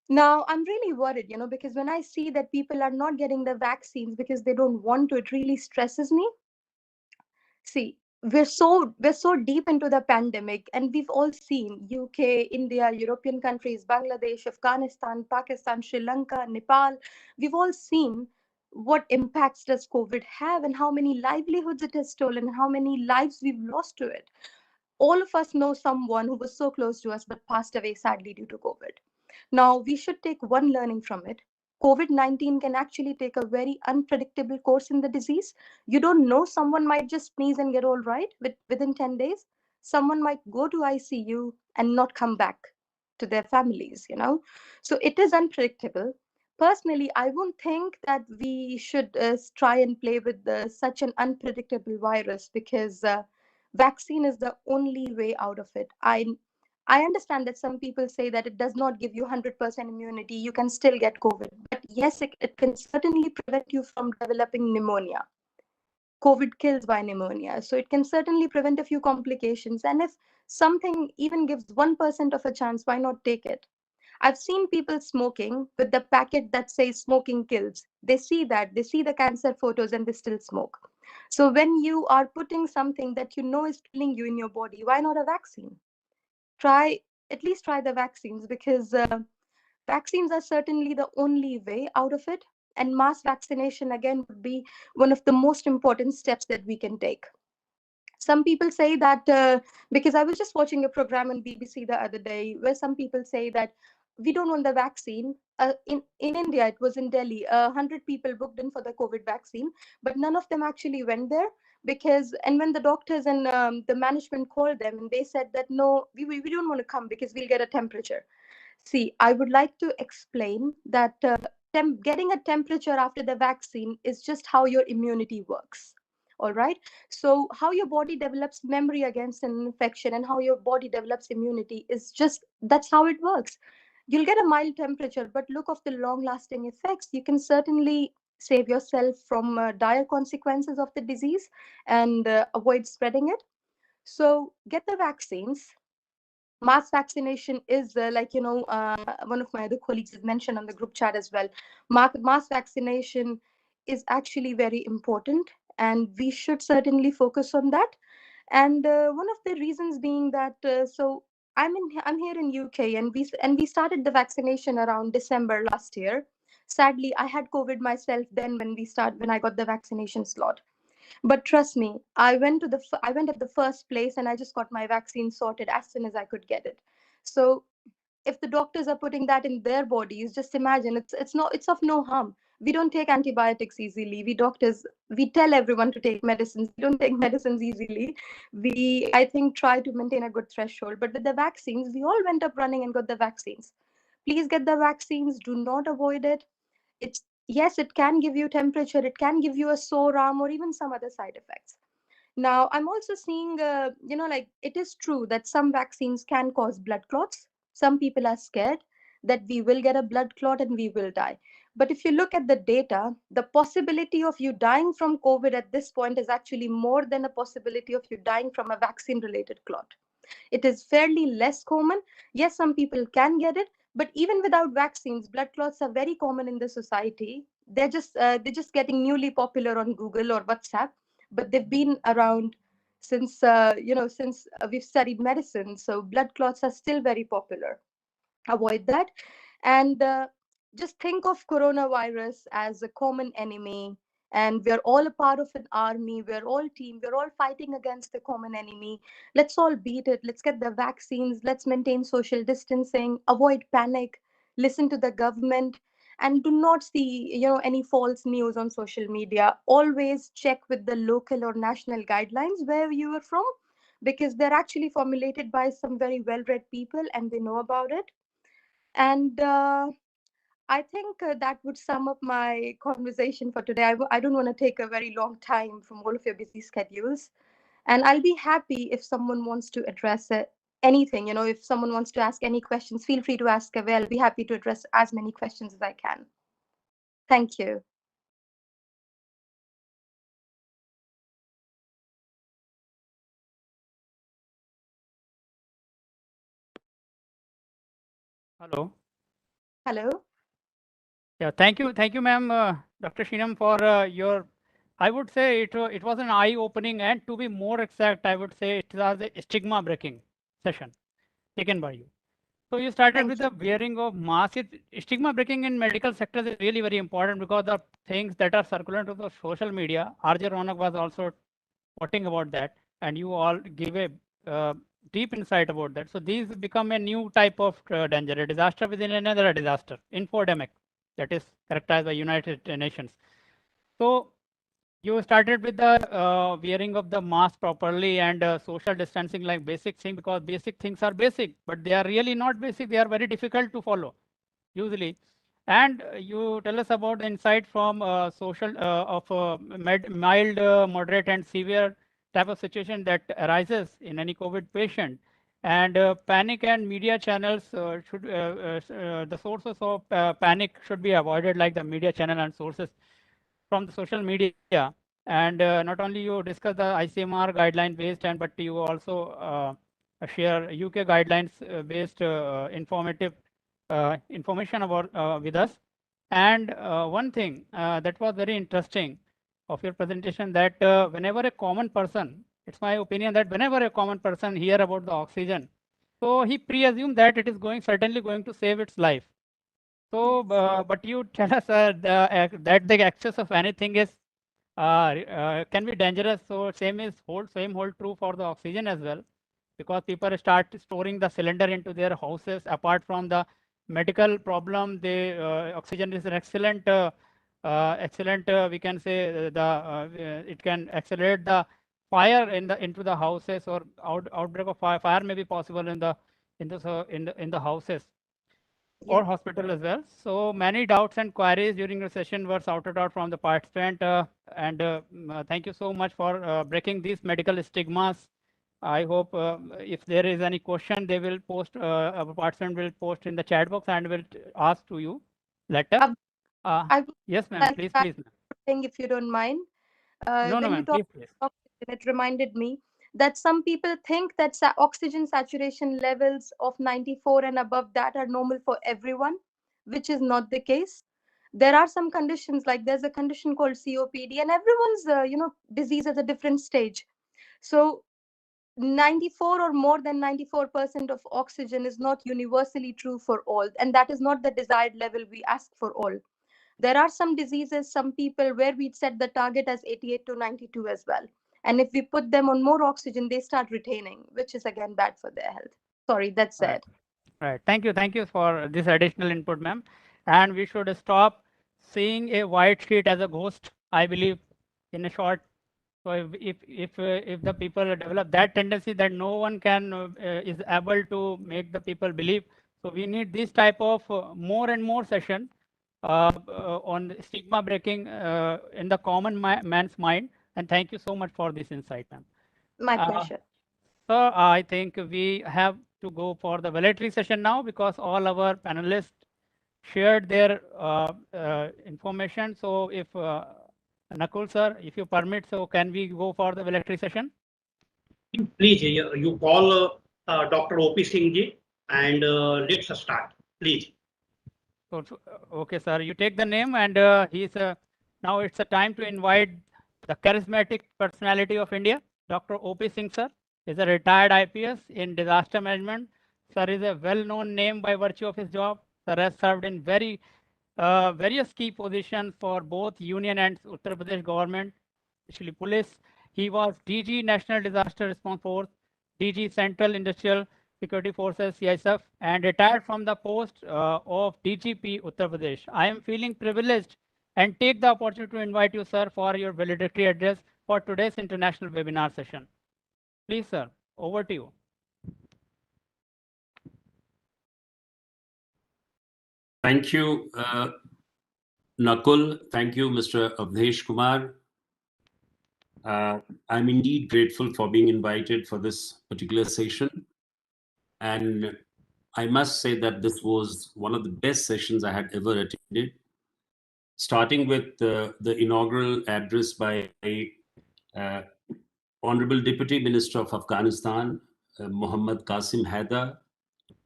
Now, I'm really worried, because when I see that people are not getting the vaccines because they don't want to, it really stresses me. See, we're so deep into the pandemic, and we've all seen UK, India, European countries, Bangladesh, Afghanistan, Pakistan, Sri Lanka, Nepal. We've all seen what impacts does COVID have and how many livelihoods it has stolen, how many lives we've lost to it. All of us know someone who was so close to us but passed away sadly due to COVID. Now, we should take one learning from it. COVID-19 can actually take a very unpredictable course in the disease. You don't know, someone might just sneeze and get all right within 10 days. Someone might go to ICU and not come back to their families. So it is unpredictable. Personally, I won't think that we should try and play with such an unpredictable virus, because vaccine is the only way out of it. I understand that some people say that it does not give you 100% immunity. You can still get COVID. But yes, it can certainly prevent you from developing pneumonia. COVID kills by pneumonia. So it can certainly prevent a few complications. And if something even gives 1% of a chance, why not take it? I've seen people smoking with the packet that says smoking kills. They see the cancer photos, and they still smoke. So when you are putting something that you know is killing you in your body, why not a vaccine? At least try the vaccines, because vaccines are certainly the only way out of it. And mass vaccination, again, would be one of the most important steps that we can take. Some people say that, because I was just watching a program on BBC the other day where some people say that we don't want the vaccine. In India, it was in Delhi, 100 people booked in for the COVID vaccine, but none of them actually went there. And when the doctors and the management called them, and they said that, no, we don't want to come because we'll get a temperature. See, I would like to explain that getting a temperature after the vaccine is just how your immunity works. All right. So, how your body develops memory against an infection and how your body develops immunity is just that's how it works. You'll get a mild temperature, but look of the long lasting effects. You can certainly save yourself from dire consequences of the disease and avoid spreading it. So, get the vaccines. Mass vaccination is one of my other colleagues has mentioned on the group chat as well. Mass vaccination is actually very important, and we should certainly focus on that. And one of the reasons being that I'm here in UK, and we started the vaccination around December last year. Sadly, I had COVID myself then when I got the vaccination slot. But trust me, I went at the first place, and I just got my vaccine sorted as soon as I could get it. So if the doctors are putting that in their bodies, just imagine it's of no harm. We don't take antibiotics easily. We tell everyone to take medicines. We don't take medicines easily. We, I think, try to maintain a good threshold. But with the vaccines, we all went up running and got the vaccines. Please get the vaccines. Do not avoid it. It's Yes, it can give you temperature, it can give you a sore arm, or even some other side effects. Now, I'm also seeing, like, it is true that some vaccines can cause blood clots. Some people are scared. that we will get a blood clot and we will die. But if you look at the data, the possibility of you dying from COVID at this point is actually more than a possibility of you dying from a vaccine related clot. It is fairly less common. Yes, some people can get it, but even without vaccines, blood clots are very common in the society. They're just getting newly popular on Google or WhatsApp, but they've been around since we've studied medicine. So blood clots are still very popular. Avoid that. And just think of coronavirus as a common enemy, and we're all a part of an army, we're all team, we're all fighting against the common enemy. Let's all beat it, let's get the vaccines, let's maintain social distancing, avoid panic, listen to the government, and do not see any false news on social media. Always check with the local or national guidelines where you are from, because they're actually formulated by some very well-read people and they know about it. And I think that would sum up my conversation for today. I don't want to take a very long time from all of your busy schedules. And I'll be happy if someone wants to address anything. If someone wants to ask any questions, feel free to ask away. I'll be happy to address as many questions as I can. Thank you. Hello. Hello. Yeah, thank you, ma'am, Dr. Shinam, for your. I would say it was an eye-opening, and to be more exact, I would say it was a stigma-breaking session taken by you. So you started with the wearing of mask. Stigma breaking in medical sector is really very important because the things that are circulating to the social media. RJ Ronak was also talking about that, and you all give a deep insight about that. So these become a new type of danger, a disaster within another disaster, infodemic, that is characterized by United Nations. So you started with the wearing of the mask properly and social distancing like basic thing, because basic things are basic, but they are really not basic. They are very difficult to follow usually. And you tell us about the insight from social of mild, moderate, and severe type of situation that arises in any COVID patient. And panic and media channels should the sources of panic should be avoided, like the media channel and sources from the social media. And not only you discuss the ICMR guideline based, and but you also share UK guidelines based informative information about with us. And one thing that was very interesting of your presentation, that whenever a common person, it's my opinion that whenever a common person hear about the oxygen, so he pre-assumes that it is certainly going to save its life. So, but you tell us that the excess of anything is can be dangerous. So same hold true for the oxygen as well, because people start storing the cylinder into their houses. Apart from the medical problem, the oxygen is an excellent, we can say it can accelerate the fire into the houses, or outbreak of fire may be possible in the houses or hospital as well. So many doubts and queries during the session were sorted out from the participant, and thank you so much for breaking these medical stigmas. I hope if there is any question, they will post, our participant will post in the chat box and will ask to you later. Yes, ma'am, please. Thing, if you don't mind. No, When you ma'am, talk please. oxygen, it reminded me that some people think that oxygen saturation levels of 94 and above that are normal for everyone, which is not the case. There are some conditions, like there's a condition called COPD, and everyone's disease at a different stage. So 94 or more than 94% of oxygen is not universally true for all, and that is not the desired level we ask for all. There are some diseases, some people where we set the target as 88 to 92 as well. And if we put them on more oxygen, they start retaining, which is again bad for their health. Sorry, that's it. Right. Thank you for this additional input, ma'am. And we should stop seeing a white sheet as a ghost, I believe, in a short. So if the people develop that tendency that no one can is able to make the people believe, so we need this type of more and more session on stigma breaking in the common man's mind. And thank you so much for this insight, ma'am. My pleasure. So I think we have to go for the voluntary session now because all our panelists shared their information. So if Nakul sir, if you permit, so can we go for the voluntary session? Please, you call Dr. O.P. Singh ji and let's start, please. So, okay, sir, you take the name and now it's a time to invite the charismatic personality of India, Dr. O.P. Singh sir is a retired IPS in disaster management. Sir is a well-known name by virtue of his job. Sir has served in various key positions for both Union and Uttar Pradesh government, especially police. He was DG National Disaster Response Force, DG Central Industrial Security Forces, CISF, and retired from the post of DGP Uttar Pradesh. I am feeling privileged and take the opportunity to invite you, sir, for your valedictory address for today's international webinar session. Please, sir, over to you. Thank you, Nakul. Thank you, Mr. Avdesh Kumar. I'm indeed grateful for being invited for this particular session. And I must say that this was one of the best sessions I had ever attended, starting with the inaugural address by Honorable Deputy Minister of Afghanistan, Mohammad Qasim Haidar,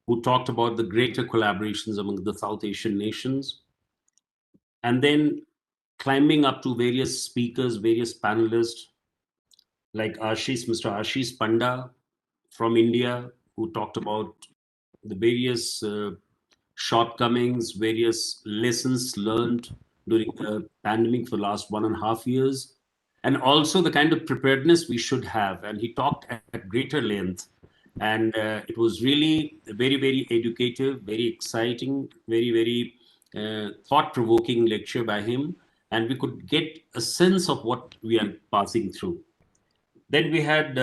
who talked about the greater collaborations among the South Asian nations. And then climbing up to various speakers, various panelists, like Mr. Ashish Panda from India, who talked about the various shortcomings, various lessons learned during the pandemic for the last 1.5 years, and also the kind of preparedness we should have. And he talked at greater length. And it was really very, very educative, very exciting, very, very thought-provoking lecture by him. And we could get a sense of what we are passing through. Then we had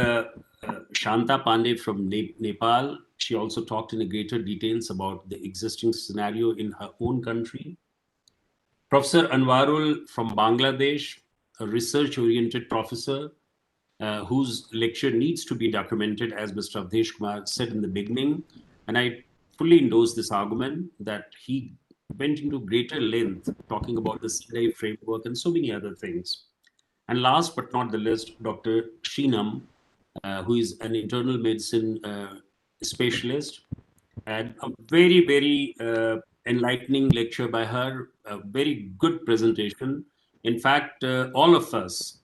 Shanta Pandey from Nepal. She also talked in greater details about the existing scenario in her own country. Professor Anwarul from Bangladesh, a research-oriented professor whose lecture needs to be documented, as Mr. Avdesh Kumar said in the beginning. And I fully endorse this argument that he went into greater length talking about the CDI framework and so many other things. And last but not the least, Dr. Sheenam, who is an internal medicine specialist, and a very, very enlightening lecture by her, a very good presentation. In fact, all of us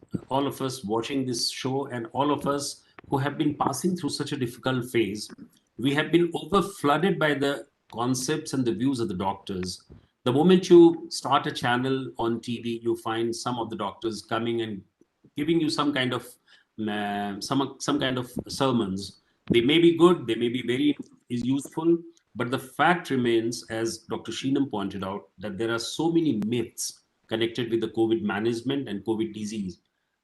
watching this show and all of us who have been passing through such a difficult phase, we have been over-flooded by the concepts and the views of the doctors. The moment you start a channel on TV, you find some of the doctors coming and giving you some kind of sermons. They may be good, they may be very useful, but the fact remains, as Dr. Sheenam pointed out, that there are so many myths connected with the COVID management and COVID disease.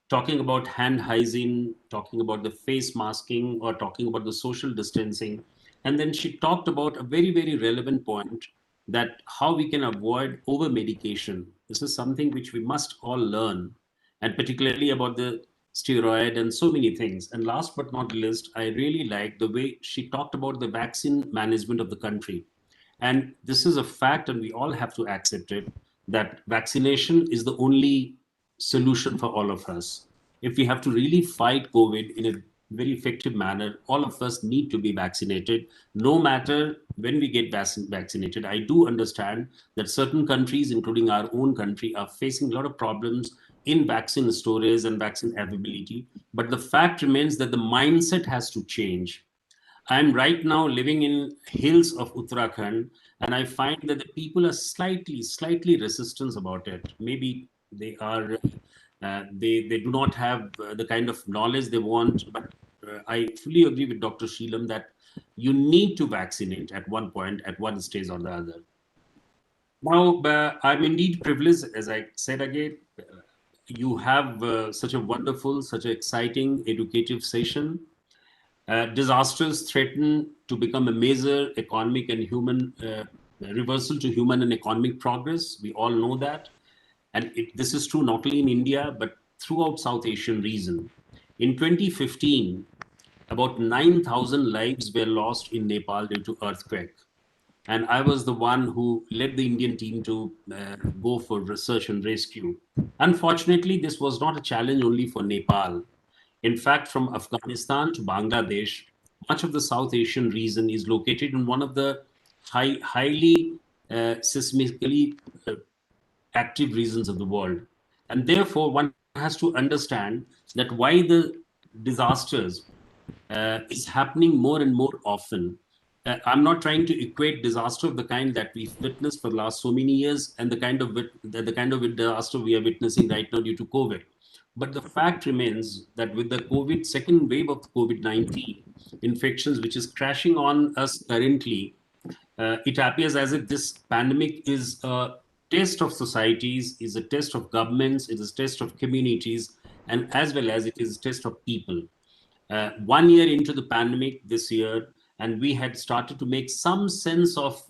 Talking about hand hygiene, talking about the face masking, or talking about the social distancing. And then she talked about a very, very relevant point, that how we can avoid over medication. This is something which we must all learn, and particularly about the steroid and so many things. And last but not least, I really like the way she talked about the vaccine management of the country. And this is a fact, and we all have to accept it, that vaccination is the only solution for all of us. If we have to really fight COVID in a very effective manner, all of us need to be vaccinated, no matter when we get vaccinated. I do understand that certain countries, including our own country, are facing a lot of problems in vaccine storage and vaccine availability. But the fact remains that the mindset has to change. I'm right now living in hills of Uttarakhand, and I find that the people are slightly resistant about it. Maybe they are, they do not have the kind of knowledge they want. But I fully agree with Dr. Sheelam that you need to vaccinate at one point, at one stage or the other. Now, I'm indeed privileged, as I said again. You have such a wonderful, such an exciting, educative session. Disasters threaten to become a major economic and human reversal to human and economic progress. We all know that. And this is true not only in India, but throughout South Asian region. In 2015, about 9,000 lives were lost in Nepal due to earthquake. And I was the one who led the Indian team to go for research and rescue. Unfortunately, this was not a challenge only for Nepal. In fact, from Afghanistan to Bangladesh, much of the South Asian region is located in one of the highly seismically active regions of the world. And therefore, one has to understand that why the disasters is happening more and more often. I'm not trying to equate disaster of the kind that we've witnessed for the last so many years and the kind of disaster we are witnessing right now due to COVID. But the fact remains that with the COVID second wave of COVID-19 infections, which is crashing on us currently, it appears as if this pandemic is a test of societies, is a test of governments, it is a test of communities, and as well as it is a test of people. 1 year into the pandemic this year, and we had started to make some sense of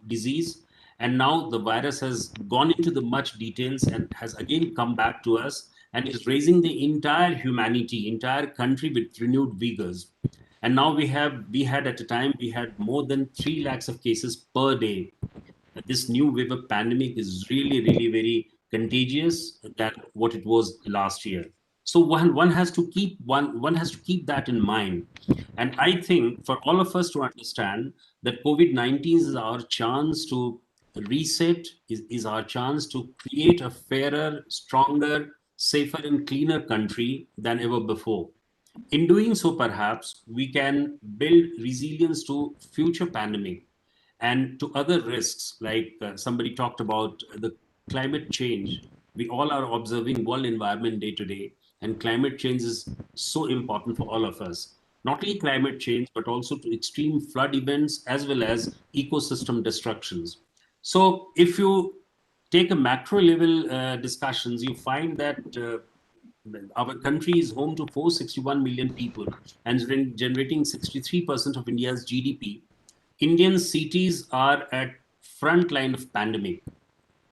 disease. And now the virus has gone into the much details and has again come back to us and is raising the entire humanity, entire country with renewed vigors. And now we had at a time, we had more than 3 lakhs of cases per day. This new wave of pandemic is really, really very contagious than what it was last year. So one has to keep that in mind. And I think for all of us to understand that COVID-19 is our chance to reset, is our chance to create a fairer, stronger, safer, and cleaner country than ever before. In doing so, perhaps we can build resilience to future pandemic and to other risks, like somebody talked about the climate change. We all are observing world environment day to day, and climate change is so important for all of us. Not only climate change, but also to extreme flood events as well as ecosystem destructions. So if you take a macro level discussions, you find that our country is home to 461 million people and generating 63% of India's GDP. Indian cities are at front line of pandemic.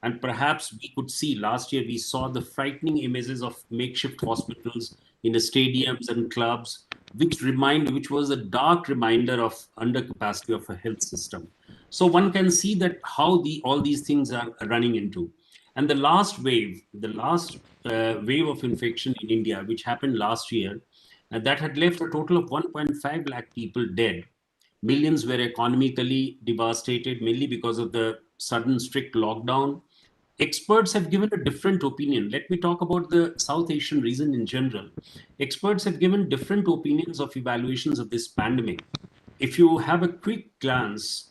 And perhaps we could see last year, we saw the frightening images of makeshift hospitals in the stadiums and clubs, which was a dark reminder of undercapacity of a health system. So one can see that how all these things are running into. And the last wave of infection in India, which happened last year, that had left a total of 1.5 lakh people dead. Millions were economically devastated, mainly because of the sudden strict lockdown. Experts have given a different opinion. Let me talk about the South Asian region in general. Experts have given different opinions of evaluations of this pandemic. If you have a quick glance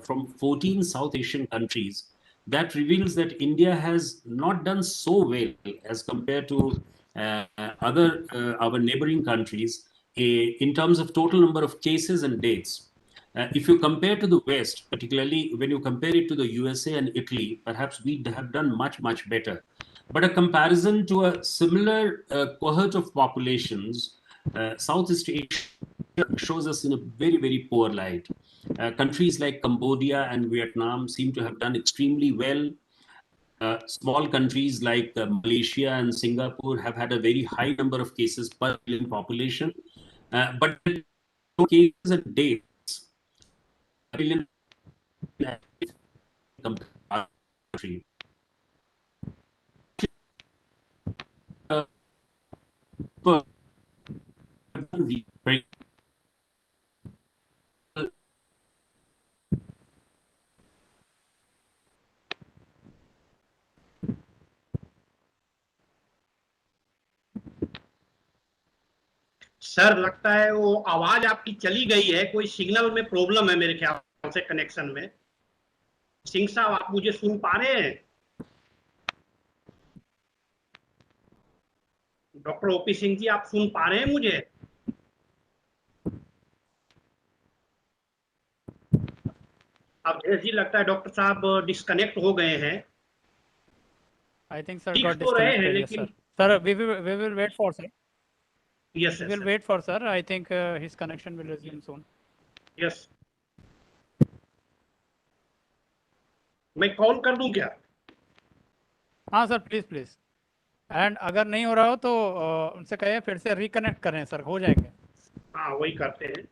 from 14 South Asian countries, that reveals that India has not done so well as compared to our neighboring countries in terms of total number of cases and deaths. If you compare to the West, particularly when you compare it to the USA and Italy, perhaps we have done much, much better. But a comparison to a similar cohort of populations, Southeast Asia shows us in a very, very poor light. Countries like Cambodia and Vietnam seem to have done extremely well. Small countries like Malaysia and Singapore have had a very high number of cases per million population. But cases and deaths, million country. Sir लगता है वो आवाज आपकी चली गई है, कोई signal में प्रॉब्लम है मेरे ख्याल से कनेक्शन में। सिंह साहब आप मुझे सुन पा रहे हैं? डॉक्टर ओपी सिंह जी आप सुन पा रहे हैं मुझे? अब जी लगता है डॉक्टर साहब डिस्कनेक्ट हो गए हैं। I think sir got disconnected. Yes, sir. Sir, we will wait for sir. Yes, we will wait for sir. I think his connection will resume soon. Yes. मैं कॉल कर दूं क्या? हाँ सर प्लीज एंड अगर नहीं हो रहा हो तो उनसे कहिए फिर से रिकनेक्ट करें सर, हो जाएंगे। हाँ वही करते हैं।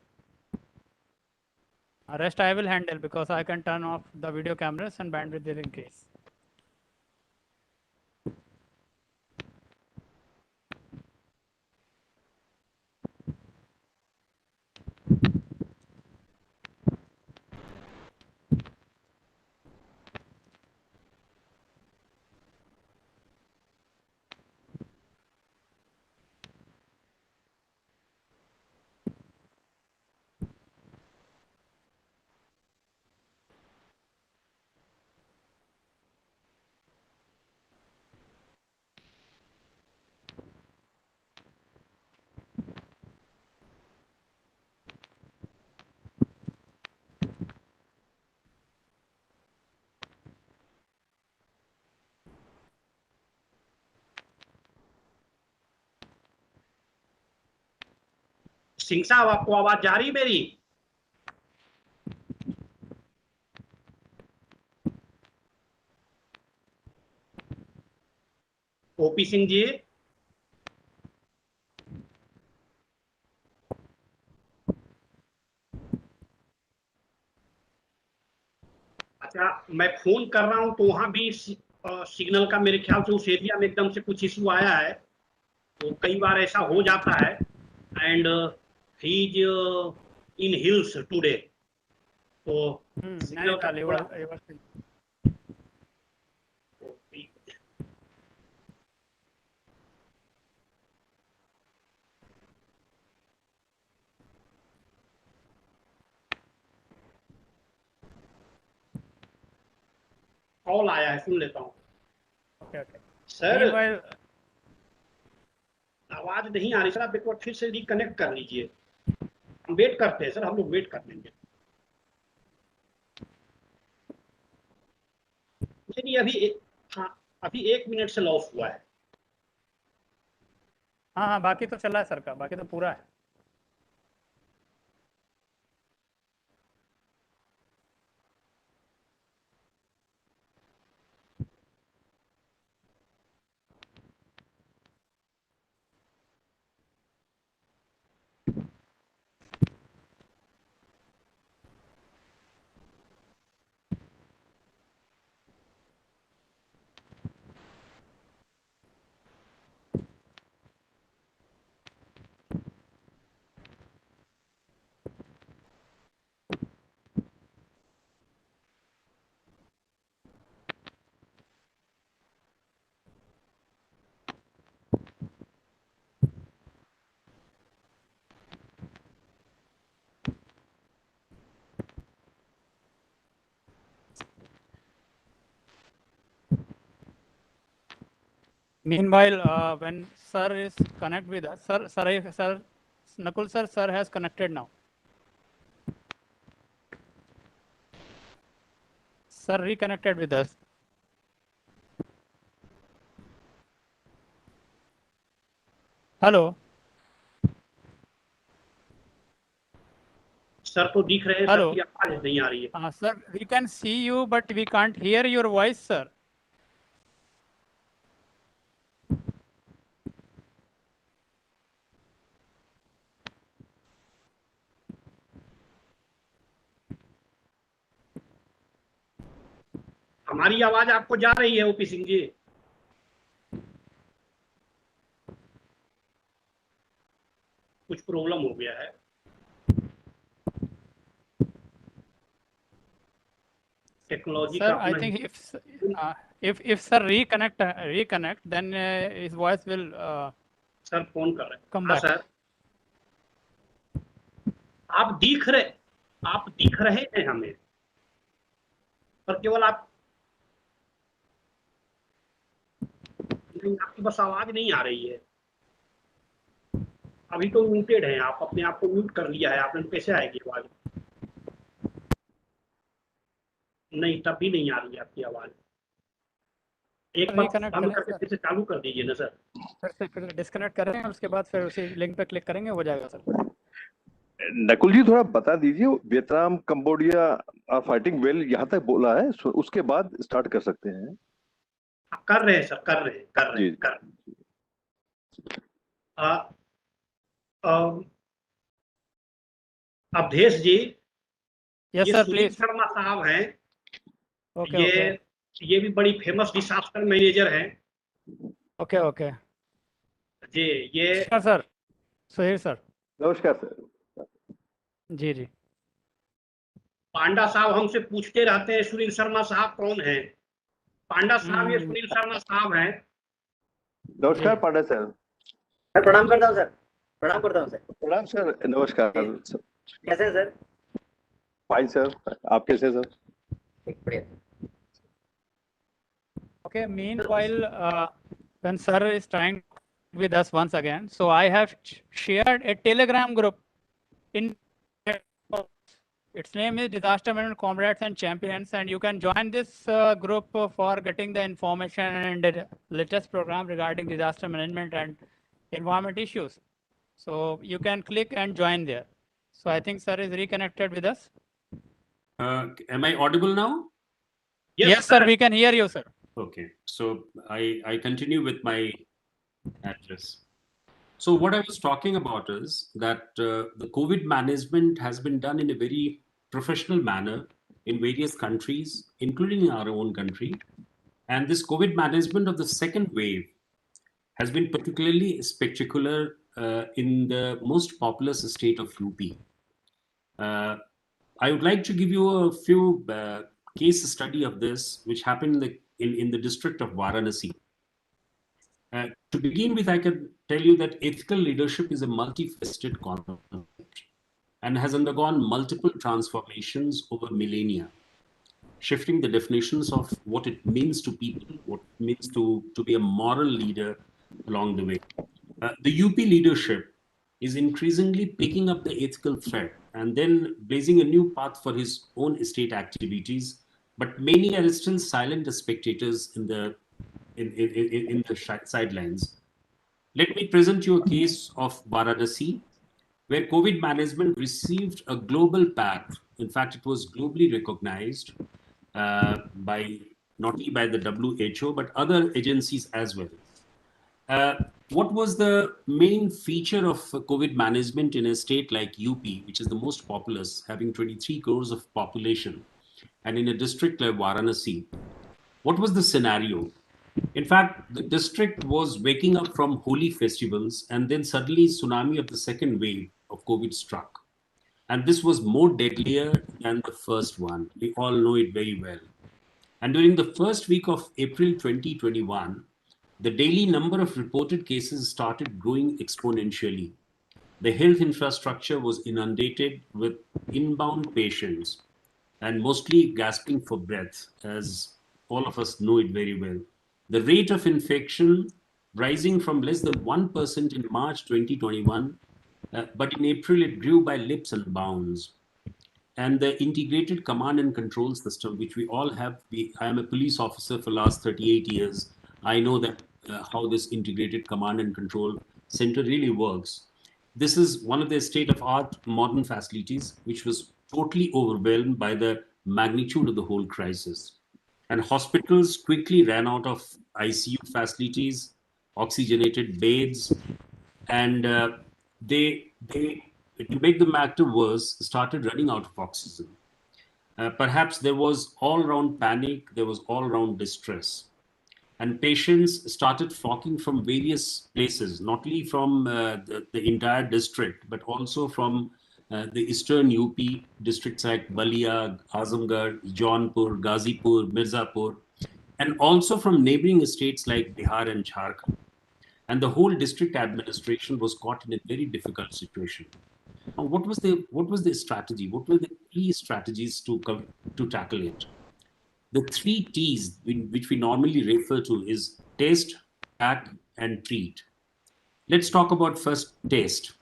Rest I will handle because I can turn off the video cameras and bandwidth will increase. Singh साहब आपको आवाज जा रही मेरी? ओपी सिंह जी, अच्छा मैं फोन कर रहा हूं तो वहां भी सिग्नल का मेरे ख्याल से उस एरिया में एकदम से कुछ इशू आया है, तो कई बार ऐसा हो जाता है। And he is in hills today, तो सिग्नल का थोड़ा कॉल आया है, सुन लेता हूँ। सर Meanwhile, आवाज नहीं आ रही सर, आप एक बार फिर से रिकनेक्ट कर लीजिए। हम वेट करते हैं सर, हम लोग वेट कर लेंगे। नहीं अभी हाँ अभी 1 मिनट से लॉस हुआ है। हाँ हाँ बाकी तो चला है सर का, बाकी तो पूरा है। Meanwhile, when sir is connect with us, sir, Nakul sir has connected now. Sir reconnected with us. Hello. Sir तो दिख रहे हैं, सर Hello. की आवाज नहीं आ रही है। Sir, we can see you, but we can't hear your voice, sir. हमारी आवाज आपको जा रही है ओपी सिंह जी? कुछ प्रॉब्लम हो गया है। टेक्नोलॉजी का Sir, I अपना think if sir reconnect, then his voice will sir phone कर रहे हैं। come हाँ back. सर, आप दिख रहे हैं हमें, पर केवल आप नहीं, आपकी बस आवाज नहीं आ रही है। अभी तो म्यूटेड हैं आप, अपने आप को म्यूट कर लिया है आपने, तो कैसे आएगी आवाज? नहीं तब भी नहीं आ रही है आपकी आवाज। एक बार Reconnect बंद करें करके सर, फिर से चालू कर दीजिए ना सर। फिर डिस्कनेक्ट करें, उसके बाद फिर उसी लिंक पे क्लिक करेंगे, हो जाएगा सर। नकुल जी थोड़ा बता दीजिए, Vietnam Cambodia are fighting well यहाँ तक बोला है, उसके बाद स्टार्ट कर सकते हैं। कर रहे हैं सर, कर रहे जी हैं। अवधेश जी, Yes, ये sir, सुनील please. शर्मा साहब हैं, Okay, okay. ये भी बड़ी फेमस डिसास्टर मैनेजर हैं Okay, okay. जी। ये Namaskar, sir. Sohail, sir. नमस्कार सर। जी जी। पांडा साहब हमसे पूछते रहते हैं सुनील शर्मा साहब कौन हैं। पांडा साहब ये हम्म, सुनील शर्मा साहब हैं। नमस्कार जी। पांडे सर। सर प्रणाम करता हूँ सर। प्रणाम करता हूँ सर। प्रणाम सर। नमस्कार सर। कैसे हैं सर? फाइन सर, आप कैसे सर? ठीक, बढ़िया। Okay, meanwhile, when sir is trying with us once again, so I have shared a Telegram group in its name is Disaster Management Comrades and Champions, and you can join this group for getting the information and the latest program regarding disaster management and environment issues. So you can click and join there. So I think sir is reconnected with us. Am I audible now? Yes, sir, we can hear you, sir. Okay, so I continue with my address. So what I was talking about is that the COVID management has been done in a very professional manner in various countries, including our own country. And this COVID management of the second wave has been particularly spectacular in the most populous state of UP. I would like to give you a few case study of this, which happened in the district of Varanasi. To begin with, I can tell you that ethical leadership is a multifaceted concept and has undergone multiple transformations over millennia, shifting the definitions of what it means to people, what it means to be a moral leader along the way. The UP leadership is increasingly picking up the ethical thread and then blazing a new path for his own state activities. But many are still silent as spectators in the sidelines. Let me present you a case of Varanasi, where COVID management received a global path. In fact, it was globally recognized by not only by the WHO but other agencies as well. What was the main feature of COVID management in a state like UP, which is the most populous, having 23 crores of population, and in a district like Varanasi? What was the scenario? In fact, the district was waking up from holy festivals, and then suddenly tsunami of the second wave of COVID struck. And this was more deadlier than the first one. We all know it very well. And during the first week of April 2021, the daily number of reported cases started growing exponentially. The health infrastructure was inundated with inbound patients and mostly gasping for breath, as all of us know it very well. The rate of infection rising from less than 1% in March 2021, but in April it grew by leaps and bounds. And the integrated command and control system, which we all have. I am a police officer for the last 38 years. I know that how this integrated command and control center really works. This is one of the state-of-art modern facilities, which was totally overwhelmed by the magnitude of the whole crisis. And hospitals quickly ran out of ICU facilities, oxygenated beds, and they to make the matter worse, started running out of oxygen. Perhaps there was all-round panic, there was all-round distress, and patients started flocking from various places, not only from the entire district, but also from the eastern UP districts like Balia, Azamgarh, Jaunpur, Ghazipur, Mirzapur, and also from neighboring states like Bihar and Jharkhand. And the whole district administration was caught in a very difficult situation. Now, what was the strategy? What were the key strategies to tackle it? The three T's, which we normally refer to, is test, track, and treat. Let's talk about first test.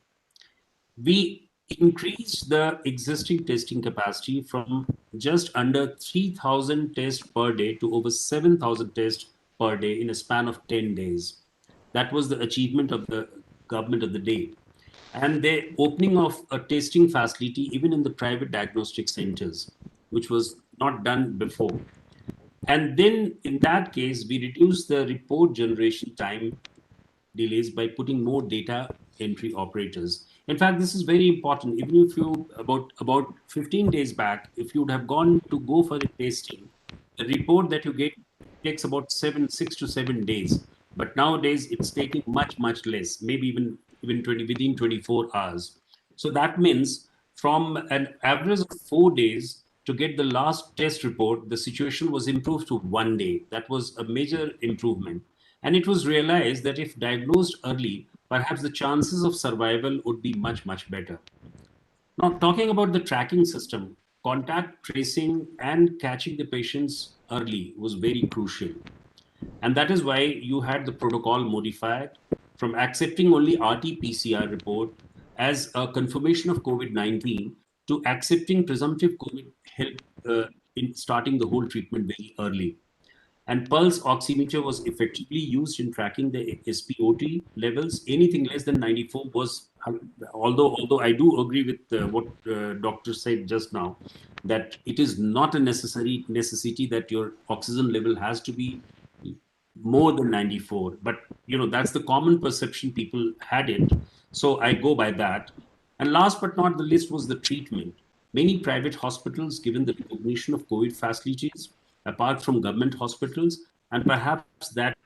We increased the existing testing capacity from just under 3,000 tests per day to over 7,000 tests per day in a span of 10 days. That was the achievement of the government of the day. And the opening of a testing facility, even in the private diagnostic centers, which was not done before. And then in that case, we reduced the report generation time delays by putting more data entry operators. In fact, this is very important. Even if you, about 15 days back, if you would have gone to go for a testing, the report that you get takes about 6 to 7 days. But nowadays, it's taking much less, maybe even within 24 hours. So that means from an average of 4 days to get the last test report, the situation was improved to 1 day. That was a major improvement. And it was realized that if diagnosed early, perhaps the chances of survival would be much better. Now, talking about the tracking system, contact tracing and catching the patients early was very crucial. And that is why you had the protocol modified from accepting only RT-PCR report as a confirmation of COVID-19 to accepting presumptive COVID help in starting the whole treatment very early. And pulse oximeter was effectively used in tracking the SpO2 levels. Anything less than 94 was, although I do agree with what doctor said just now, that it is not a necessity that your oxygen level has to be more than 94. But that's the common perception people had it. So I go by that. And last but not the least was the treatment. Many private hospitals, given the recognition of COVID facilities, apart from government hospitals, and perhaps that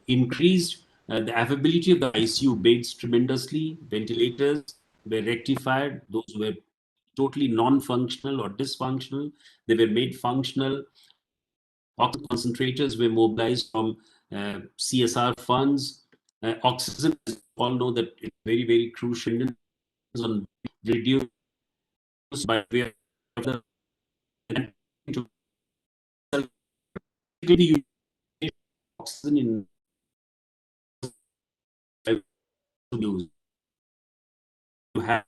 increased the availability of the ICU beds tremendously. Ventilators were rectified. Those were totally non-functional or dysfunctional. They were made functional. Oxygen concentrators were mobilized from CSR funds. Oxygen, as you all know, that it's very crucial on reduced by way of the oxygen in use. You have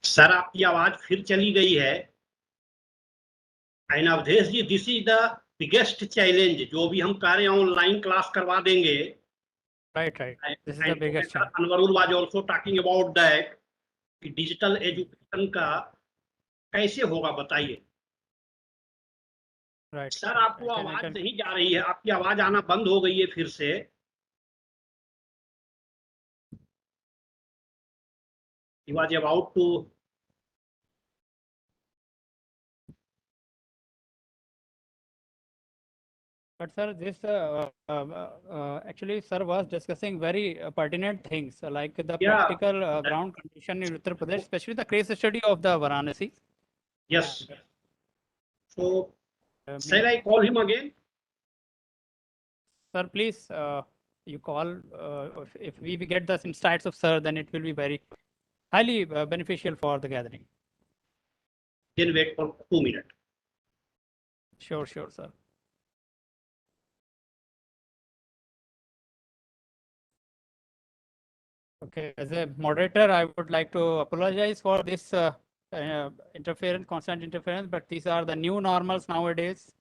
sir आपकी आवाज फिर चली गई है। And Avadhesh ji, this is the biggest challenge. जो भी हम कह रहे हैं ऑनलाइन क्लास करवा देंगे। Right. This is the biggest challenge. Anwarul was also talking about that कि डिजिटल एजुकेशन का कैसे होगा, बताइए। Right. सर आपको आवाज नहीं जा रही है, आपकी आवाज आना बंद हो गई है फिर से। He was about to But sir, this actually sir was discussing very pertinent things like the practical ground condition in Uttar Pradesh, especially the case study of the Varanasi. Yes. So shall I call him again? Sir, please, you call. If we get the insights of sir, then it will be very highly beneficial for the gathering. Then wait for 2 minutes. Sure, sir. Okay, as a moderator, I would like to apologize for this constant interference, but these are the new normals nowadays.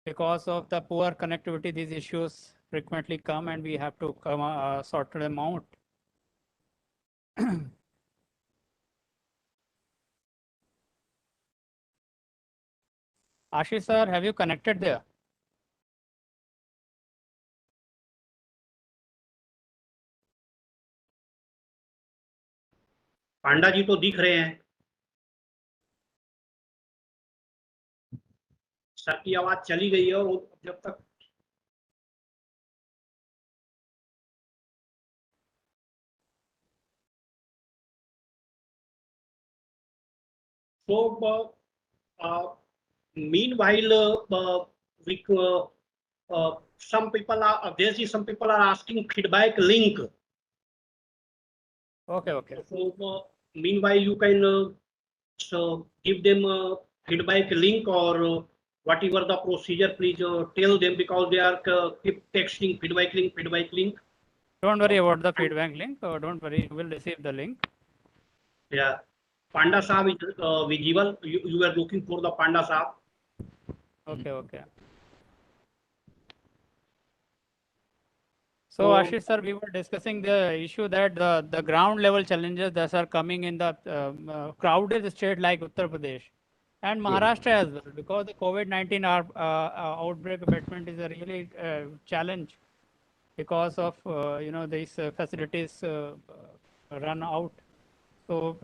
Because of the poor connectivity, these issues frequently come and we have to sort them out. Ashish sir, have you connected there? पांडा जी तो दिख रहे हैं। Sir की आवाज चली गई है और जब तक meanwhile some people are asking feedback link. Okay. So meanwhile you can give them a feedback link or whatever the procedure, please tell them, because they are keep texting feedback link. Don't worry about the feedback link. Don't worry, you will receive the link. Yeah, Panda Saab is visible. You are looking for the Panda Saab. Okay. So Ashish sir, we were discussing the issue that the ground level challenges that are coming in the crowded state like Uttar Pradesh and Maharashtra as well, because the COVID-19 outbreak abatement is a really challenge because of these facilities run out. So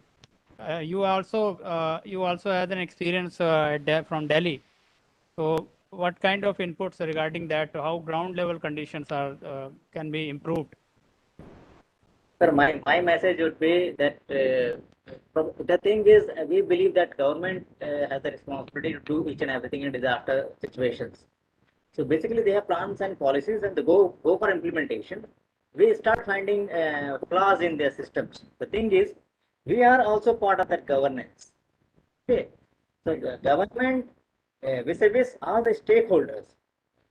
you also had an experience from Delhi. So what kind of inputs regarding that? How ground level conditions are can be improved? Sir, my message would be that the thing is, we believe that government has the responsibility to do each and everything in disaster situations. So basically, they have plans and policies, and they go for implementation. We start finding flaws in their systems. The thing is, we are also part of that governance. Okay, so the government vis-a-vis all the stakeholders.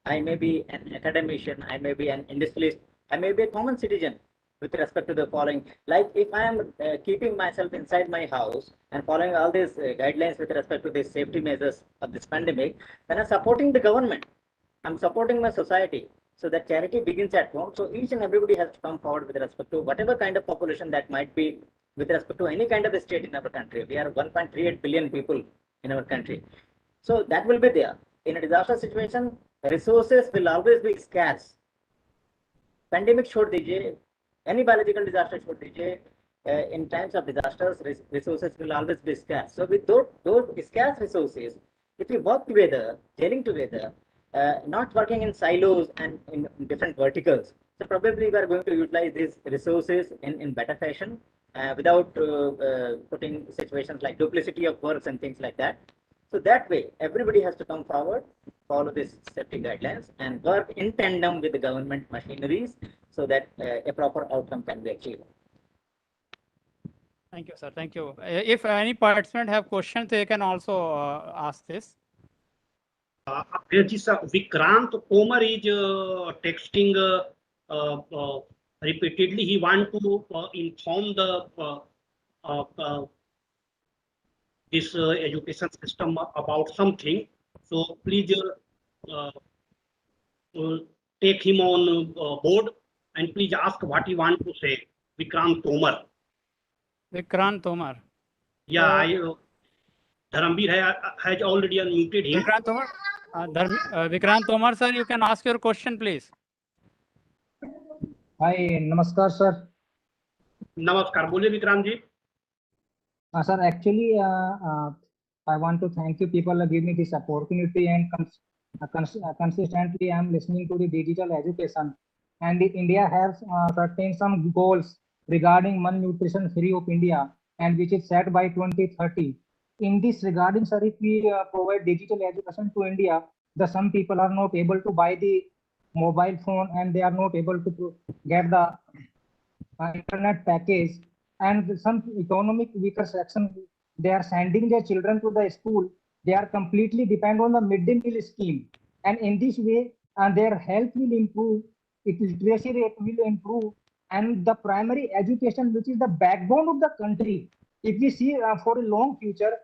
I may be an academician, I may be an industrialist, I may be a common citizen with respect to the following. Like if I am keeping myself inside my house and following all these guidelines with respect to the safety measures of this pandemic, then I'm supporting the government. I'm supporting my society. So that charity begins at home. So each and everybody has to come forward with respect to whatever kind of population that might be with respect to any kind of a state in our country. We are 1.38 billion people in our country. So that will be there. In a disaster situation, resources will always be scarce. Pandemic छोड़ दीजिए, any biological disaster छोड़ दीजिए, in times of disasters, resources will always be scarce. So with those scarce resources, if we work together, gelling together, not working in silos and in different verticals, so probably we are going to utilize these resources in better fashion without putting situations like duplicity of works and things like that. So that way, everybody has to come forward, follow these safety guidelines, and work in tandem with the government machineries so that a proper outcome can be achieved. Thank you, sir. Thank you. If any participant have questions, they can also ask this. Vikrant Tomar is texting repeatedly. He want to inform the this education system about something. So please take him on board and please ask what he want to say. Vikrant Tomar. Vikrant Tomar. Yeah, Dharamveer has already unmuted him. Vikrant Tomar. Vikrant Tomar, sir, you can ask your question, please. Hi, namaskar, sir. Namaskar. बोलिए विक्रांत जी. Sir, actually, I want to thank you people give me this opportunity, and consistently I'm listening to the digital education, and India has certain some goals regarding malnutrition free of India, and which is set by 2030. In this regarding, sir, if we provide digital education to India, some people are not able to buy the mobile phone and they are not able to get the internet package, and some economic weaker section, they are sending their children to the school. They are completely depend on the midday meal scheme, and in this way, their health will improve, literacy rate will improve, and the primary education, which is the backbone of the country. If we see for a long future,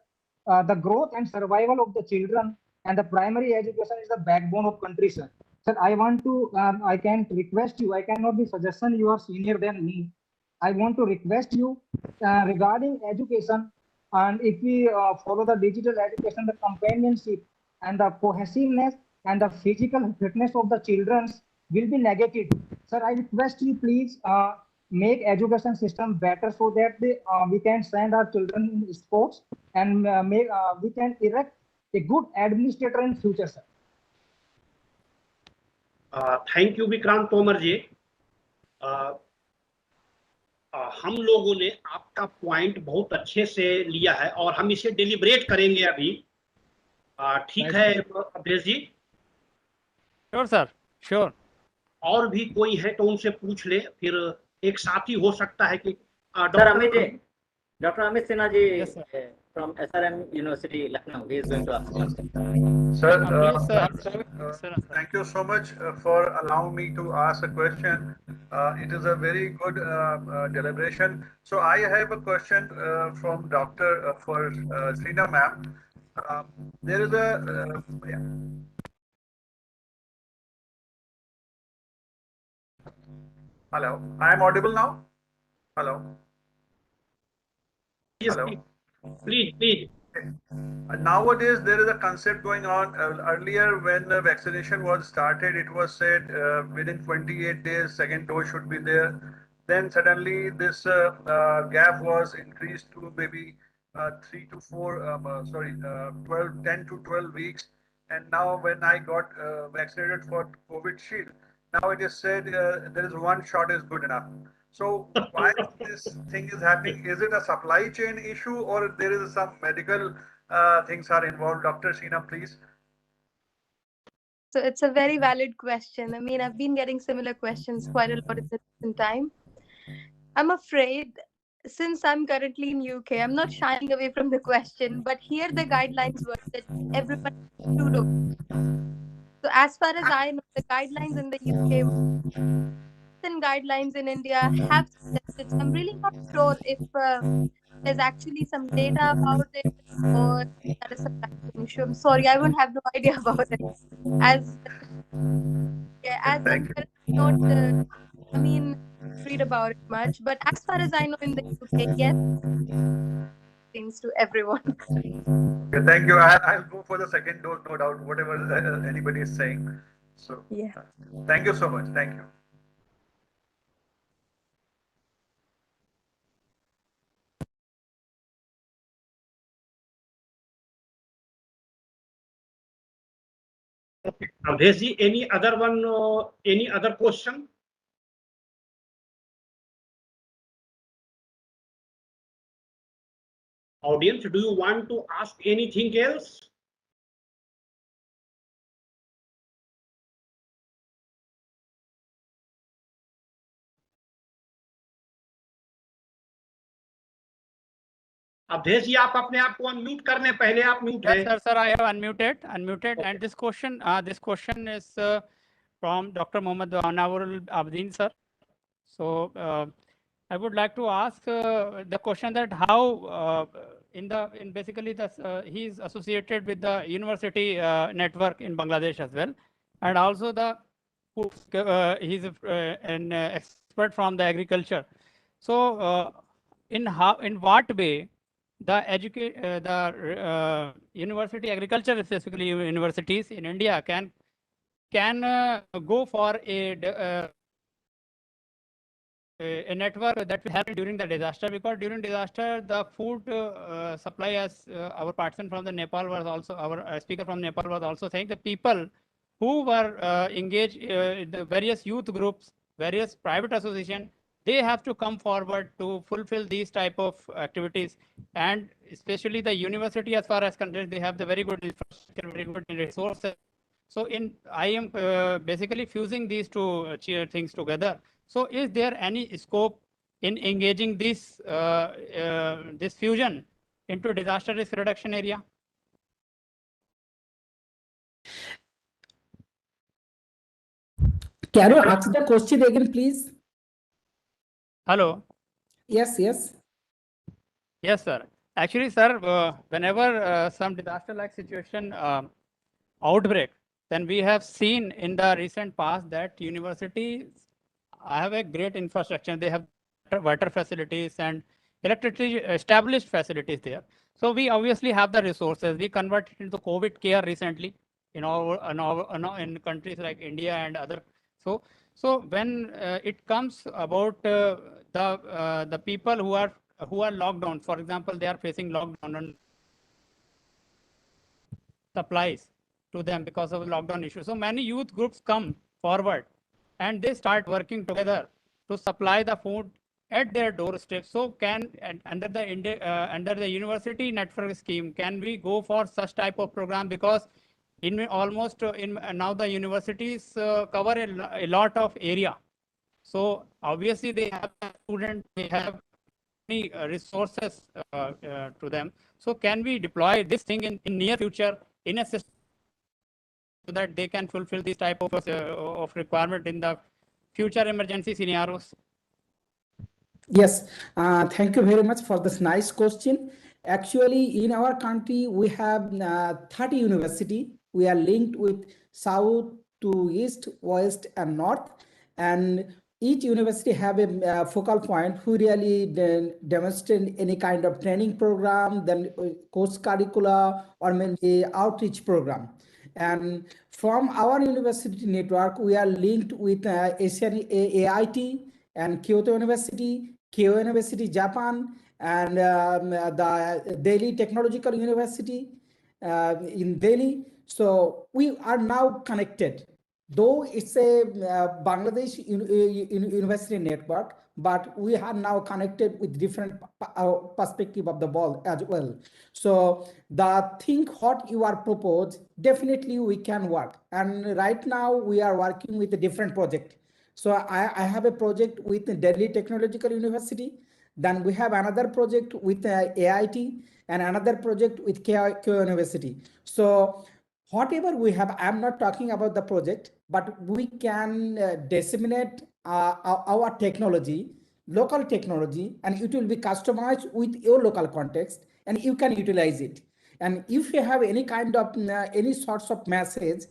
the growth and survival of the children and the primary education is the backbone of country, sir. Sir, I want to, I can request you, I cannot be suggestion, you are senior than me. I want to request you regarding education, and if we follow the digital education, the companionship and the cohesiveness and the physical fitness of the children will be negative. Sir, I request you please make education system better so that we can send our children in sports and we can erect a good administrator in future, sir. Thank you Vikrant Tomar ji. हम लोगों ने आपका point बहुत अच्छे से लिया है और हम इसे डिलिब्रेट करेंगे अभी. ठीक है Abhesh ji? Sure sir, sure. और भी कोई है तो उनसे पूछ ले, फिर एक साथी हो सकता है कि doctor Amit Sinha ji from SRM University, Lucknow. He is going to ask you. Sir, thank you so much for allowing me to ask a question. It is a very good deliberation. So I have a question from Dr. for Srina ma'am. There is a Hello, I am audible now? Hello? Yes, Hello? please, please. Nowadays, there is a concept going on. Earlier, when the vaccination was started, it was said within 28 days, second dose should be there. Then suddenly, this gap was increased to maybe 10 to 12 weeks. And now, when I got vaccinated for COVID shield, now it is said there is one shot is good enough. So why this thing is happening? Is it a supply chain issue or there is some medical things are involved? Dr. Sheena, please. So it's a very valid question. I mean, I've been getting similar questions quite a lot in the recent time. I'm afraid, since I'm currently in UK, I'm not shying away from the question, but here the guidelines were that everyone has 2 doses. So as far as I know, the guidelines in the UK and guidelines in India have suggested. So I'm really not sure if there's actually some data about it or that is supply chain issue. I'm sorry, I won't have no idea about it. As I'm Thank you. currently not, I mean, read about it much. But as far as I know, in the UK, yes, things to everyone. Okay, thank you. I'll go for the second dose, no doubt, whatever anybody is saying. So, Yeah. Thank you so much. Thank you. Avdesh, any other one, any other question? Audience, do you want to ask anything else? Awadhesh ji, आप अपने आप को unmute कर लें, पहले आप mute है. Yes, sir, I have unmuted. Okay. And this question is from Dr. Mohammad Anwarul Abdin, sir. So I would like to ask the question that how basically he is associated with the university network in Bangladesh as well, and also he's an expert from the agriculture. So in what way the university agriculture, specifically universities in India, can go for a network that will help during the disaster, because during disaster the food supply, as our participant from the Nepal was also, our speaker from Nepal was also saying, the people who were engaged in the various youth groups, various private association, they have to come forward to fulfill these type of activities. And especially the university, as far as concerned, they have the very good infrastructure, very good resources. So I am basically fusing these two things together. So is there any scope in engaging this fusion into disaster risk reduction area? Can you ask the question again, please? Hello. Yes, yes. Yes, sir. Actually, sir, whenever some disaster-like situation outbreak, then we have seen in the recent past that universities have a great infrastructure. They have water facilities and electricity established facilities there. So we obviously have the resources. We converted into COVID care recently in countries like India and other. So when it comes about the people who are locked down, for example, they are facing lockdown on supplies to them because of the lockdown issue. So many youth groups come forward and they start working together to supply the food at their doorstep. So under the university network scheme, can we go for such type of program? Because now the universities cover a lot of area. So obviously they have students, they have many resources to them. So can we deploy this thing in near future in a system so that they can fulfill this type of requirement in the future emergency scenarios? Yes, thank you very much for this nice question. Actually, in our country, we have 30 university. We are linked with south to east, west, and north. And each university have a focal point who really demonstrate any kind of training program, then course curricula, or maybe outreach program. And from our university network, we are linked with Asian AIT and Kyoto University, Keio University, Japan, and the Delhi Technological University in Delhi. So we are now connected. Though it's a Bangladesh university network, but we are now connected with different perspective of the world as well. So the thing what you are proposed, definitely we can work. And right now we are working with a different project. So I have a project with the Delhi Technological University. Then we have another project with AIT and another project with Keio University. So whatever we have, I'm not talking about the project, but we can disseminate our technology, local technology, and it will be customized with your local context, and you can utilize it. And if you have any kind of any sorts of message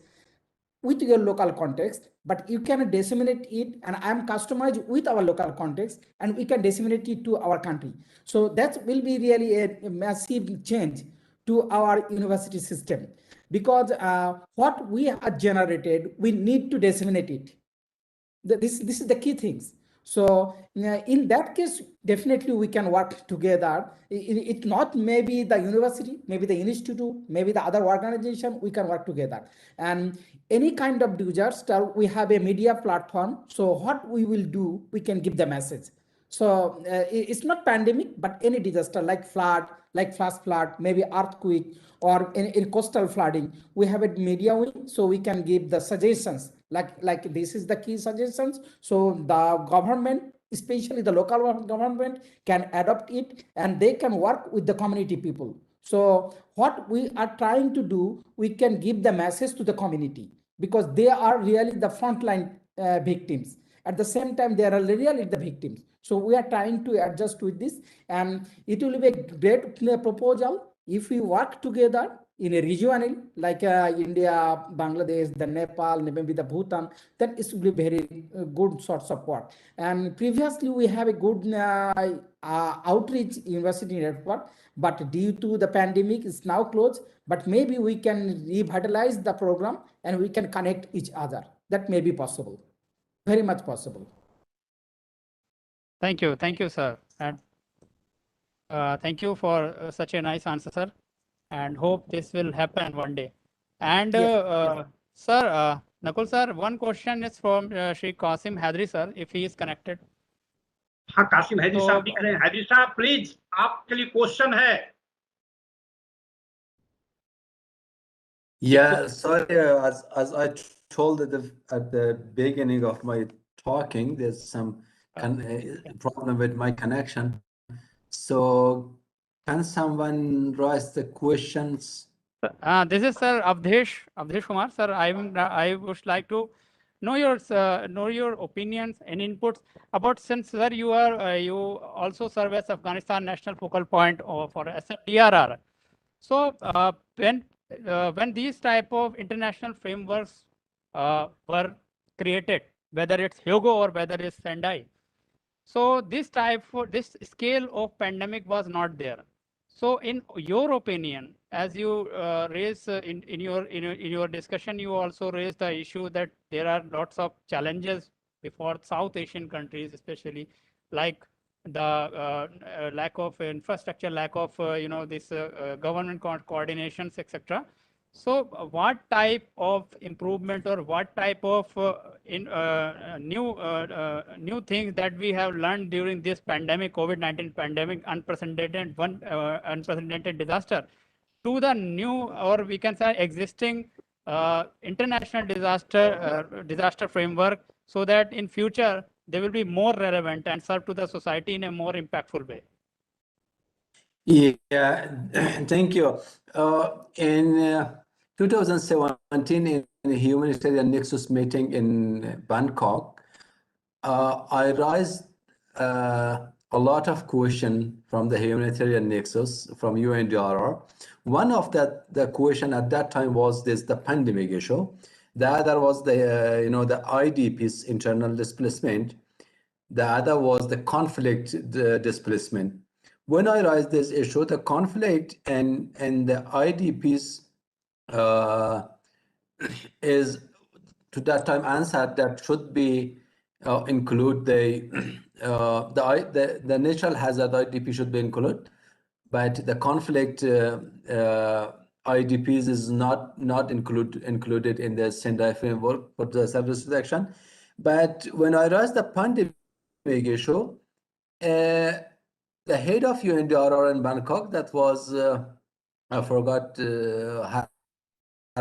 with your local context, but you can disseminate it, and I'm customized with our local context, and we can disseminate it to our country. So that will be really a massive change to our university system, because what we have generated, we need to disseminate it. This is the key things. So in that case, definitely we can work together. It not maybe the university, maybe the institute, maybe the other organization, we can work together. And any kind of disaster, we have a media platform. So what we will do, we can give the message. So it's not pandemic, but any disaster like flood, like flash flood, maybe earthquake, or in coastal flooding, we have a media wing, so we can give the suggestions, like this is the key suggestions. So the government, especially the local government, can adopt it, and they can work with the community people. So what we are trying to do, we can give the message to the community, because they are really the frontline victims. At the same time, they are really the victims. So we are trying to adjust with this, and it will be a great proposal if we work together in a region like India, Bangladesh, the Nepal, maybe the Bhutan. Then it will be very good sorts of work. And previously we have a good outreach university network, but due to the pandemic, it's now closed. But maybe we can revitalize the program, and we can connect each other. That may be possible. Very much possible. Thank you, sir. And thank you for such a nice answer, sir. And hope this will happen one day. And sir, Nakul sir, one question is from Shri Qasim Hadri sir, if he is connected. हाँ, कासिम हैदरी साहब दिख रहे हैं. हैदरी साहब please, आपके लिए question है. Yeah, sorry, as I told at the beginning of my talking, there's some problem with my connection. So can someone raise the questions? This is Sir Avdesh Kumar. Sir, I would like to know your opinions and inputs about, since sir you also serve as Afghanistan National Focal Point for SFDRR. So when these type of international frameworks were created, whether it's Hyogo or whether it's Sendai, so this scale of pandemic was not there. So in your opinion, as you raise in your discussion, you also raised the issue that there are lots of challenges before South Asian countries, especially like the lack of infrastructure, lack of this government coordinations, etc. So what type of improvement or what type of new things that we have learned during this pandemic, COVID-19 pandemic, unprecedented disaster, to the new, or we can say existing international disaster framework, so that in future they will be more relevant and serve to the society in a more impactful way? Yeah, thank you. In 2017, in a humanitarian nexus meeting in Bangkok, I raised a lot of questions from the humanitarian nexus from UNDRR. One of the question at that time was the pandemic issue. The other was the IDPs, internal displacement. The other was the conflict displacement. When I raised this issue, the conflict and the IDPs is to that time answered that should be include the natural hazard IDP should be included, but the conflict IDPs is not included in the Sendai framework for the service reduction. But when I raised the pandemic issue, the head of UNDRR in Bangkok, that was I forgot her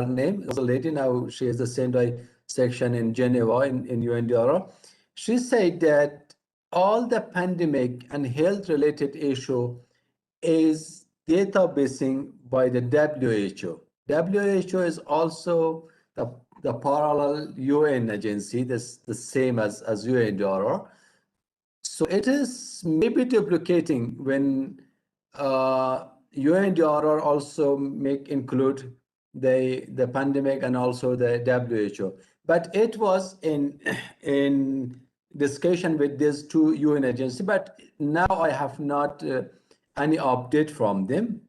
name, was a lady, now she is the Sendai section in Geneva in UNDRR. She said that all the pandemic and health related issue is databasing by the WHO. WHO is also the parallel UN agency, that's the same as UNDRR. So it is maybe duplicating when UNDRR also include the pandemic and also the WHO. But it was in discussion with these two UN agencies, but now I have not any update from them.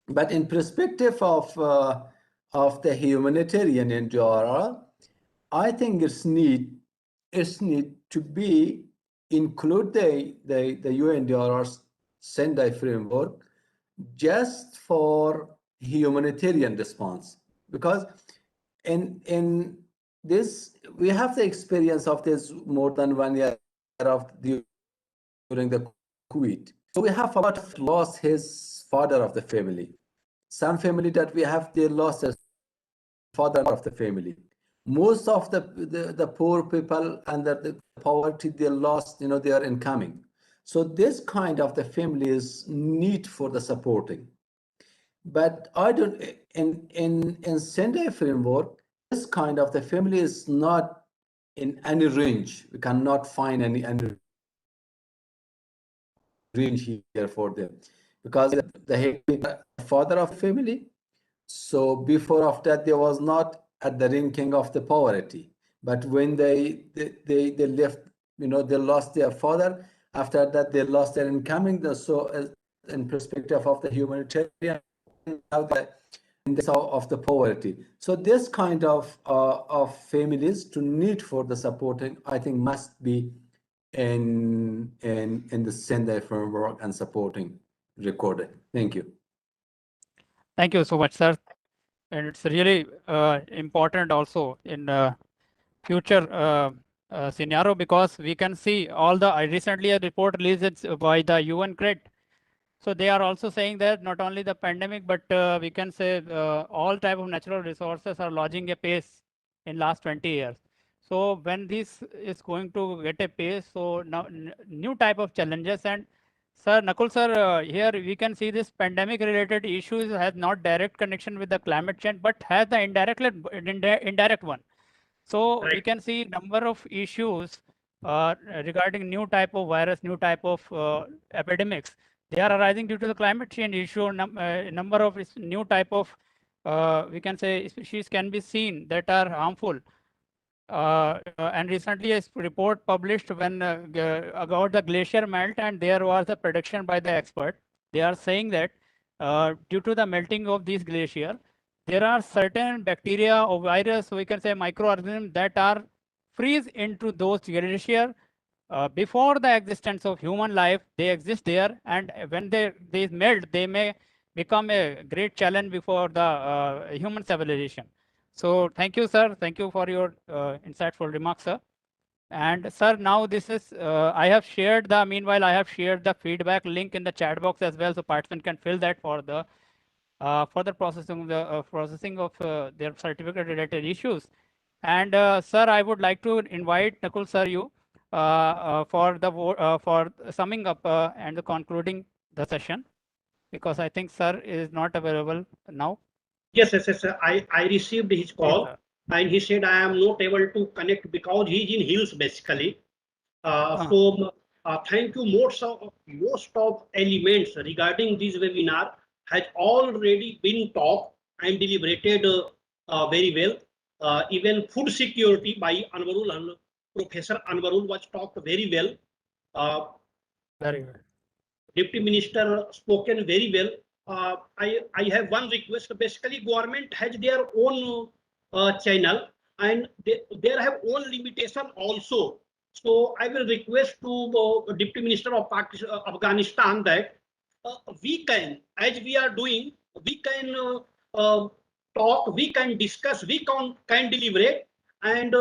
But in perspective of the humanitarian NGRR, I think it's need to be include the UNDRR's Sendai framework just for humanitarian response, because in this we have the experience of this more than 1 year during the Kuwait. So we have about lost his father of the family. Some family that we have, they lost their father of the family. Most of the poor people under the poverty, they lost, they are incoming. So this kind of the family is need for the supporting. But I don't, in Sendai framework, this kind of the family is not in any range. We cannot find any range here for them, because the father of family. So before of that, there was not at the ranking of the poverty. But when they left, they lost their father. After that, they lost their incoming. So in perspective of the humanitarian, now of the poverty. So this kind of families to need for the supporting, I think, must be in the Sendai framework and supporting recorded. Thank you. Thank you so much, sir. And it's really important also in future scenario, because we can see all the recently a report released by the UN CRED. So they are also saying that not only the pandemic, but we can say all type of natural resources are lodging a pace in last 20 years. So when this is going to get a pace, so now new type of challenges. And sir, Nakul sir, here we can see this pandemic related issues has not direct connection with the climate change, but has the indirect one. So we can see number of issues regarding new type of virus, new type of epidemics. They are arising due to the climate change issue. Number of new type of we can say species can be seen that are harmful. And recently a report published when about the glacier melt, and there was a prediction by the expert. They are saying that due to the melting of these glacier, there are certain bacteria or virus, we can say microorganisms, that are freeze into those glacier before the existence of human life. They exist there, and when they melt, they may become a great challenge before the human civilization. So thank you, sir. Thank you for your insightful remarks, sir. And sir, now this is, I have shared meanwhile, I have shared the feedback link in the chat box as well, so participants can fill that for the further processing of their certificate related issues. And sir, I would like to invite Nakul sir you for summing up and the concluding the session, because I think sir is not available now. Yes. I received his call, yes, and he said I am not able to connect because he is in hills basically. So thank you. Most of elements regarding this webinar has already been talked and deliberated very well. Even food security by Anwarul, Professor Anwarul was talked very well. Very good. Deputy Minister spoken very well. I have one request. Basically, government has their own channel, and they have own limitation also. So I will request to Deputy Minister of Afghanistan that we can, as we are doing, we can talk, we can discuss, we can deliberate, and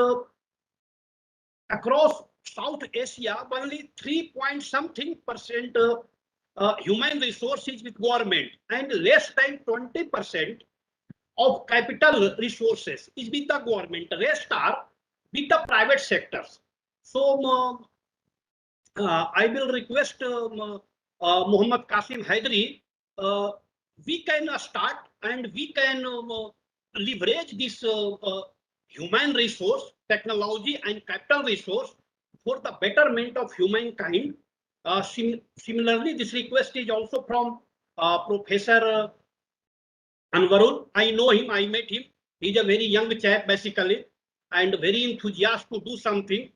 across South Asia, only 3 point something percent human resources with government, and less than 20% of capital resources is with the government. The rest are with the private sectors. So I will request Muhammad Qasim Hydari, we can start and we can leverage this human resource, technology and capital resource for the betterment of humankind. Similarly, this request is also from Professor Anwarul. I know him, I met him. He's a very young chap basically and very enthusiastic to do something.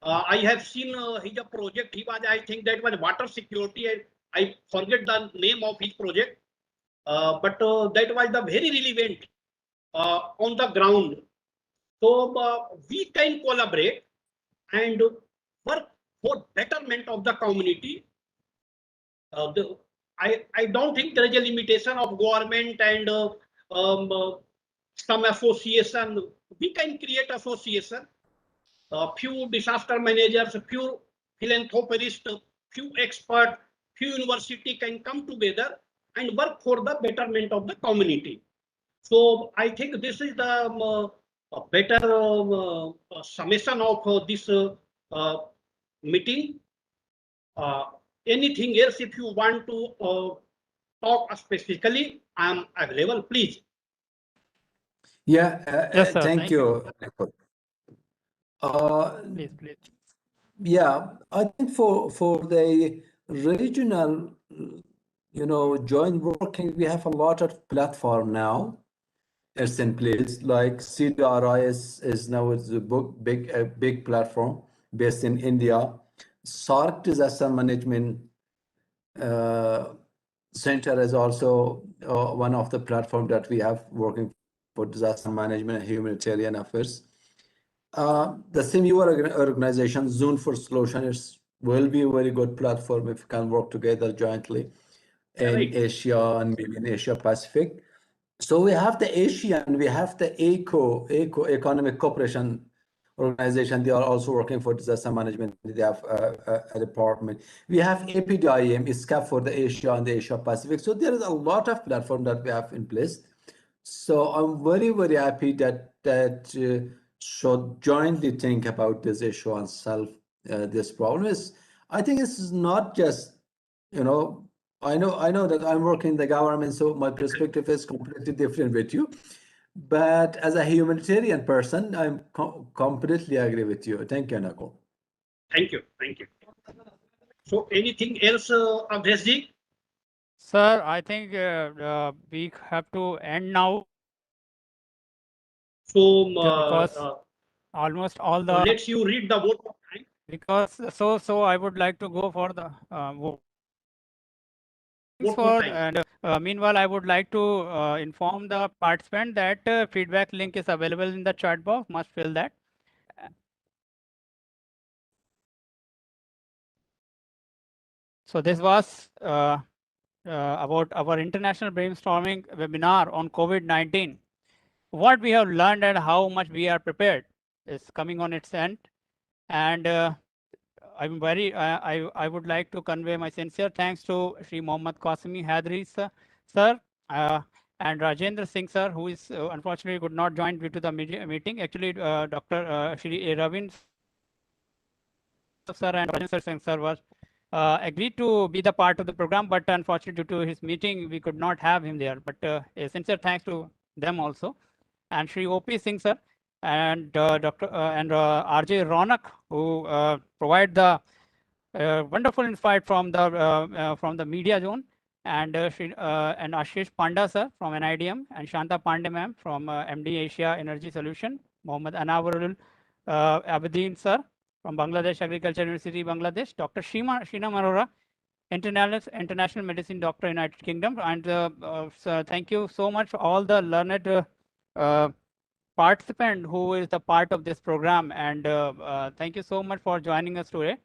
I have seen his project. He was, I think that was water security, and I forget the name of his project. But that was the very relevant on the ground. So we can collaborate and work for betterment of the community. I don't think there is a limitation of government and some association. We can create association. Few disaster managers, few philanthropists, few experts, few university can come together and work for the betterment of the community. So I think this is the better summation of this meeting. Anything else if you want to talk specifically, I am available, please. Yeah, Yes, sir. thank you, Nicole. Please, please. Yeah, I think for the regional, joint working, we have a lot of platform now. It's in place. Like CDRI is now it's a big platform based in India. SARC Disaster Management Center is also one of the platform that we have working for disaster management and humanitarian affairs. The same organization, Zone for Solutions, will be a very good platform if we can work together jointly in Asia and maybe in Asia Pacific. So we have the Asian, we have the Economic Cooperation Organization. They are also working for disaster management. They have a department. We have APDIM, ISCAP for the Asia and the Asia Pacific. So there is a lot of platform that we have in place. So I'm very, very happy that should jointly think about this issue and solve this problem. I think it's not just, I know that I'm working in the government, so my perspective is completely different with you. But as a humanitarian person, I'm completely agree with you. Thank you, Nicole. Thank you. Thank you. So anything else, Abheshji? Sir, I think we have to end now. So because almost all the let's you read the vote of time. Because so I would like to go for the vote. And meanwhile, I would like to inform the participant that feedback link is available in the chat box. Must fill that. So this was about our international brainstorming webinar on COVID-19. What we have learned and how much we are prepared is coming on its end. And I'm very, I would like to convey my sincere thanks to Sri Mohammad Qasimi Hydari sir, and Rajendra Singh sir, who is unfortunately could not join due to the meeting. Actually, Dr. Shri Ravin sir and Rajendra Singh sir was agreed to be the part of the program, but unfortunately due to his meeting, we could not have him there. But a sincere thanks to them also. And Shri O.P. Singh sir and Dr. and R.J. Ronak, who provide the wonderful insight from the media zone, and and Ashish Panda sir from NIDM, and Shanta Pandey ma'am from MD Asia Energy Solution, Mohammad Anawarul Abedin sir from Bangladesh Agriculture University, Bangladesh, Dr. Sheena Marora, International Medicine Doctor, United Kingdom. And so thank you so much for all the learned participant who is the part of this program. And thank you so much for joining us today.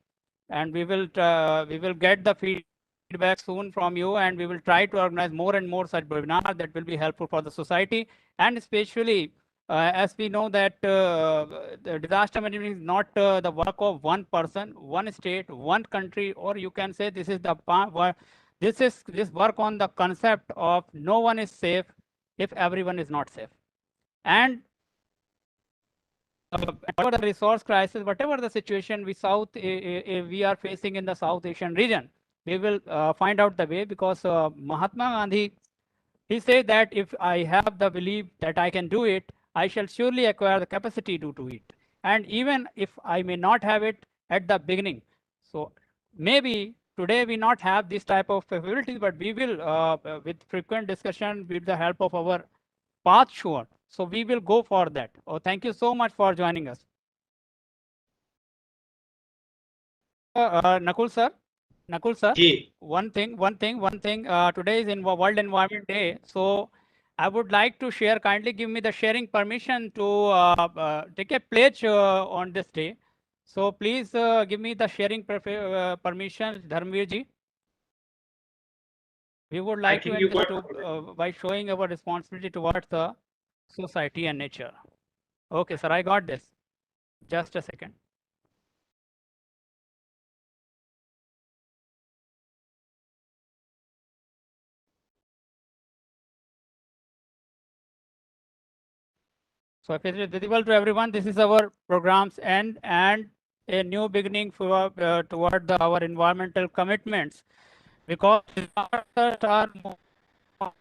And we will get the feedback soon from you, and we will try to organize more and more such webinars that will be helpful for the society. And especially as we know that the disaster management is not the work of one person, one state, one country, or you can say this is this work on the concept of no one is safe if everyone is not safe. And whatever the resource crisis, whatever the situation we are facing in the South Asian region, we will find out the way, because Mahatma Gandhi, he said that if I have the belief that I can do it, I shall surely acquire the capacity to do it. And even if I may not have it at the beginning, so maybe today we not have this type of capabilities, but we will, with frequent discussion, with the help of our path sure. So we will go for that. Oh, thank you so much for joining us. Nakul sir, one thing. Today is in World Environment Day, so I would like to share. Kindly give me the sharing permission to take a pledge on this day. So please give me the sharing permission, Dharmveer ji. We would like to by showing our responsibility towards the society and nature. Okay, sir, I got this. Just a second. So if it is visible to everyone, this is our program's end and a new beginning for toward our environmental commitments, because disasters are more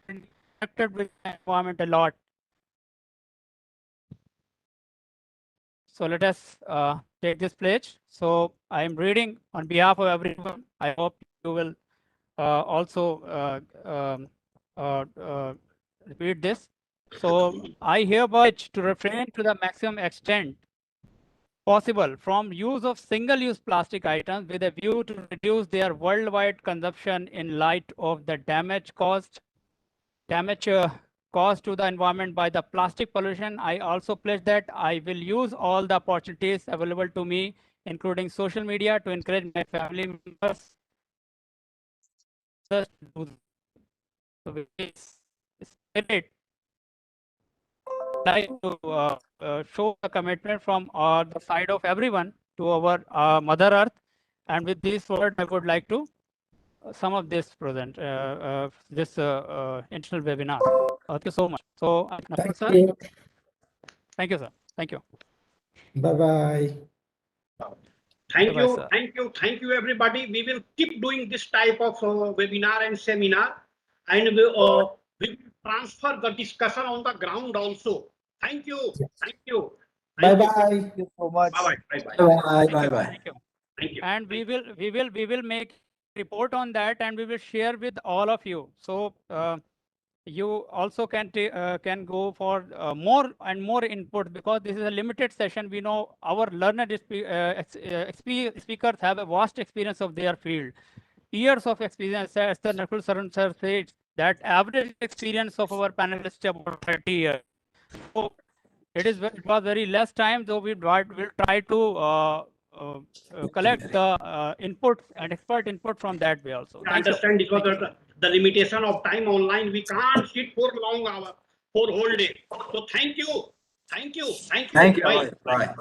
connected with the environment a lot. So let us take this pledge. So I am reading on behalf of everyone. I hope you will also repeat this. So I hereby to refrain to the maximum extent possible from use of single-use plastic items with a view to reduce their worldwide consumption in light of the damage caused to the environment by the plastic pollution. I also pledge that I will use all the opportunities available to me, including social media, to encourage my family members to do so. With this spirit, like to show the commitment from the side of everyone to our Mother Earth. And with this word, I would like to sum up this internal webinar. Thank you so much. So, Thank sir. you. Thank you, sir. Thank you. Bye-bye. Thank Bye-bye, you, sir. thank you, everybody. We will keep doing this type of webinar and seminar, and we will transfer the discussion on the ground also. Thank you, thank you. Bye-bye. Thank you so much. Bye-bye. Bye-bye. Thank you. Thank you. And we will make report on that, and we will share with all of you. So you also can go for more and more input, because this is a limited session. We know our learned speakers have a vast experience of their field, years of experience. As the Nakul Saran sir said, that average experience of our panelists is about 30 years. So it was very less time, so will try to collect the input and expert input from that way also. I understand, because the limitation of time online, we can't sit for long hour, for whole day. So thank you. Bye. Bye.